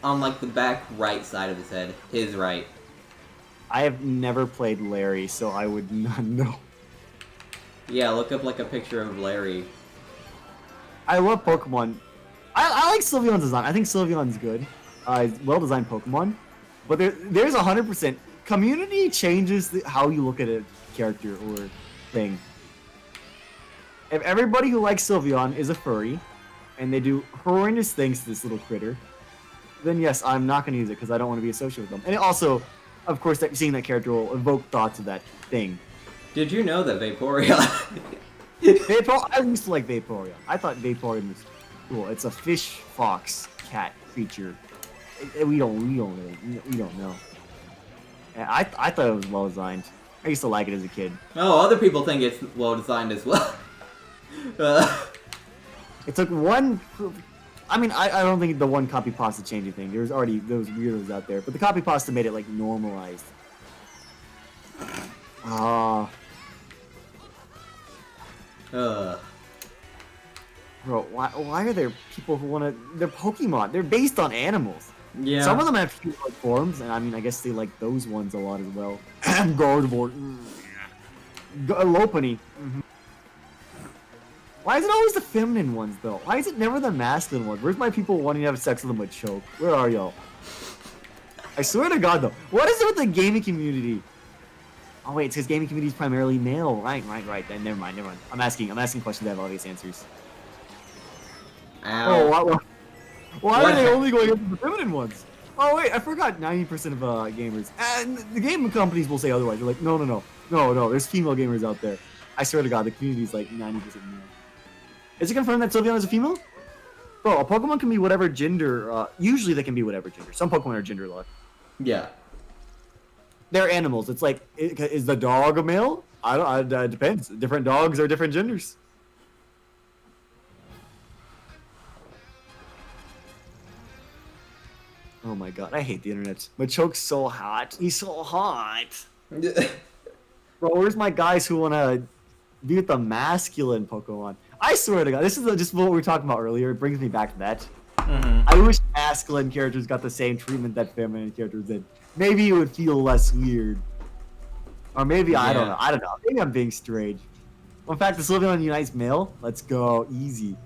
like the back right side of his head. His right. I have never played Larry, so I would not know. Yeah, look up like a picture of Larry. I love Pokemon. I like Sylveon's design. I think Sylveon's good. Well-designed Pokemon. But there's 100%. Community changes how you look at a character or thing. If everybody who likes Sylveon is a furry, and they do horrendous things to this little critter, then yes, I'm not going to use it because I don't want to be associated with them. And it also, of course, seeing that character will evoke thoughts of that thing. Did you know that Vaporeon... I used to like Vaporeon. I thought Vaporeon was cool. It's a fish, fox, cat creature. We don't know. And I thought it was well designed. I used to like it as a kid. Oh, other people think it's well designed as well. It took one. I mean, I don't think the one copy pasta changed anything. There was already those weirdos out there, but the copy pasta made it like normalized. Bro, why are there people who want to... They're Pokemon. They're based on animals. Yeah. Some of them have humanoid forms, and I mean, I guess they like those ones a lot as well. Gardevoir. Lopunny. Why is it always the feminine ones, though? Why is it never the masculine ones? Where's my people wanting to have sex with them with choke? Where are y'all? I swear to God, though. What is it with the gaming community? Oh, wait, it's because gaming community is primarily male. Right. Then never mind. I'm asking questions that have obvious answers. Ow. Oh, why are they only going after the feminine ones? Oh, wait, I forgot 90% of gamers. And the gaming companies will say otherwise. They're like, no, there's female gamers out there. I swear to God, the community is like 90% male. Is it confirmed that Sylveon is a female? Bro, a Pokemon can be whatever gender. Usually they can be whatever gender. Some Pokemon are gender locked. Yeah. They're animals. It's like, is the dog a male? It depends. Different dogs are different genders. Oh my God, I hate the internet. Machoke's so hot. He's so hot. Bro, where's my guys who want to be with the masculine Pokemon? I swear to God, this is just what we were talking about earlier. It brings me back to that. I wish masculine characters got the same treatment that feminine characters did. Maybe it would feel less weird. Or maybe, I don't know. Maybe I'm being strange. Well, in fact, the Sylveon unites male. Let's go. Easy.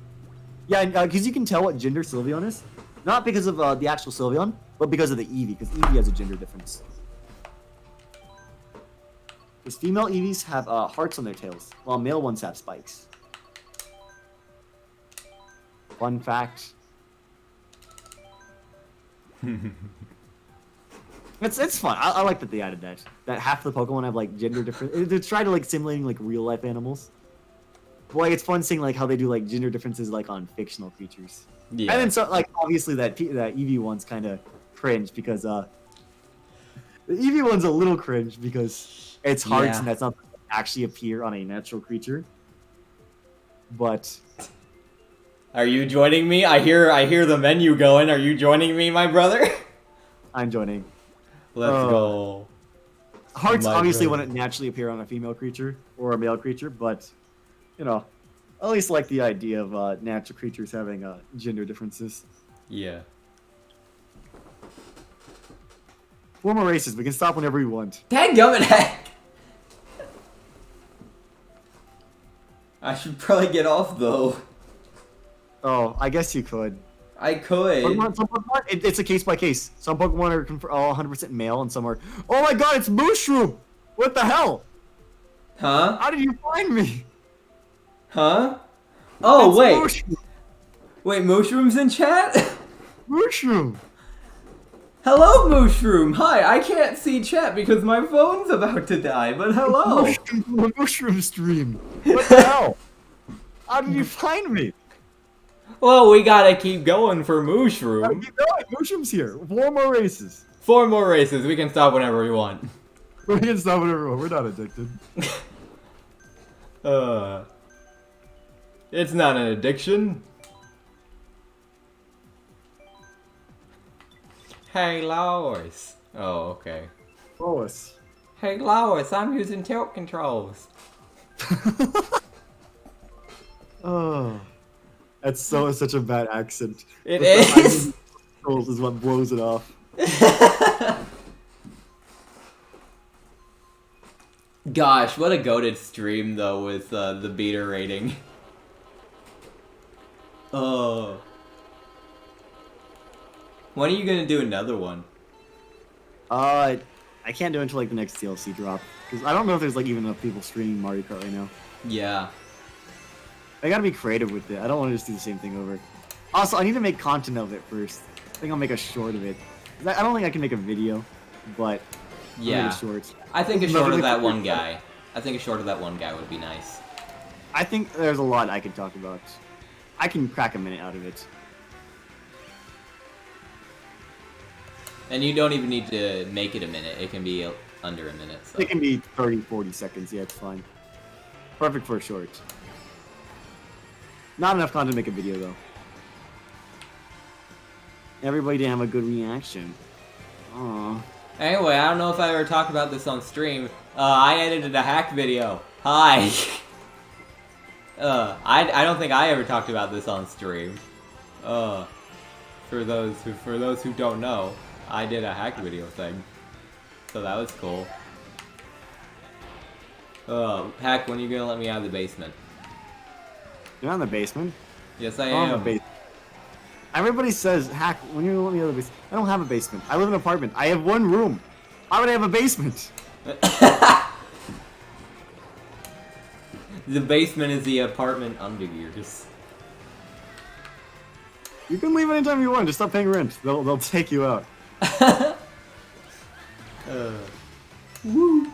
Yeah, because you can tell what gender Sylveon is. Not because of the actual Sylveon, but because of the Eevee. Because Eevee has a gender difference. Because female Eevees have hearts on their tails, while male ones have spikes. Fun fact. It's fun. I like that they added that. That half the Pokemon have like gender different. They're trying to like simulating like real life animals. But like it's fun seeing like how they do like gender differences like on fictional creatures. Yeah. And then so like obviously that Eevee one's kind of cringe because the Eevee one's a little cringe because it's hearts and that's not actually appear on a natural creature. But are you joining me? I hear the menu going. Are you joining me, my brother? I'm joining. Let's go. Hearts obviously wouldn't naturally appear on a female creature or a male creature, but you know, I at least like the idea of natural creatures having gender differences. Yeah. 4 more races. We can stop whenever we want. Dadgummit, heck! I should probably get off though. Oh, I guess you could. I could. Some Pokemon, it's a case by case. Some Pokemon are all 100% male, and some are. Oh my God! It's Mushroom. What the hell? Huh? How did you find me? Huh? Oh It's wait. Mushroom. Wait, Mushroom's in chat? Mushroom. Hello, Mushroom! Hi, I can't see chat because my phone's about to die, but hello! Mushroom stream. What the hell? How did you find me? Well, we gotta keep going for Mushroom. Mushroom's here. 4 more races. 4 more races, we can stop whenever we want. We can stop whenever we want. We're not addicted. It's not an addiction. Hey, Lois. Oh, okay. Lois. Hey, Lois, I'm using tilt controls. Oh. That's such a bad accent. It is. Controls is what blows it off. Gosh, what a goated stream though with the beta rating. Oh. When are you gonna do another one? I can't do it until like the next DLC drop because I don't know if there's like even enough people streaming Mario Kart right now. Yeah. I gotta be creative with it. I don't want to just do the same thing over. Also, I need to make content of it first. I think I'll make a short of it. I don't think I can make a video, but yeah. I'll make a short. I think a short of that one guy. I think a short of that one guy would be nice. I think there's a lot I could talk about. I can crack a minute out of it. And you don't even need to make it a minute. It can be under a minute. So. It can be 30, 40 seconds. Yeah, it's fine. Perfect for a short. Not enough content to make a video, though. Everybody didn't have a good reaction. Aww. Anyway, I don't know if I ever talked about this on stream. I edited a hack video. Hi. I don't think I ever talked about this on stream. For those who don't know, I did a hack video thing. So that was cool. Hack, when are you gonna let me out of the basement? You're not in the basement? Yes, I am. am. Everybody says, Hack, when you're gonna let me out of the basement? I don't have a basement. I live in an apartment. I have 1 room. Why would I have a basement? The basement is the apartment under yours. You can leave anytime you want. Just stop paying rent. They'll take you out. Woo.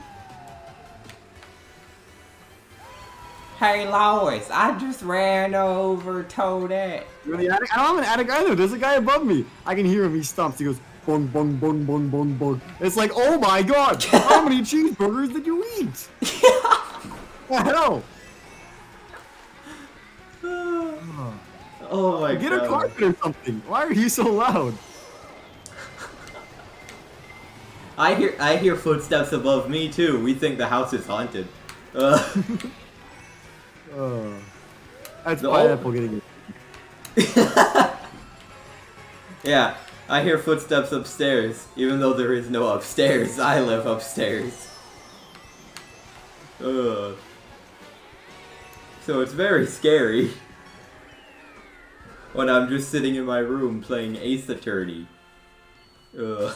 Hey Lois, I just ran over Toadette. You're in the attic? I don't have an attic either. There's a guy above me. I can hear him. He stomps. He goes, bong, bong, bong, bong, bong, bong. It's like, oh my god, how many cheeseburgers did you eat? What the hell? Oh my god. Get a carpet or something. Why are you so loud? I hear footsteps above me too. We think the house is haunted. That's pineapple getting it. Yeah, I hear footsteps upstairs, even though there is no upstairs. I live upstairs. So it's very scary when I'm just sitting in my room playing Ace Attorney. It's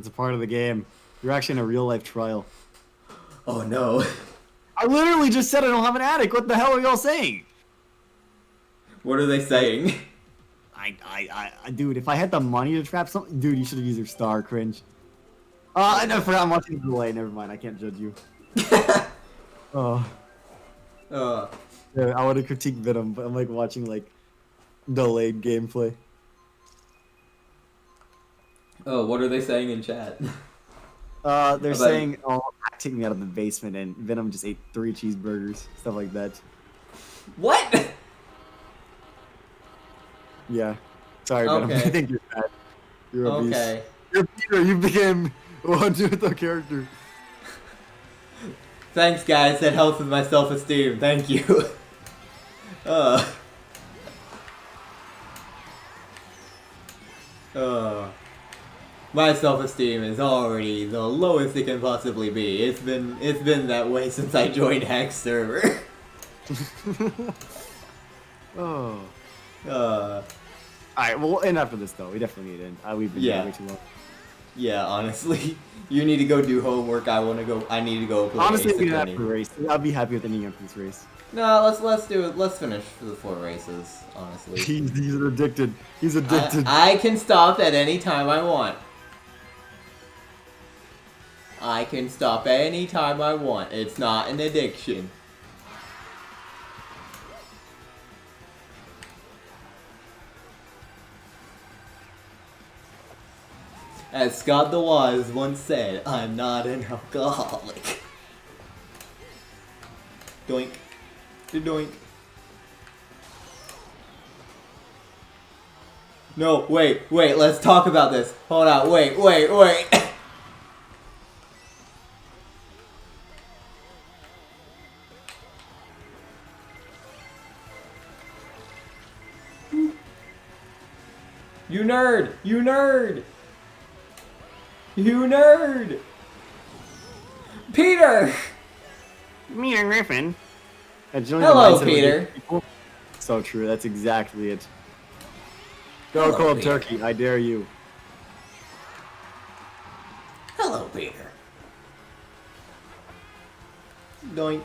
a part of the game. You're actually in a real life trial. Oh no. I literally just said I don't have an attic. What the hell are y'all saying? What are they saying? Dude, if I had the money to trap something, dude, you should have used your star. Cringe. I never forgot. I'm watching the delay. Never mind. I can't judge you. Oh. Yeah, I want to critique Venom, but I'm like watching like delayed gameplay. Oh, what are they saying in chat? They're saying, "Oh, take me out of the basement," and Venom just ate 3 cheeseburgers, stuff like that. What? Yeah. Sorry, Venom. I think you're bad. You're a beast. Okay. You're Peter. You became one with the character. Thanks, guys. That helps with my self-esteem. Thank you. My self-esteem is already the lowest it can possibly be. It's been that way since I joined Hack server. Oh. Alright, well, we'll end after this, though. We definitely need to end. We've been here way too long. Yeah, honestly. You need to go do homework. I need to go play honestly, Ace we have to race. I'll be happy with ending after this race. No, let's do it. Let's finish the 4 races, honestly. He's addicted. He's addicted. I can stop at any time I want. I can stop any time I want. It's not an addiction. As Scott the Wise once said, I'm not an alcoholic. Doink. Doink. No, wait, let's talk about this. Hold on, wait. You nerd! You nerd! You nerd! Peter! Peter Griffin. Hello, Peter. So true. That's exactly it. Go cold turkey. I dare you. Hello, Peter. Doink.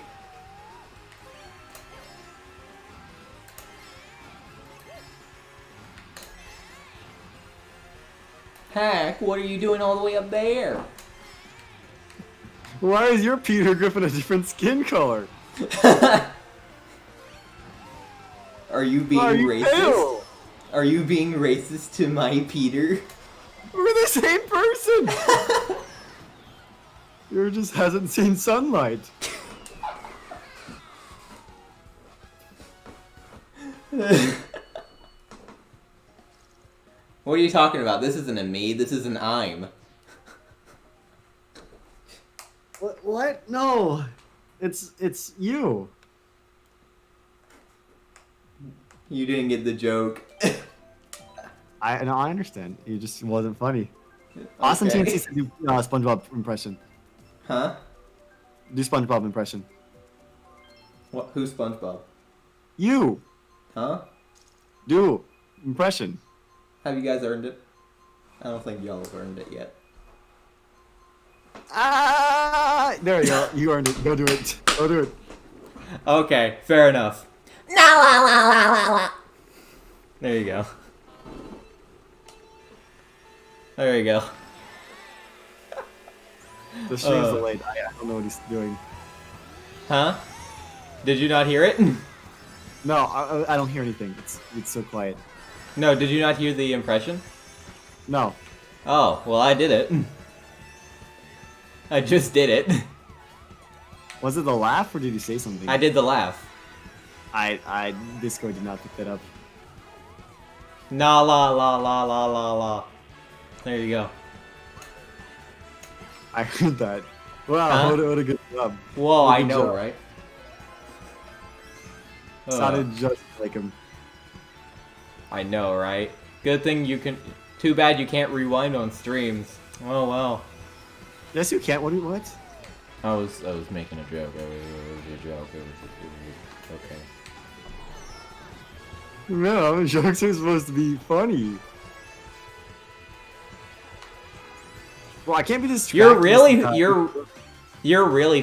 Hack, what are you doing all the way up there? Why is your Peter Griffin a different skin color? Are you being racist? Pale? Are you being racist to my Peter? We're the same person! Yours just hasn't seen sunlight. What are you talking about? This isn't a me, this is an I'm. What? No. It's you. You didn't get the joke. I understand. It just wasn't funny. Okay. Austin TNT said do SpongeBob impression. Huh? Do SpongeBob impression. What? Who's SpongeBob? You. Huh? Do impression. Have you guys earned it? I don't think y'all have earned it yet. There you go. You earned it. Go do it. Go do it. Okay, fair enough. No. There you go. There you go. The stream's delayed. I don't know what he's doing. Huh? Did you not hear it? No, I don't hear anything. It's so quiet. No, did you not hear the impression? No. Oh, well I did it. I just did it. Was it the laugh or did you say something? I did the laugh. Discord did not pick that up. Na la la la la la la. There you go. I heard that. Wow, what a good job. Whoa, I know, right? Sounded just like him. I know, right? Good thing you can... Too bad you can't rewind on streams. Oh, well. Yes, you can't. What? I was making a joke. It was a joke. It was okay. No, jokes are supposed to be funny. Well, I can't be this. You're really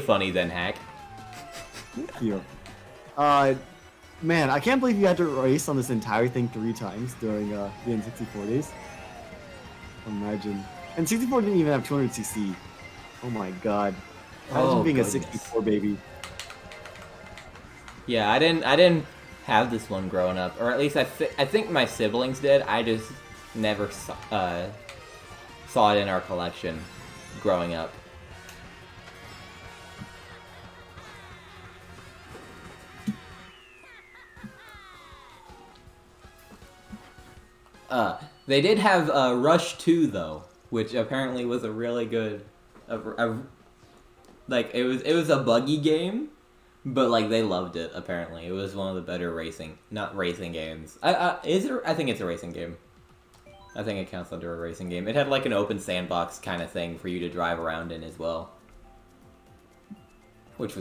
funny then, Hack. Thank you. Man, I can't believe you had to race on this entire thing 3 times during the N64 days. Imagine. And 64 didn't even have 200cc. Oh my god. Imagine being goodness. a 64 baby. Yeah, I didn't have this one growing up, or at least I think my siblings did. I just never saw it in our collection growing up. They did have Rush 2 though, which apparently was a really good, like it was a buggy game, but like they loved it. Apparently, it was one of the better not racing games. Is it? I think it's a racing game. I think it counts under a racing game. It had like an open sandbox kind of thing for you to drive around in as well, which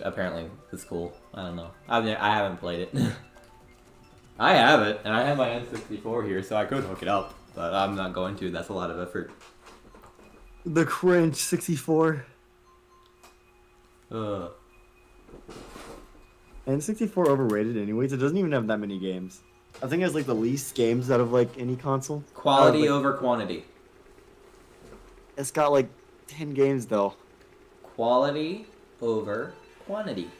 apparently was cool. I don't know. I haven't played it. I have it, and I have my N64 here, so I could hook it up, but I'm not going to. That's a lot of effort. The cringe 64. Ugh. And 64 overrated anyways. It doesn't even have that many games. I think it has like the least games out of like any console. Quality over quantity. It's got like 10 games though. Quality over quantity.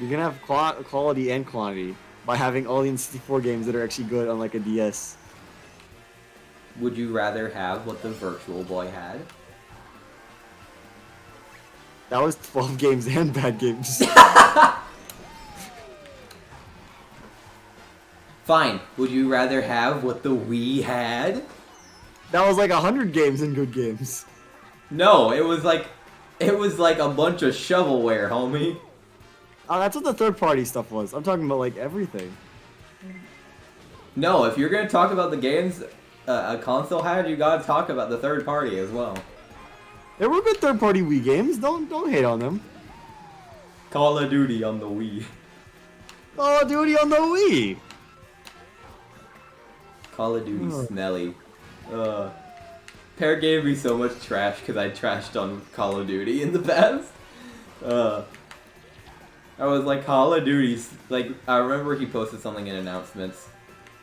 You can have quality and quantity by having all the N64 games that are actually good on like a DS. Would you rather have what the Virtual Boy had? That was 12 games and bad games. Fine. Would you rather have what the Wii had? That was like 100 games and good games. No, it was like a bunch of shovelware, homie. Oh, that's what the third-party stuff was. I'm talking about like everything. No, if you're gonna talk about the games a console had, you gotta talk about the third party as well. There were good third-party Wii games. Don't hate on them. Call of Duty on the Wii. Call of Duty on the Wii. Call of Duty smelly. Pear gave me so much trash because I trashed on Call of Duty in the past. I was like, Call of Duty's, like, I remember he posted something in announcements,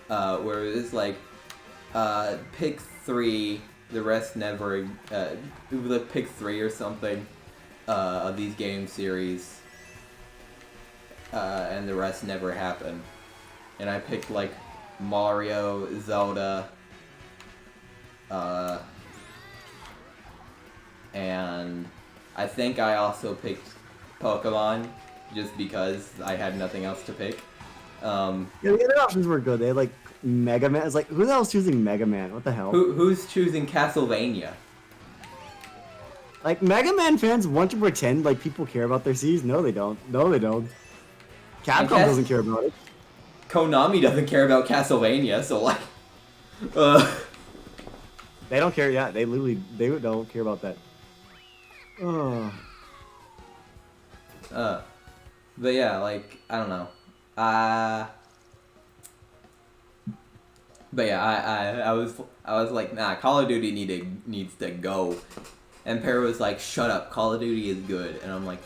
where it was like, pick 3, the rest never, it was like pick 3 or something, of these game series, and the rest never happened. And I picked, like, Mario, Zelda, and I think I also picked Pokemon, just because I had nothing else to pick. Yeah, the other options were good. They had like Mega Man. It's like, who the hell's choosing Mega Man? What the hell? Who's choosing Castlevania? Like, Mega Man fans want to pretend like people care about their series. No, they don't. No, they don't. Capcom doesn't care about it. Konami doesn't care about Castlevania, so like... They don't care, yeah. They don't care about that. But yeah, like, I don't know. But yeah, I was like, nah, Call of Duty needs to go. And Pear was like, shut up, Call of Duty is good. And I'm like,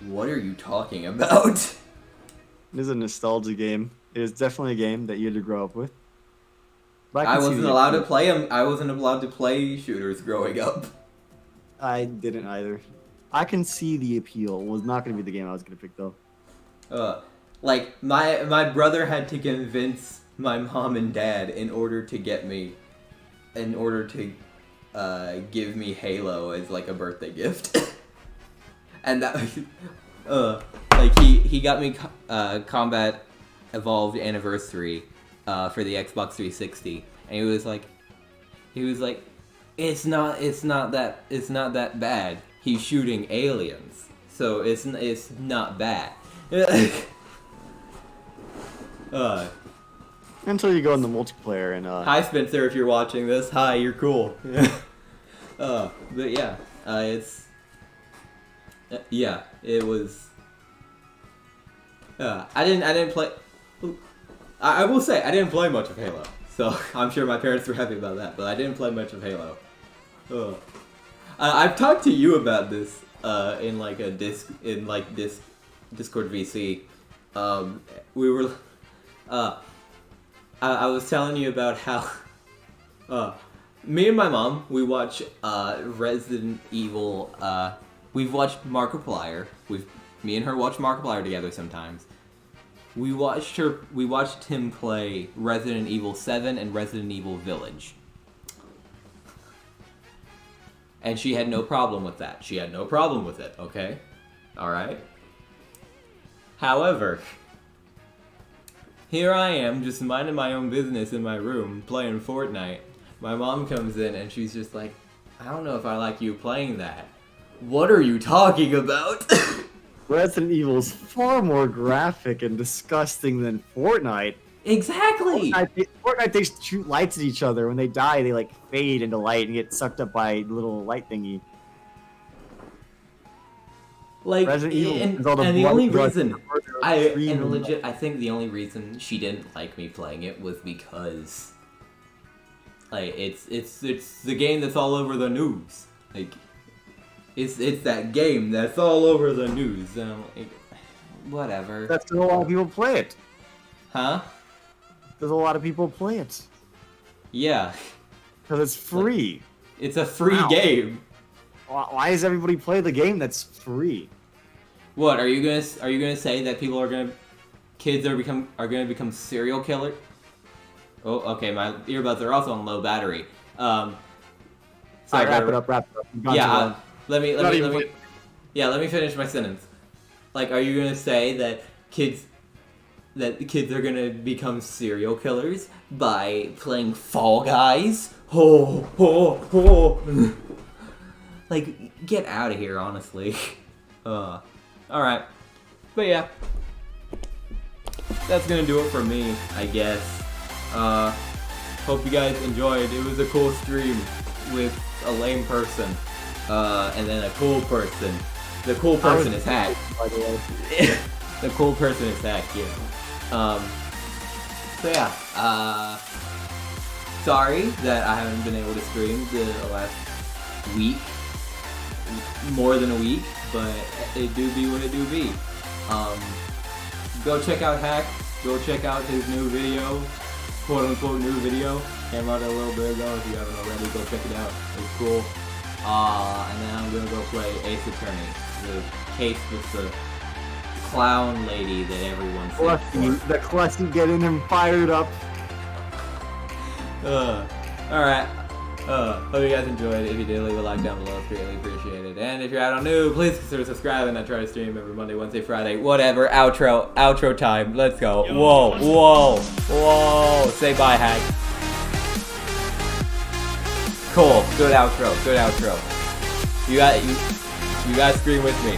what are you talking about? It is a nostalgia game. It is definitely a game that you had to grow up with. But I wasn't allowed to play them. I wasn't allowed to play shooters growing up. I didn't either. I can see the appeal. It was not going to be the game I was going to pick, though. Like, my brother had to convince my mom and dad in order to give me Halo as, like, a birthday gift. And that, like, he got me, Combat Evolved Anniversary, for the Xbox 360. And he was like, it's not that bad. He's shooting aliens, so it's not bad. Until you go in the multiplayer and Hi Spencer, if you're watching this, hi, you're cool. But yeah, it was. I didn't play. I will say I didn't play much of Halo, so I'm sure my parents were happy about that. But I didn't play much of Halo. I've talked to you about this in like Discord Discord VC, we were, I was telling you about how, me and my mom, we watch, Resident Evil, we've watched Markiplier, me and her watch Markiplier together sometimes. We watched him play Resident Evil 7 and Resident Evil Village. And she had no problem with that. She had no problem with it, okay? Alright? However, here I am, just minding my own business in my room, playing Fortnite. My mom comes in and she's just like, I don't know if I like you playing that. What are you talking about? Resident Evil is far more graphic and disgusting than Fortnite. Exactly! Fortnite, they shoot lights at each other. When they die, they like fade into light and get sucked up by little light thingy. Like, Resident Evil and the only reason I think the only reason she didn't like me playing it was because, like, it's the game that's all over the news. Like, it's that game that's all over the news. And I'm like, whatever. That's because a lot of people play it. Huh? Because a lot of people play it. Yeah. Because it's free. Like, it's a free game. Why does everybody play the game that's free? What are you gonna say that kids are gonna become serial killers? Oh, okay. My earbuds are also on low battery. Sorry, wrap it up. Yeah, let me finish my sentence. Like, are you gonna say that kids are gonna become serial killers by playing Fall Guys? Like, get out of here, honestly. Alright. But yeah. That's gonna do it for me, I guess. Hope you guys enjoyed. It was a cool stream with a lame person. And then a cool person. The cool person is Hack. The cool person is Hack, yeah. So yeah. Sorry that I haven't been able to stream the last week. More than a week, but it do be what it do be. Go check out Hack. Go check out his new video, quote unquote new video. Came out a little bit ago. If you haven't already, go check it out. It's cool. And then I'm gonna go play Ace Attorney, the case with the clown lady that everyone says. The clutchy getting him fired up. Alright. Hope you guys enjoyed. If you did, leave a like down below. It's greatly appreciated. And if you're out on new, please consider subscribing. I try to stream every Monday, Wednesday, Friday, whatever. Outro time. Let's go. Whoa. Say bye, Hack. Cool. Good outro. You guys scream with me.